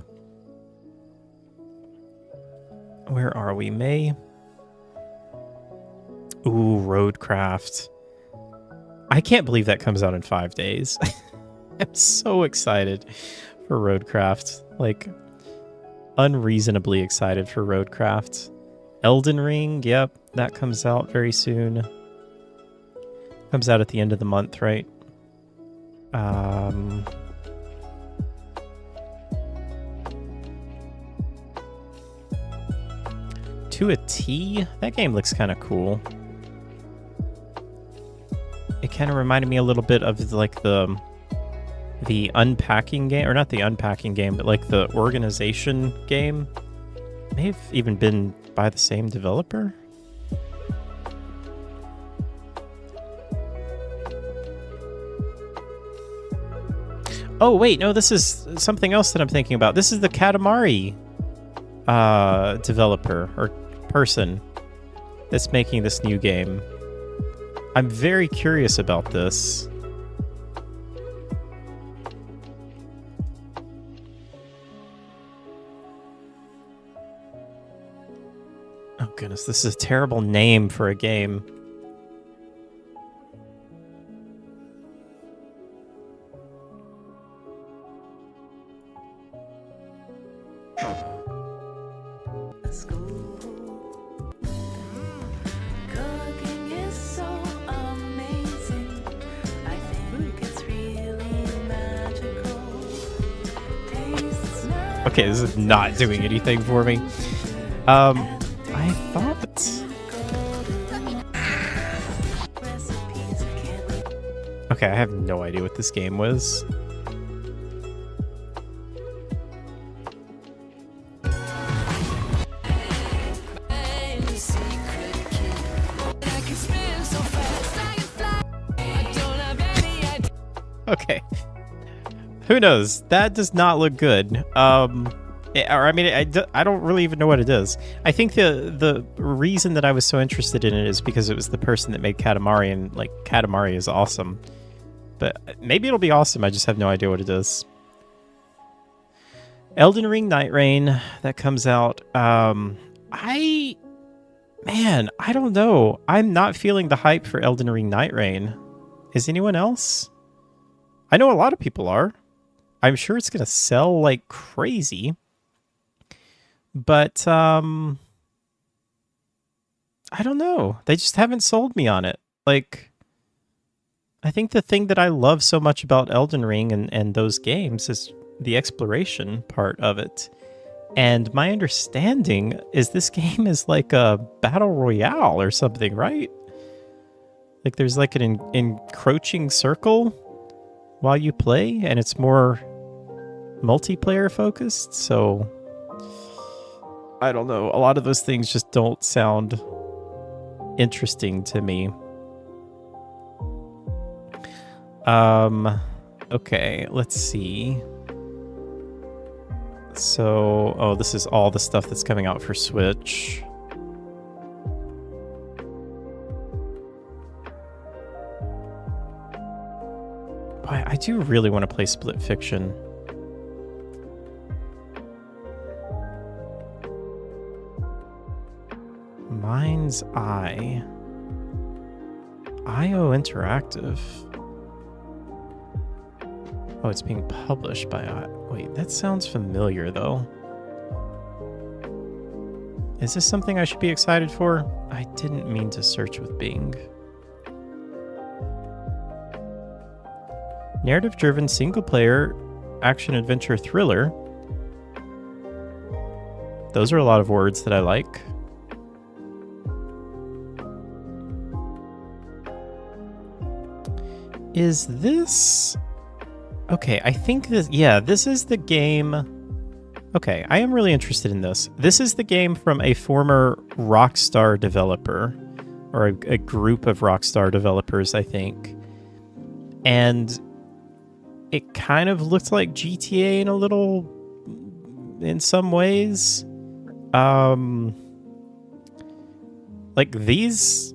Where are we? May? Ooh, Roadcraft. I can't believe that comes out in 5 days. I'm so excited for Roadcraft. Like, unreasonably excited for Roadcraft. Elden Ring, yep, that comes out very soon. Comes out at the end of the month, right? To a T? That game looks kind of cool. It kind of reminded me a little bit of like the unpacking game, or not the unpacking game, but like the organization game. May have even been by the same developer. Oh wait, no, this is something else that I'm thinking about. This is the Katamari developer or person that's making this new game. I'm very curious about this. Oh goodness, this is a terrible name for a game. Okay, this is not doing anything for me. I thought... Okay, I have no idea what this game was. Okay. Who knows? That does not look good. I don't really even know what it is. I think the reason that I was so interested in it is because it was the person that made Katamari, and like Katamari is awesome. But maybe it'll be awesome. I just have no idea what it is. Elden Ring Night Rain, that comes out. I don't know. I'm not feeling the hype for Elden Ring Night Rain. Is anyone else? I know a lot of people are. I'm sure it's going to sell like crazy. But I don't know. They just haven't sold me on it. Like, I think the thing that I love so much about Elden Ring and those games is the exploration part of it. And my understanding is this game is like a battle royale or something, right? Like there's like an encroaching circle while you play, and it's more multiplayer focused. So I don't know. A lot of those things just don't sound interesting to me. Okay, let's see. So, this is all the stuff that's coming out for Switch. Boy, I do really want to play Split Fiction. Mind's Eye. IO Interactive. Oh, it's being published by... Wait, that sounds familiar, though. Is this something I should be excited for? I didn't mean to search with Bing. Narrative-driven single-player action-adventure thriller. Those are a lot of words that I like. Is this... Okay, I think this... Yeah, this is the game... Okay, I am really interested in this. This is the game from a former Rockstar developer, or a group of Rockstar developers, I think. And it kind of looks like GTA in some ways. Like these...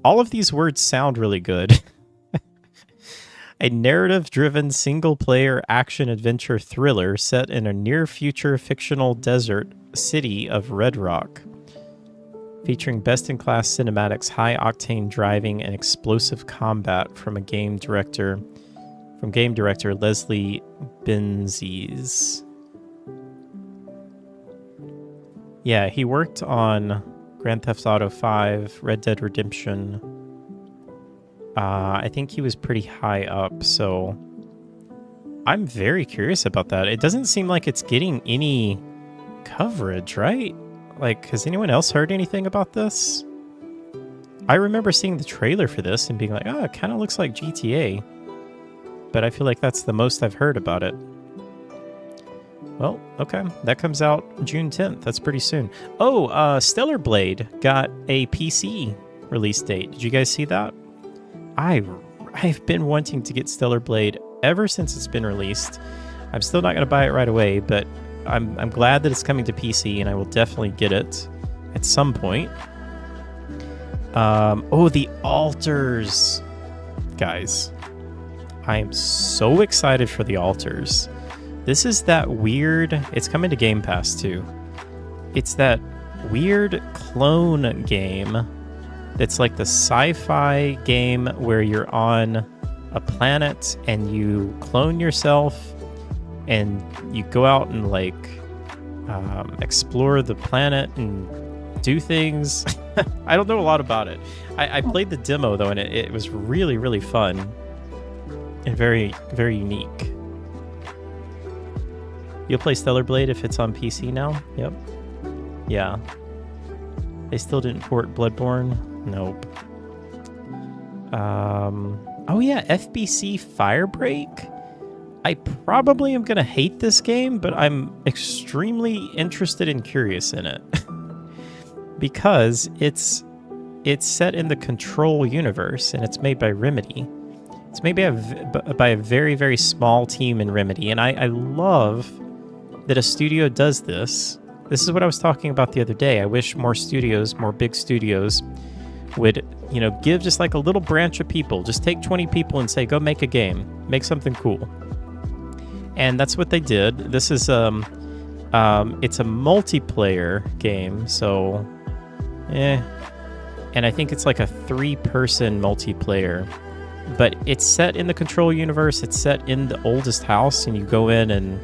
All of these words sound really good. A narrative-driven single-player action-adventure thriller set in a near-future fictional desert city of Red Rock, featuring best-in-class cinematics, high-octane driving, and explosive combat from game director Leslie Benzies. Yeah, he worked on Grand Theft Auto 5, Red Dead Redemption. I think he was pretty high up, so I'm very curious about that. It doesn't seem like it's getting any coverage, right? Like, has anyone else heard anything about this? I remember seeing the trailer for this and being like, oh, it kind of looks like GTA. But I feel like that's the most I've heard about it. Well, okay. That comes out June 10th. That's pretty soon. Oh, Stellar Blade got a PC release date. Did you guys see that? I've been wanting to get Stellar Blade ever since it's been released. I'm still not going to buy it right away, but I'm glad that it's coming to PC, and I will definitely get it at some point. The altars. Guys, I am so excited for the altars. This is that weird... It's coming to Game Pass, too. It's that weird clone game that's like the sci-fi game where you're on a planet and you clone yourself and you go out and like explore the planet and do things. I don't know a lot about it. I played the demo though, and it was really, really fun and very, very unique. You'll play Stellar Blade if it's on PC now? Yep. Yeah. They still didn't port Bloodborne? Nope. Oh yeah, FBC Firebreak. I probably am going to hate this game, but I'm extremely interested and curious in it. Because it's set in the Control universe, and it's made by Remedy. It's made by a very, very small team in Remedy, and I love that a studio does this. This is what I was talking about the other day. I wish more studios, more big studios, would, you know, give just like a little branch of people. Just take 20 people and say, go make a game. Make something cool. And that's what they did. This is, it's a multiplayer game, so, And I think it's like a 3-person multiplayer. But it's set in the Control universe. It's set in the oldest house, and you go in and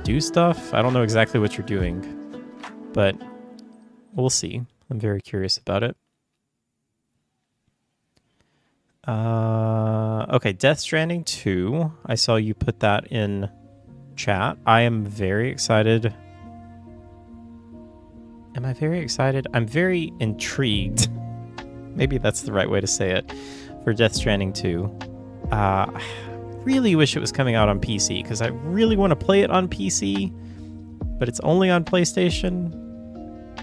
do stuff. I don't know exactly what you're doing, but we'll see. I'm very curious about it. Okay, Death Stranding 2. I saw you put that in chat. I am very excited. Am I very excited? I'm very intrigued. Maybe that's the right way to say it for Death Stranding 2. I really wish it was coming out on PC because I really want to play it on PC, but it's only on PlayStation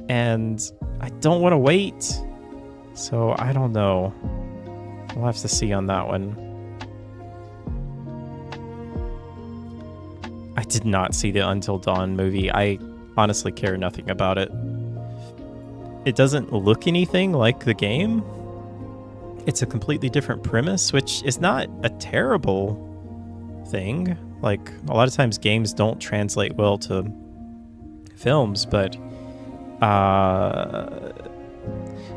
and I don't want to wait. So I don't know. We'll have to see on that one. I did not see the Until Dawn movie. I honestly care nothing about it. It doesn't look anything like the game. It's a completely different premise, which is not a terrible thing. Like, a lot of times games don't translate well to films, but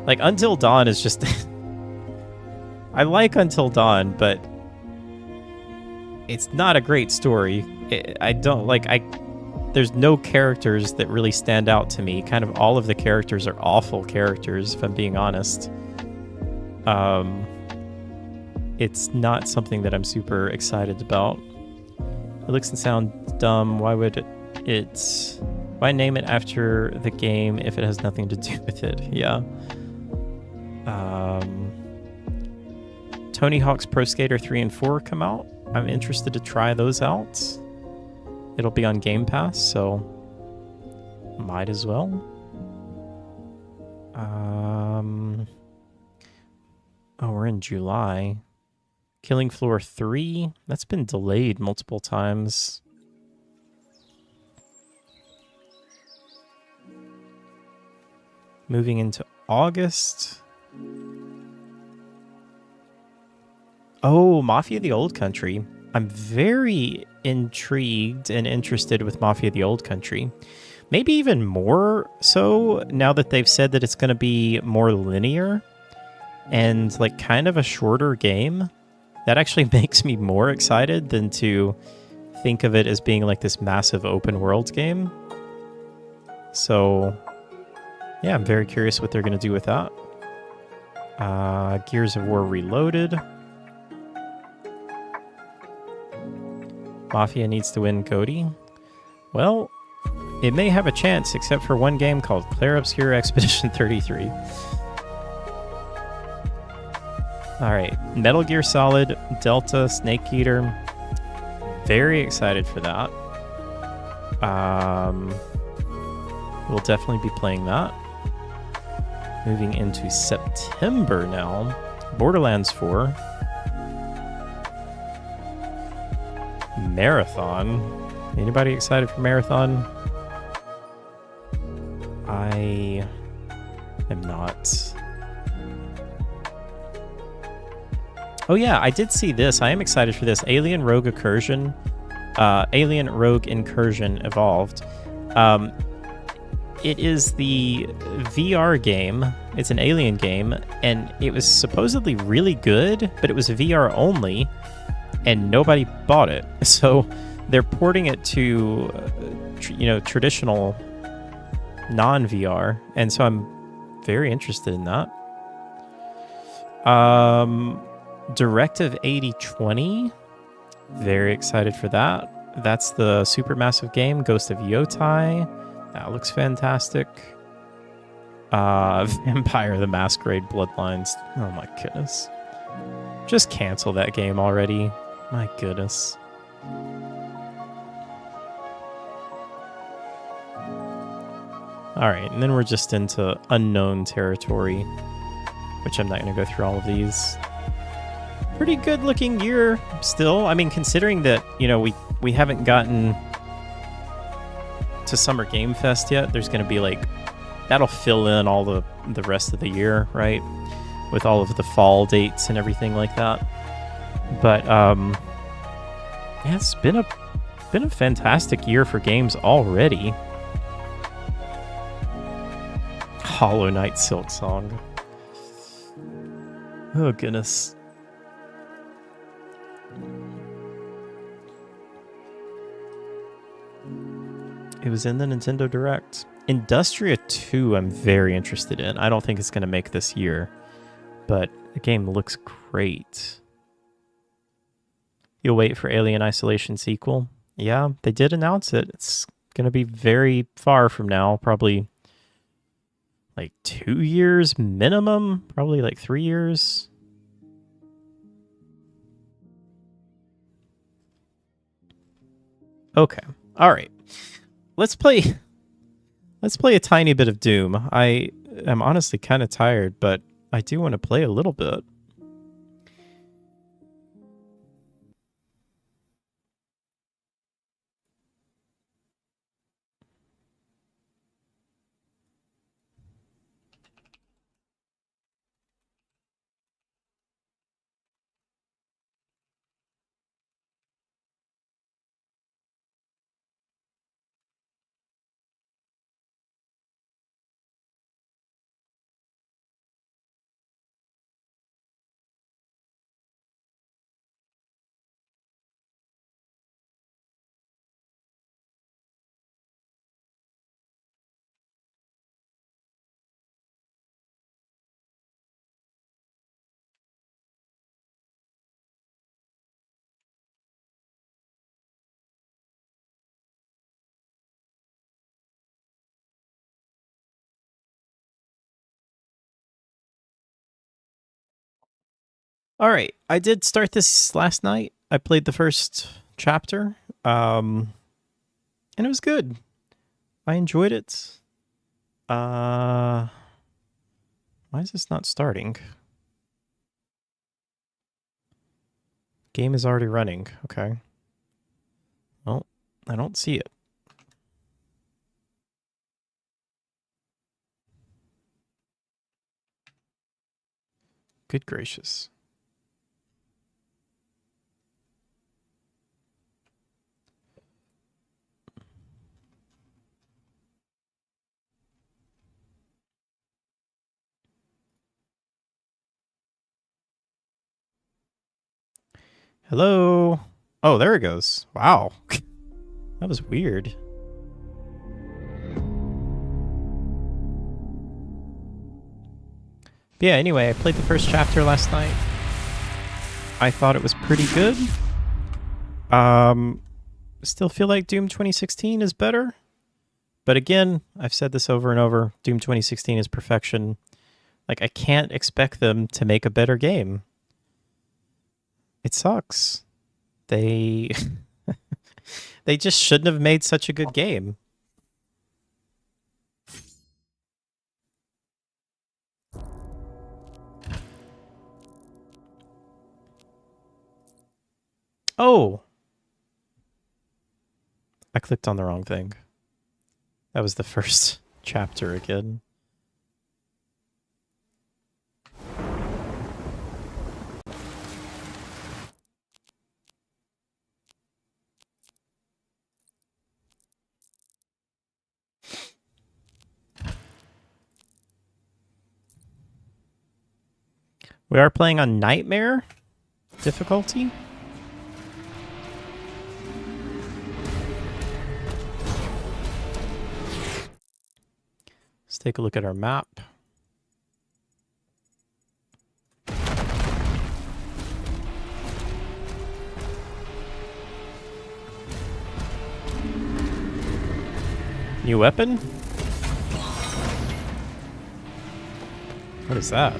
like Until Dawn is just I like Until Dawn, but it's not a great story. There's no characters that really stand out to me. Kind of all of the characters are awful characters, if I'm being honest. It's not something that I'm super excited about. It looks and sounds dumb. Why name it after the game if it has nothing to do with it? Yeah. Tony Hawk's Pro Skater 3 and 4 come out. I'm interested to try those out. It'll be on Game Pass, so might as well. Oh, we're in July. Killing Floor 3. That's been delayed multiple times. Moving into August. Oh, Mafia the Old Country. I'm very intrigued and interested with Mafia the Old Country. Maybe even more so now that they've said that it's going to be more linear and like kind of a shorter game. That actually makes me more excited than to think of it as being like this massive open world game. So yeah, I'm very curious what they're going to do with that. Gears of War Reloaded. Mafia needs to win Cody. Well, it may have a chance, except for one game called Clair Obscur Expedition 33. Alright, Metal Gear Solid, Delta, Snake Eater. Very excited for that. We'll definitely be playing that. Moving into September now. Borderlands 4. Marathon. Anybody excited for Marathon? I am not. Oh yeah, I did see this. I am excited for this. Alien Rogue Incursion. Alien Rogue Incursion Evolved. It is the VR game. It's an Alien game, and it was supposedly really good, but it was VR only, and nobody bought it. So they're porting it to, traditional non-VR, and so I'm very interested in that. Directive 8020. Very excited for that. That's the supermassive game, Ghost of Yotai. That looks fantastic. Vampire the Masquerade Bloodlines. Oh my goodness. Just cancel that game already. My goodness. Alright, and then we're just into unknown territory, which I'm not going to go through all of these. pretty good looking year still. I mean, considering that, you know, we haven't gotten to Summer Game Fest yet. There's going to be like, that'll fill in all the rest of the year, right? With all of the fall dates and everything like that. But yeah, it's been a fantastic year for games already. Hollow Knight Silk Song. Oh goodness. It was in the Nintendo Direct. Industria 2 I'm very interested in. I don't think it's going to make this year, but the game looks great. You'll wait for Alien Isolation sequel? Yeah, they did announce it. It's going to be very far from now, probably like 2 years minimum, probably like 3 years. Okay. All right. Let's play a tiny bit of Doom. I am honestly kind of tired, but I do want to play a little bit. All right, I did start this last night. I played the first chapter, and it was good. I enjoyed it. Why is this not starting? Game is already running. Okay. Well, I don't see it. Good gracious. Hello? Oh, there it goes. Wow. That was weird. But yeah, anyway, I played the first chapter last night. I thought it was pretty good. Still feel like Doom 2016 is better. But again, I've said this over and over. Doom 2016 is perfection. Like, I can't expect them to make a better game. It sucks. They they just shouldn't have made such a good game. Oh. I clicked on the wrong thing. That was the first chapter again. We are playing on Nightmare difficulty. Let's take a look at our map. New weapon? What is that?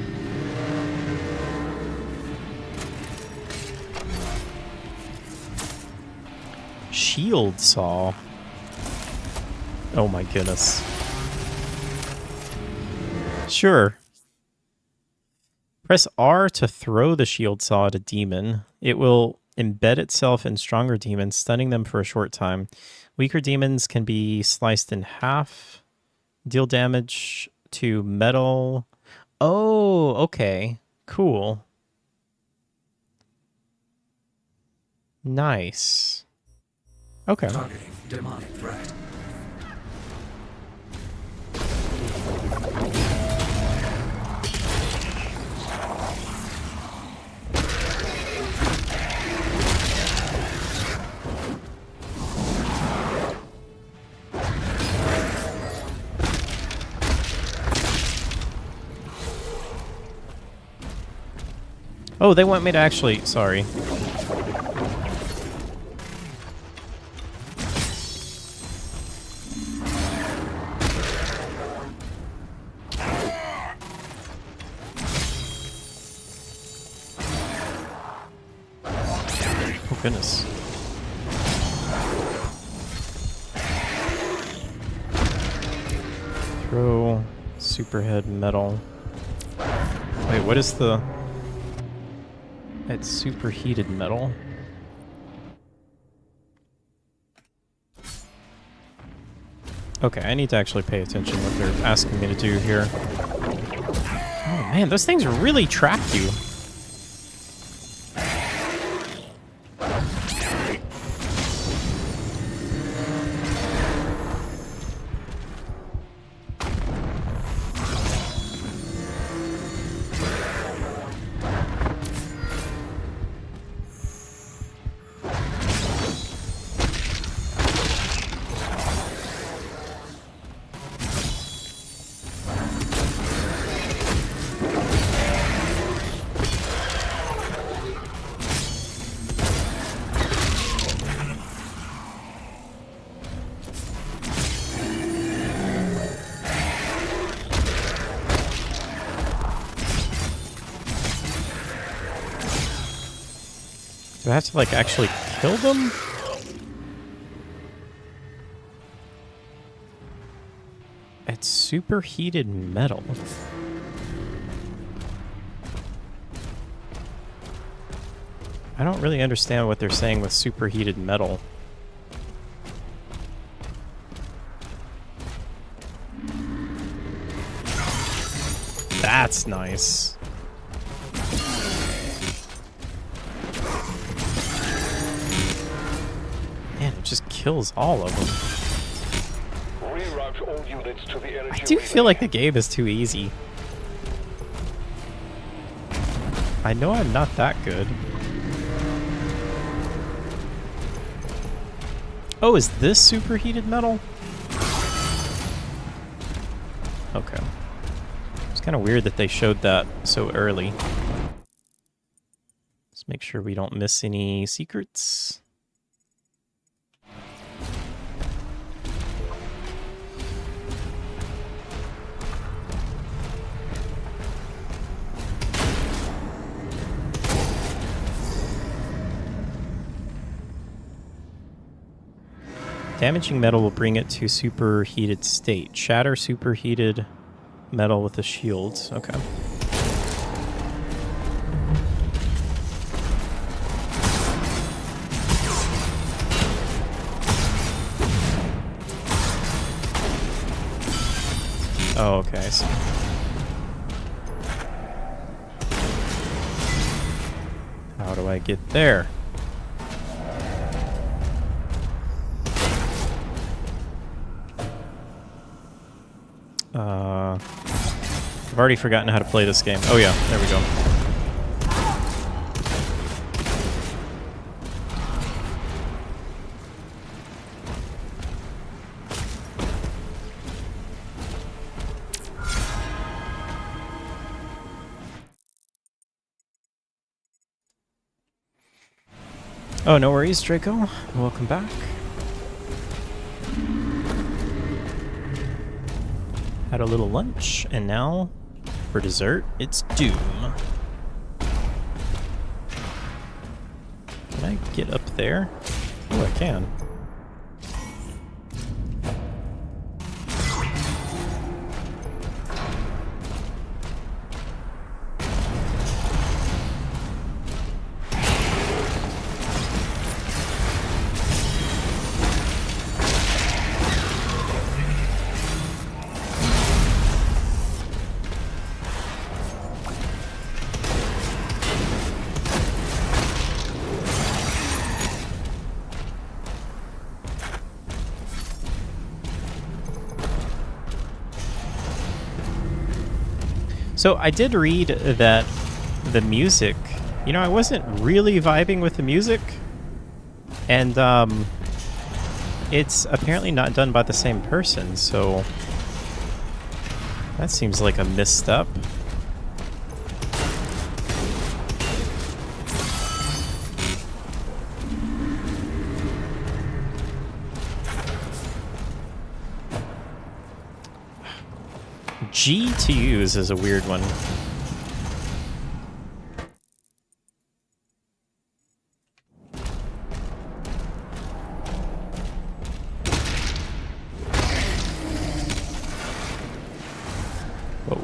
Shield saw. Oh my goodness. Sure. Press R to throw the shield saw at a demon. It will embed itself in stronger demons, stunning them for a short time. Weaker demons can be sliced in half. Deal damage to metal. Oh, okay. Cool. Nice. Okay. Targeting demonic threat. Oh, they want me to actually... Sorry. Oh, goodness. Throw superhead metal. Wait, what is the... It's superheated metal. Okay, I need to actually pay attention what they're asking me to do here. Oh man, those things really track you. Do I have to, like, actually kill them? It's superheated metal. I don't really understand what they're saying with superheated metal. That's nice. Man, it just kills all of them. Reroute all units to the energy I do relay. feel like the game is too easy. I know I'm not that good. Oh, is this superheated metal? Okay. It's kind of weird that they showed that so early. Let's make sure we don't miss any secrets. Damaging metal will bring it to superheated state. Shatter superheated metal with the shields. Okay. Oh, okay, I see. How do I get there? I've already forgotten how to play this game. Oh yeah, there we go. Oh, no worries, Draco. Welcome back. Had a little lunch, and now, for dessert, it's Doom. Can I get up there? Oh, I can. So I did read that the music, I wasn't really vibing with the music, and it's apparently not done by the same person, so that seems like a misstep. G to use is a weird one. Whoa.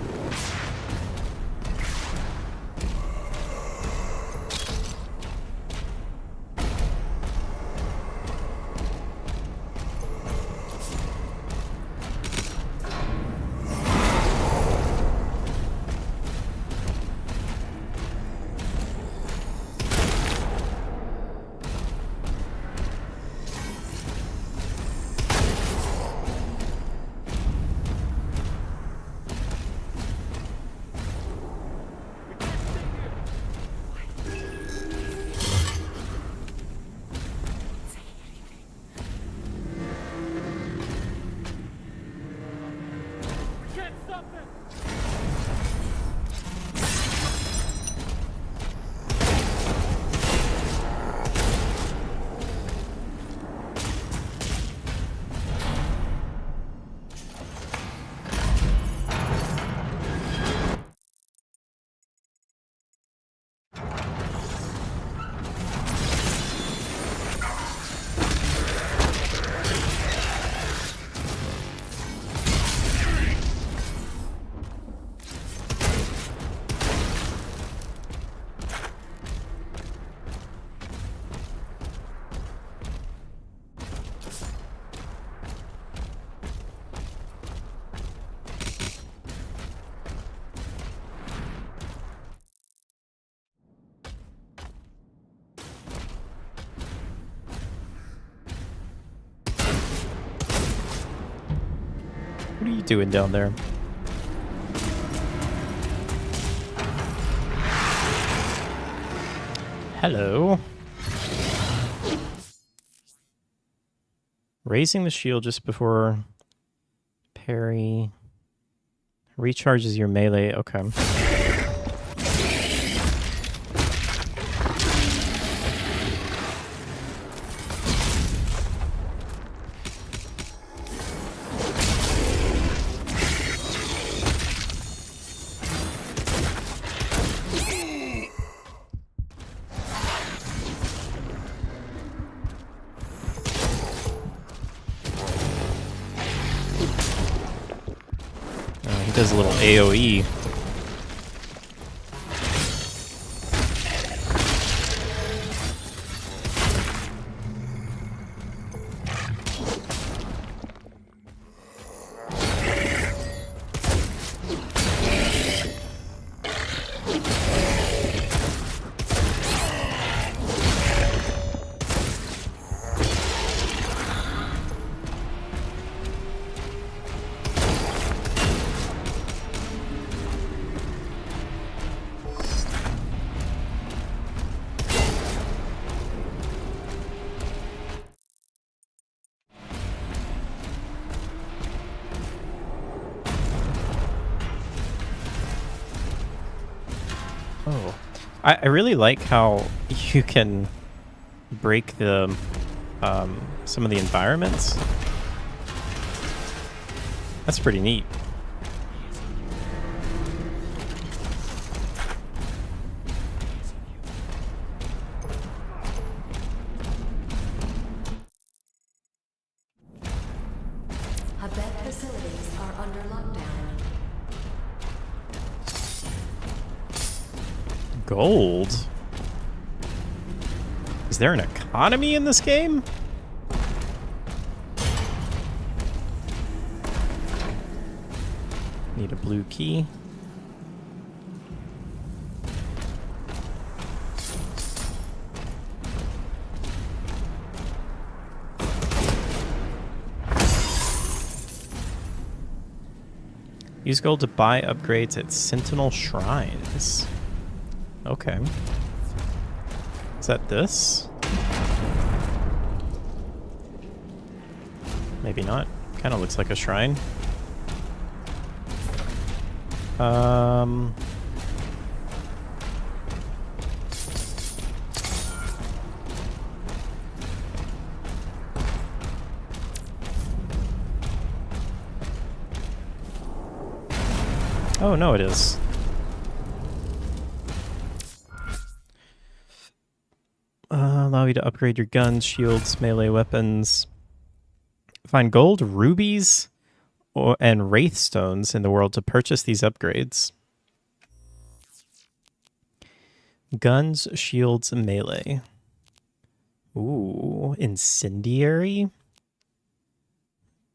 What are you doing down there? Hello. Raising the shield just before parry recharges your melee. Okay. He does a little AoE. Oh, I really like how you can break the some of the environments. That's pretty neat. Abet facilities are under lockdown. Gold? Is there an economy in this game? Need a blue key. Use gold to buy upgrades at Sentinel Shrines. Okay. Is that this? Maybe not. Kind of looks like a shrine. Oh, no, it is. Allow you to upgrade your guns, shields, melee weapons. Find gold, rubies, and wraith stones in the world to purchase these upgrades. Guns, shields, melee. Ooh, incendiary.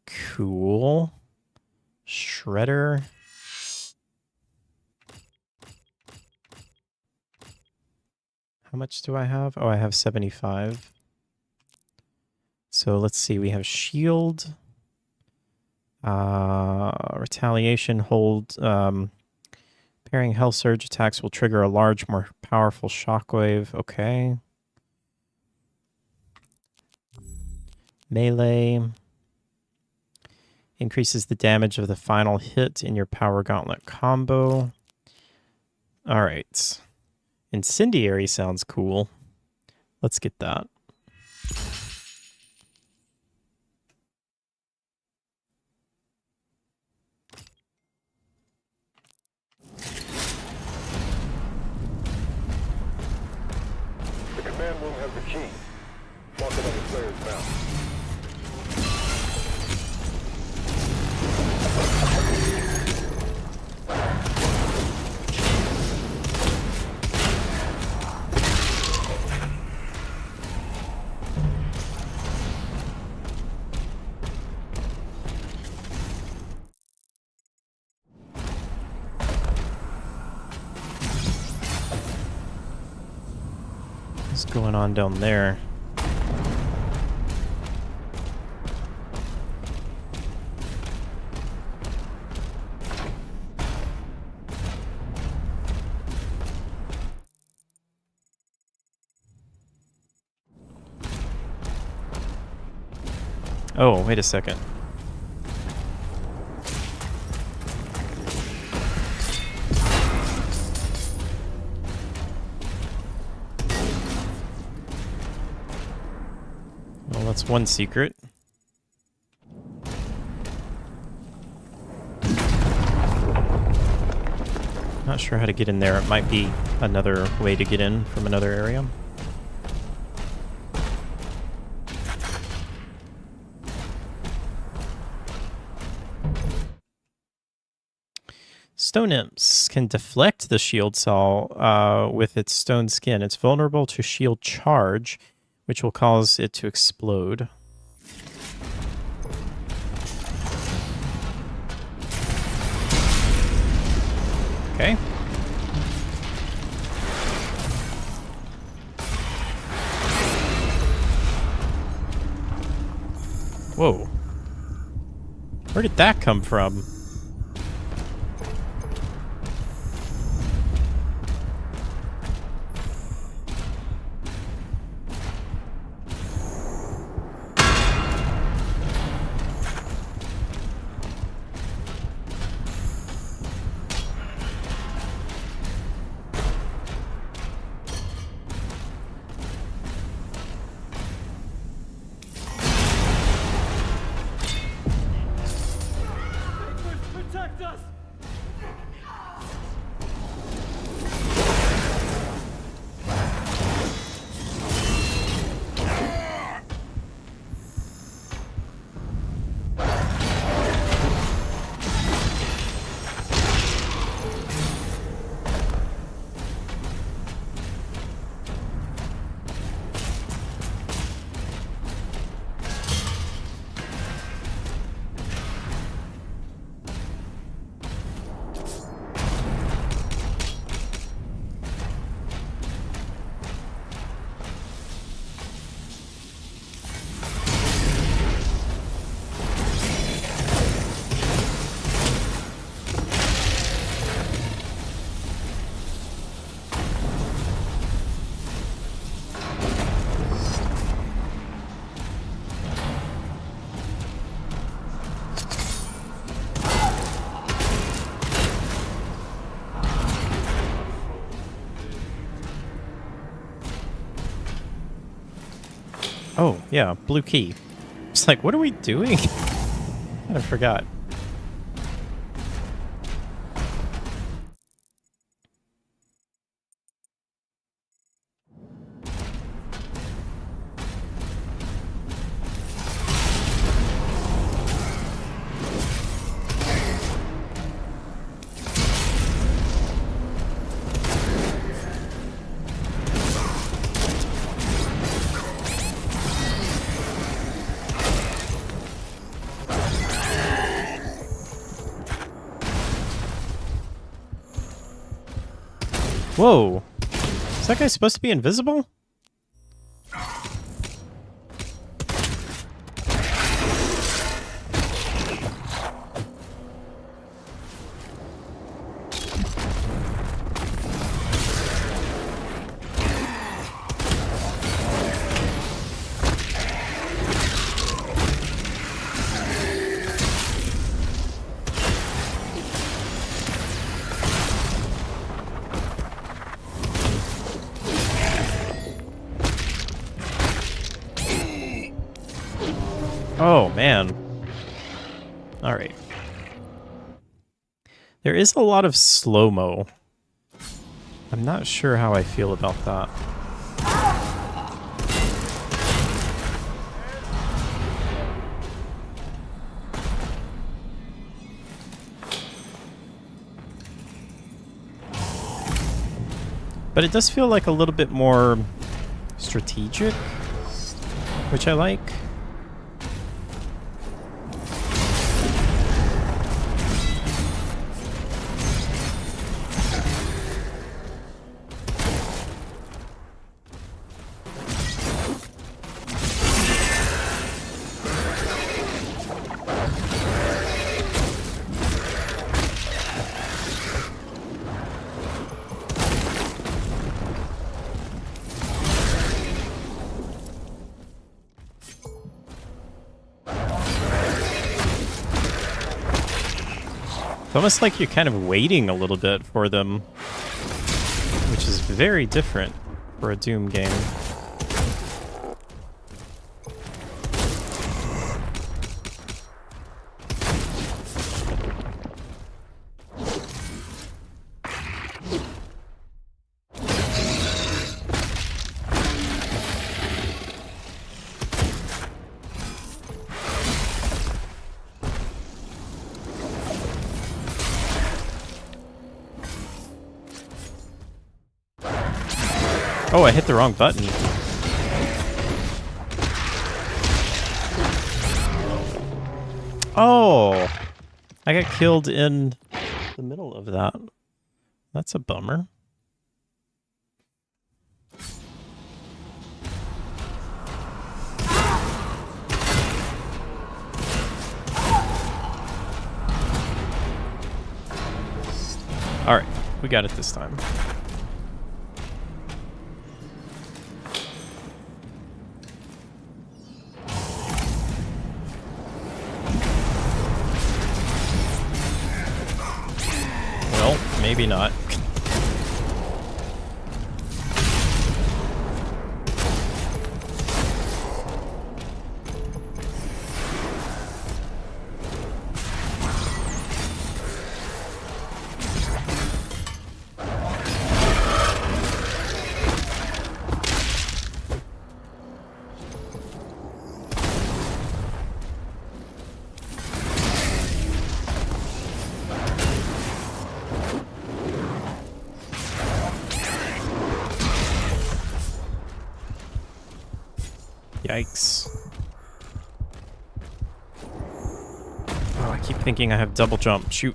Cool. Shredder. How much do I have? Oh, I have 75. So let's see. We have shield. Retaliation, hold. Pairing health surge attacks will trigger a large, more powerful shockwave. Okay. Melee. Increases the damage of the final hit in your power gauntlet combo. All right. Incendiary sounds cool. Let's get that. The command room has the key. Mark it on the player's map. What's going on down there? Oh, wait a second. Well, that's one secret. Not sure how to get in there. It might be another way to get in from another area. Stone Imps can deflect the shield cell with its stone skin. It's vulnerable to shield charge, which will cause it to explode. Okay. Whoa. Where did that come from? Oh, yeah, blue key. It's like, what are we doing? I forgot. Whoa. Is that guy supposed to be invisible? Oh, man. Alright. There is a lot of slow-mo. I'm not sure how I feel about that. But it does feel like a little bit more strategic, which I like. It's almost like you're kind of waiting a little bit for them, which is very different for a Doom game. Oh, I hit the wrong button. Oh, I got killed in the middle of that. That's a bummer. All right, we got it this time. Well, maybe not. Yikes. Oh, I keep thinking I have double jump. Shoot.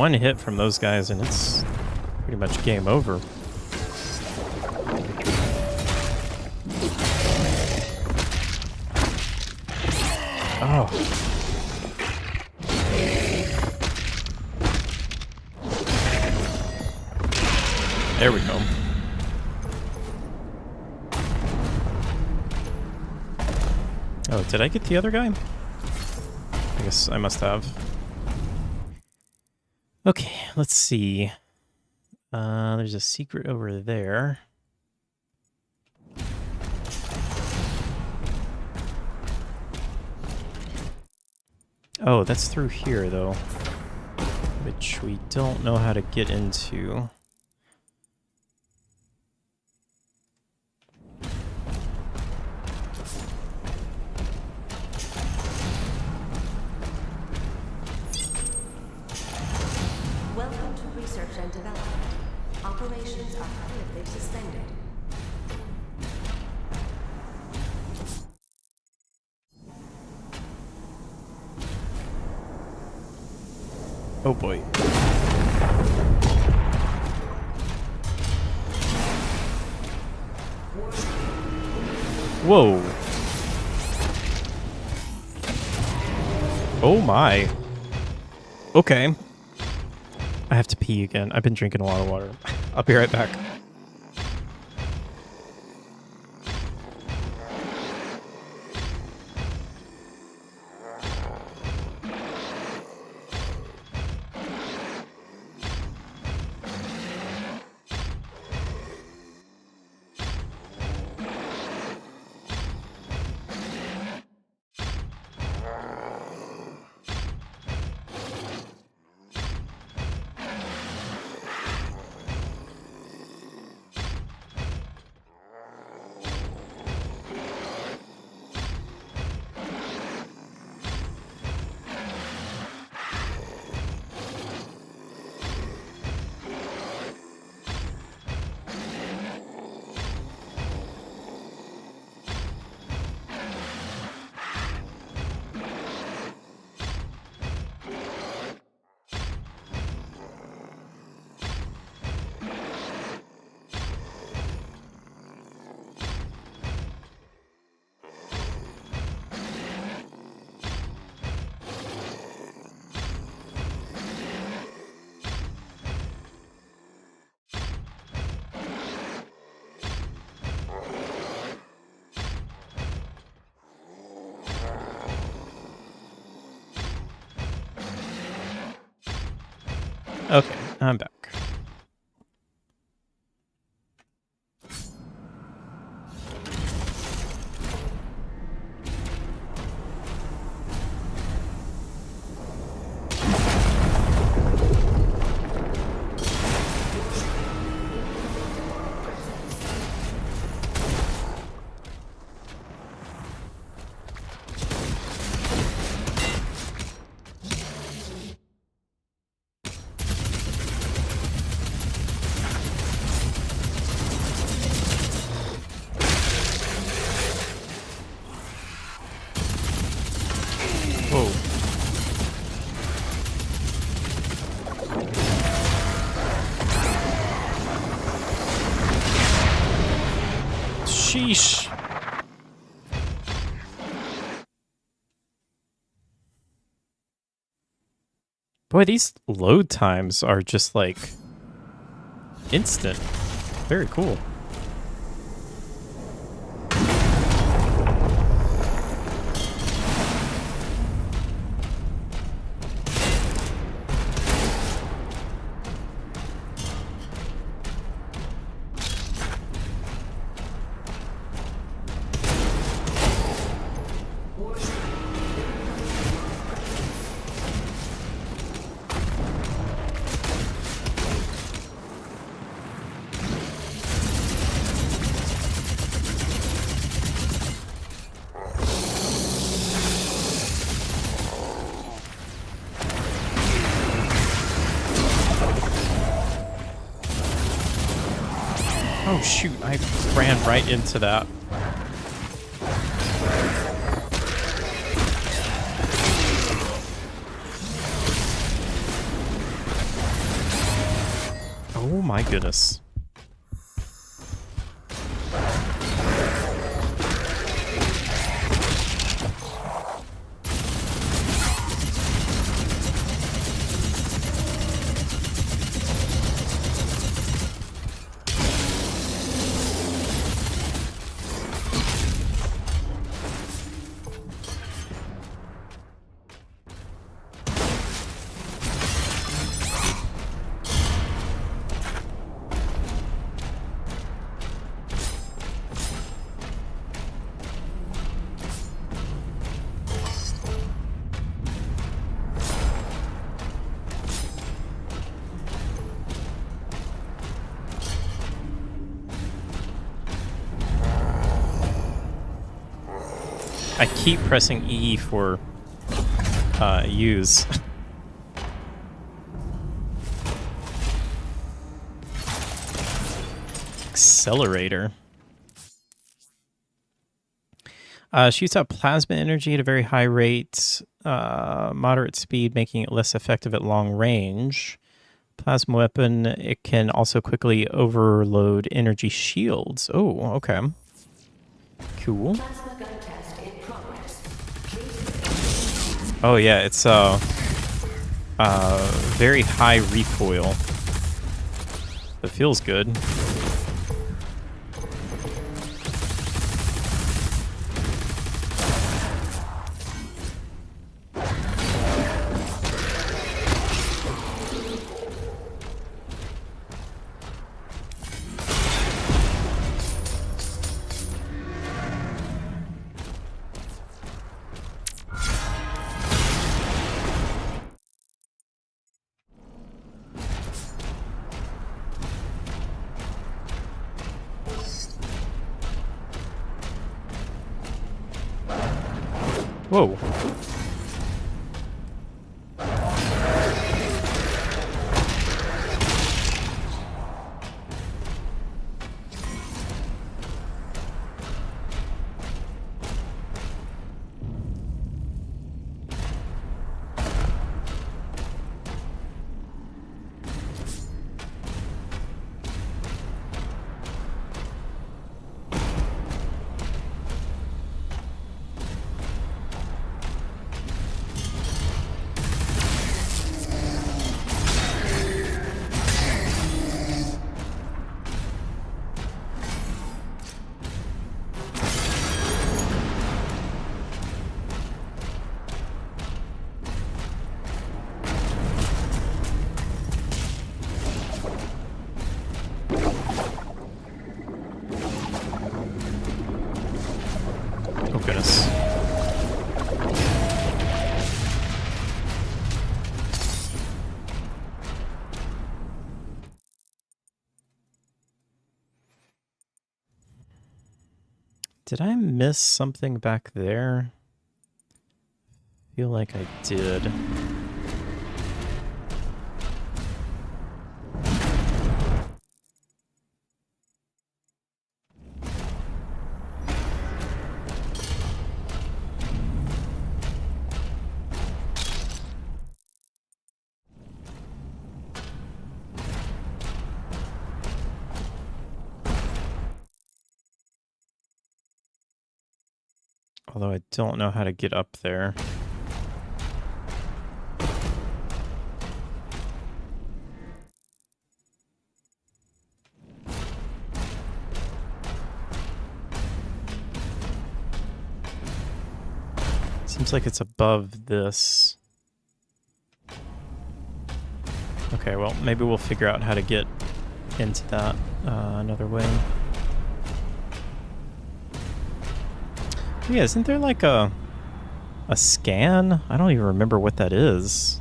one hit from those guys and it's pretty much game over. Oh. There we go. Oh, did I get the other guy? I guess I must have. Okay, let's see. There's a secret over there. Oh, that's through here, though. Which we don't know how to get into. Welcome to research and development. Operations are currently suspended. Oh boy. Whoa. Oh my. Okay. I have to pee again. I've been drinking a lot of water. I'll be right back. Okay, I'm back. Whoa. Sheesh. Boy, these load times are just like instant. Very cool. Oh shoot, I ran right into that. Oh my goodness. I keep pressing E for use. Accelerator. Shoots out plasma energy at a very high rate, moderate speed, making it less effective at long range. Plasma weapon, it can also quickly overload energy shields. Oh, okay. Cool. Oh yeah, it's very high recoil. It feels good. Whoa. Oh, goodness. Did I miss something back there? I feel like I did. Although I don't know how to get up there. Seems like it's above this. Okay, well, maybe we'll figure out how to get into that another way. Yeah, isn't there like a scan? I don't even remember what that is.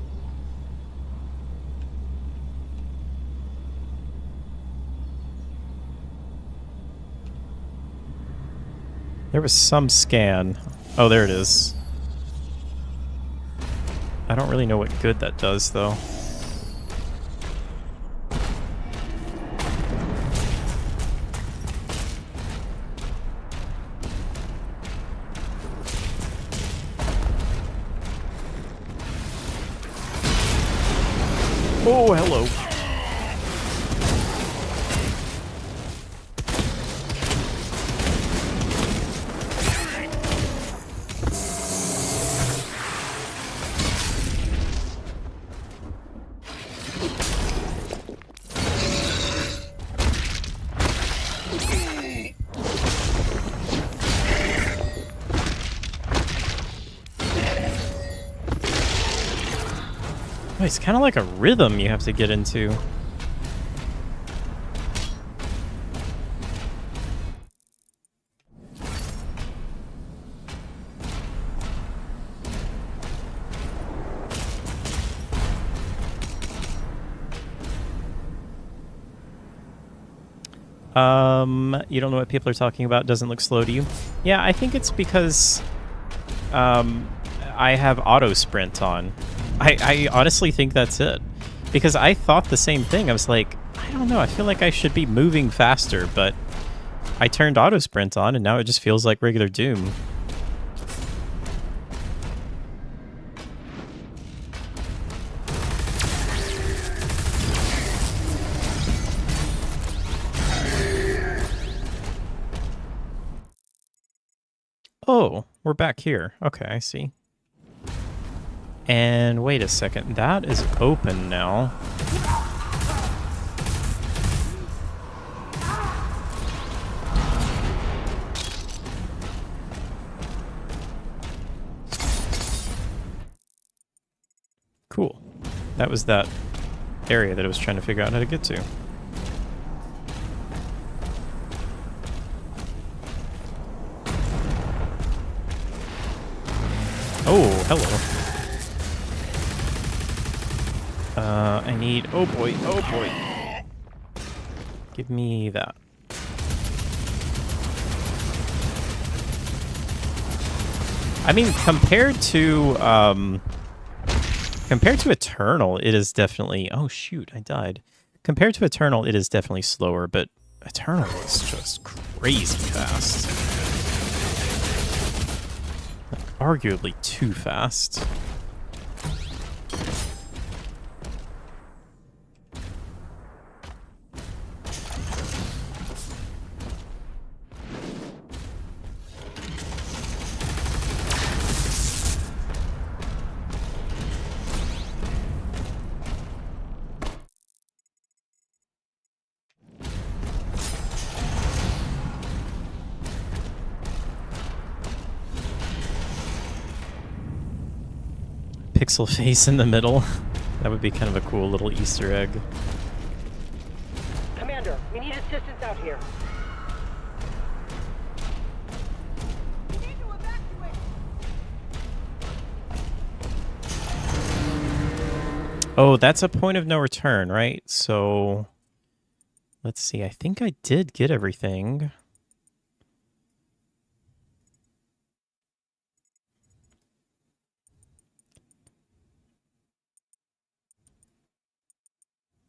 There was some scan. Oh, there it is. I don't really know what good that does, though. Oh, hello. Oh, it's kind of like a rhythm you have to get into. You don't know what people are talking about. Doesn't look slow to you. Yeah, I think it's because I have auto sprint on. I honestly think that's it. Because I thought the same thing. I was like, I don't know. I feel like I should be moving faster, but I turned auto sprint on, and now it just feels like regular Doom. Oh, we're back here. Okay, I see. And wait a second, that is open now. Cool. That was that area that I was trying to figure out how to get to. Oh, hello. I need... Oh boy, oh boy. Give me that. I mean, compared to Eternal, it is definitely... Oh shoot, I died. Compared to Eternal, it is definitely slower, but Eternal is just crazy fast. Like, arguably too fast. Pixel face in the middle. That would be kind of a cool little Easter egg. Commander, we need assistance out here. We need to evacuate. Oh, that's a point of no return, right? So, let's see. I think I did get everything.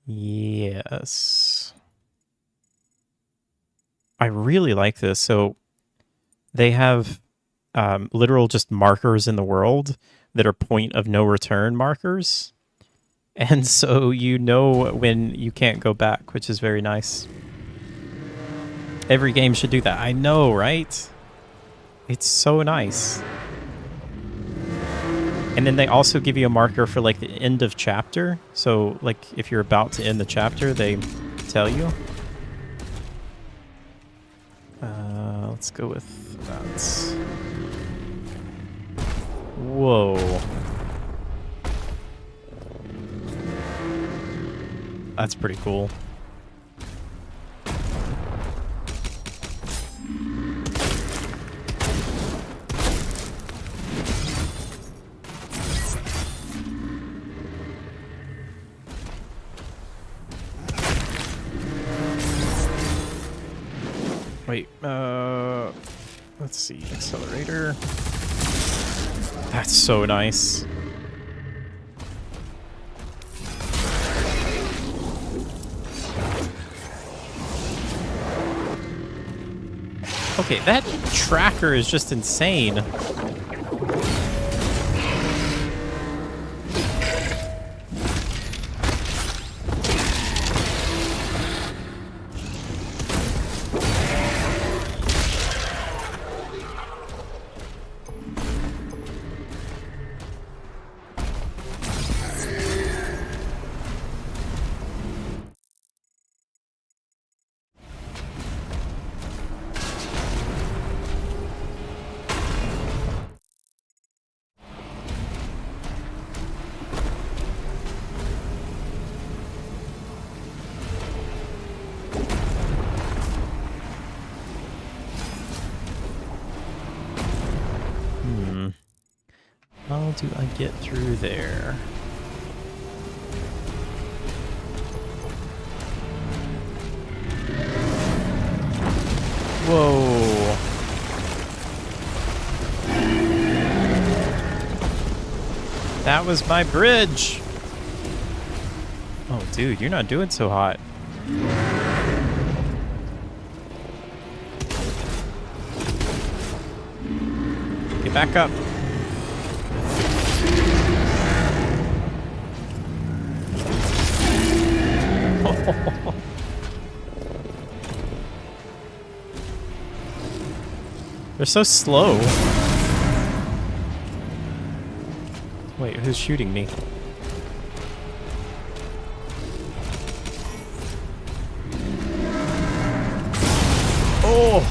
Yes. I really like this. So they have literal just markers in the world that are point of no return markers. And so you know when you can't go back, which is very nice. Every game should do that. I know, right? It's so nice. And then they also give you a marker for like the end of chapter. So like if you're about to end the chapter, they tell you. Let's go with that. Whoa. That's pretty cool. Wait, let's see, accelerator. That's so nice. Okay, that tracker is just insane. How do I get through there? Whoa. That was my bridge. Oh, dude, you're not doing so hot. Get back up. They're so slow. Wait, who's shooting me? Oh!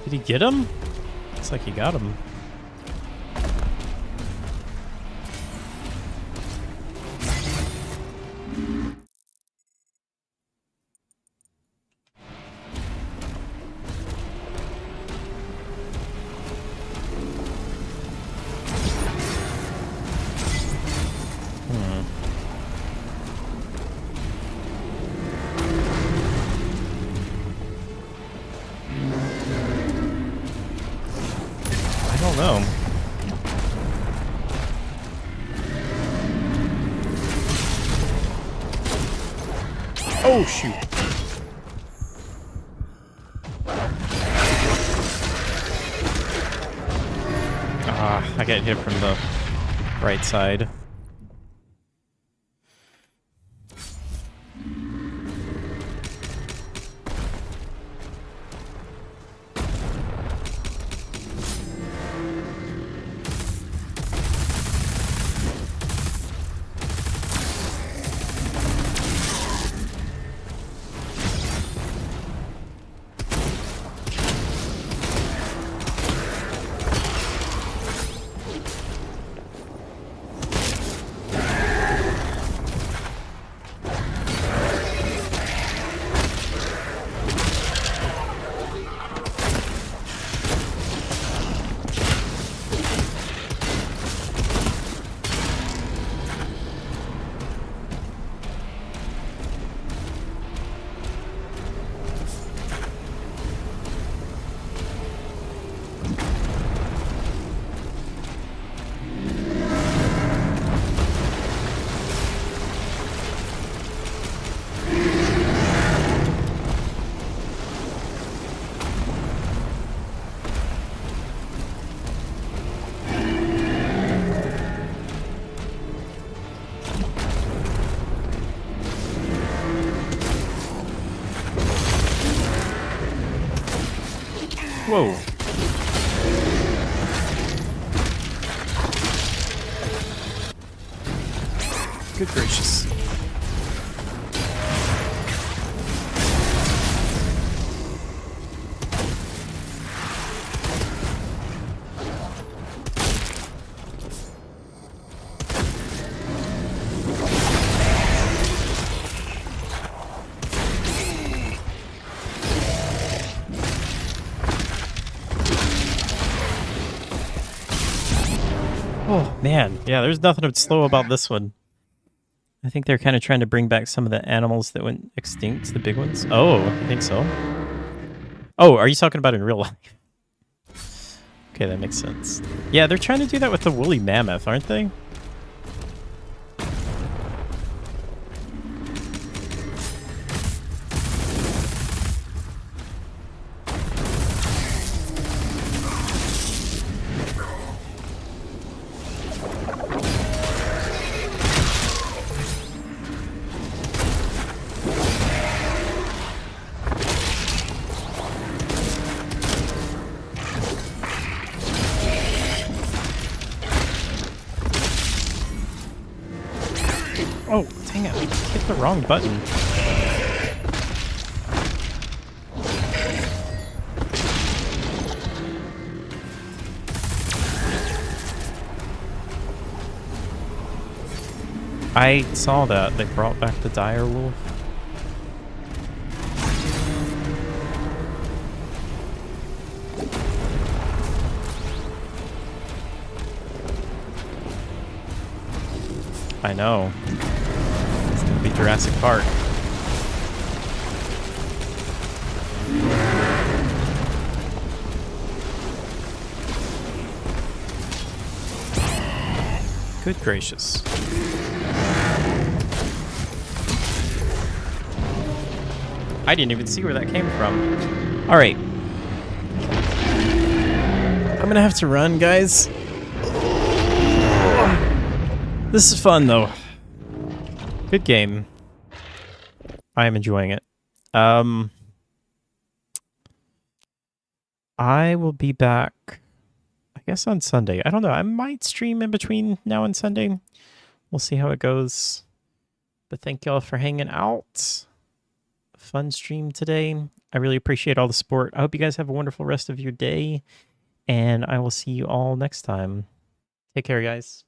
Did he get him? Looks like he got him. I don't know. Oh, shoot. Ah, I get hit from the right side. Whoa. Good gracious. Oh, man. Yeah, there's nothing slow about this one. I think they're kind of trying to bring back some of the animals that went extinct, the big ones. Oh, I think so. Oh, are you talking about in real life? Okay, that makes sense. Yeah, they're trying to do that with the woolly mammoth, aren't they? Oh, dang it. I hit the wrong button. I saw that. They brought back the dire wolf. I know. It's gonna be Jurassic Park. Good gracious. I didn't even see where that came from. All right. I'm gonna have to run, guys. This is fun, though. Good game. I am enjoying it. I will be back, I guess, on Sunday. I don't know. I might stream in between now and Sunday. We'll see how it goes. But thank y'all for hanging out. Fun stream today. I really appreciate all the support. I hope you guys have a wonderful rest of your day. And I will see you all next time. Take care, guys.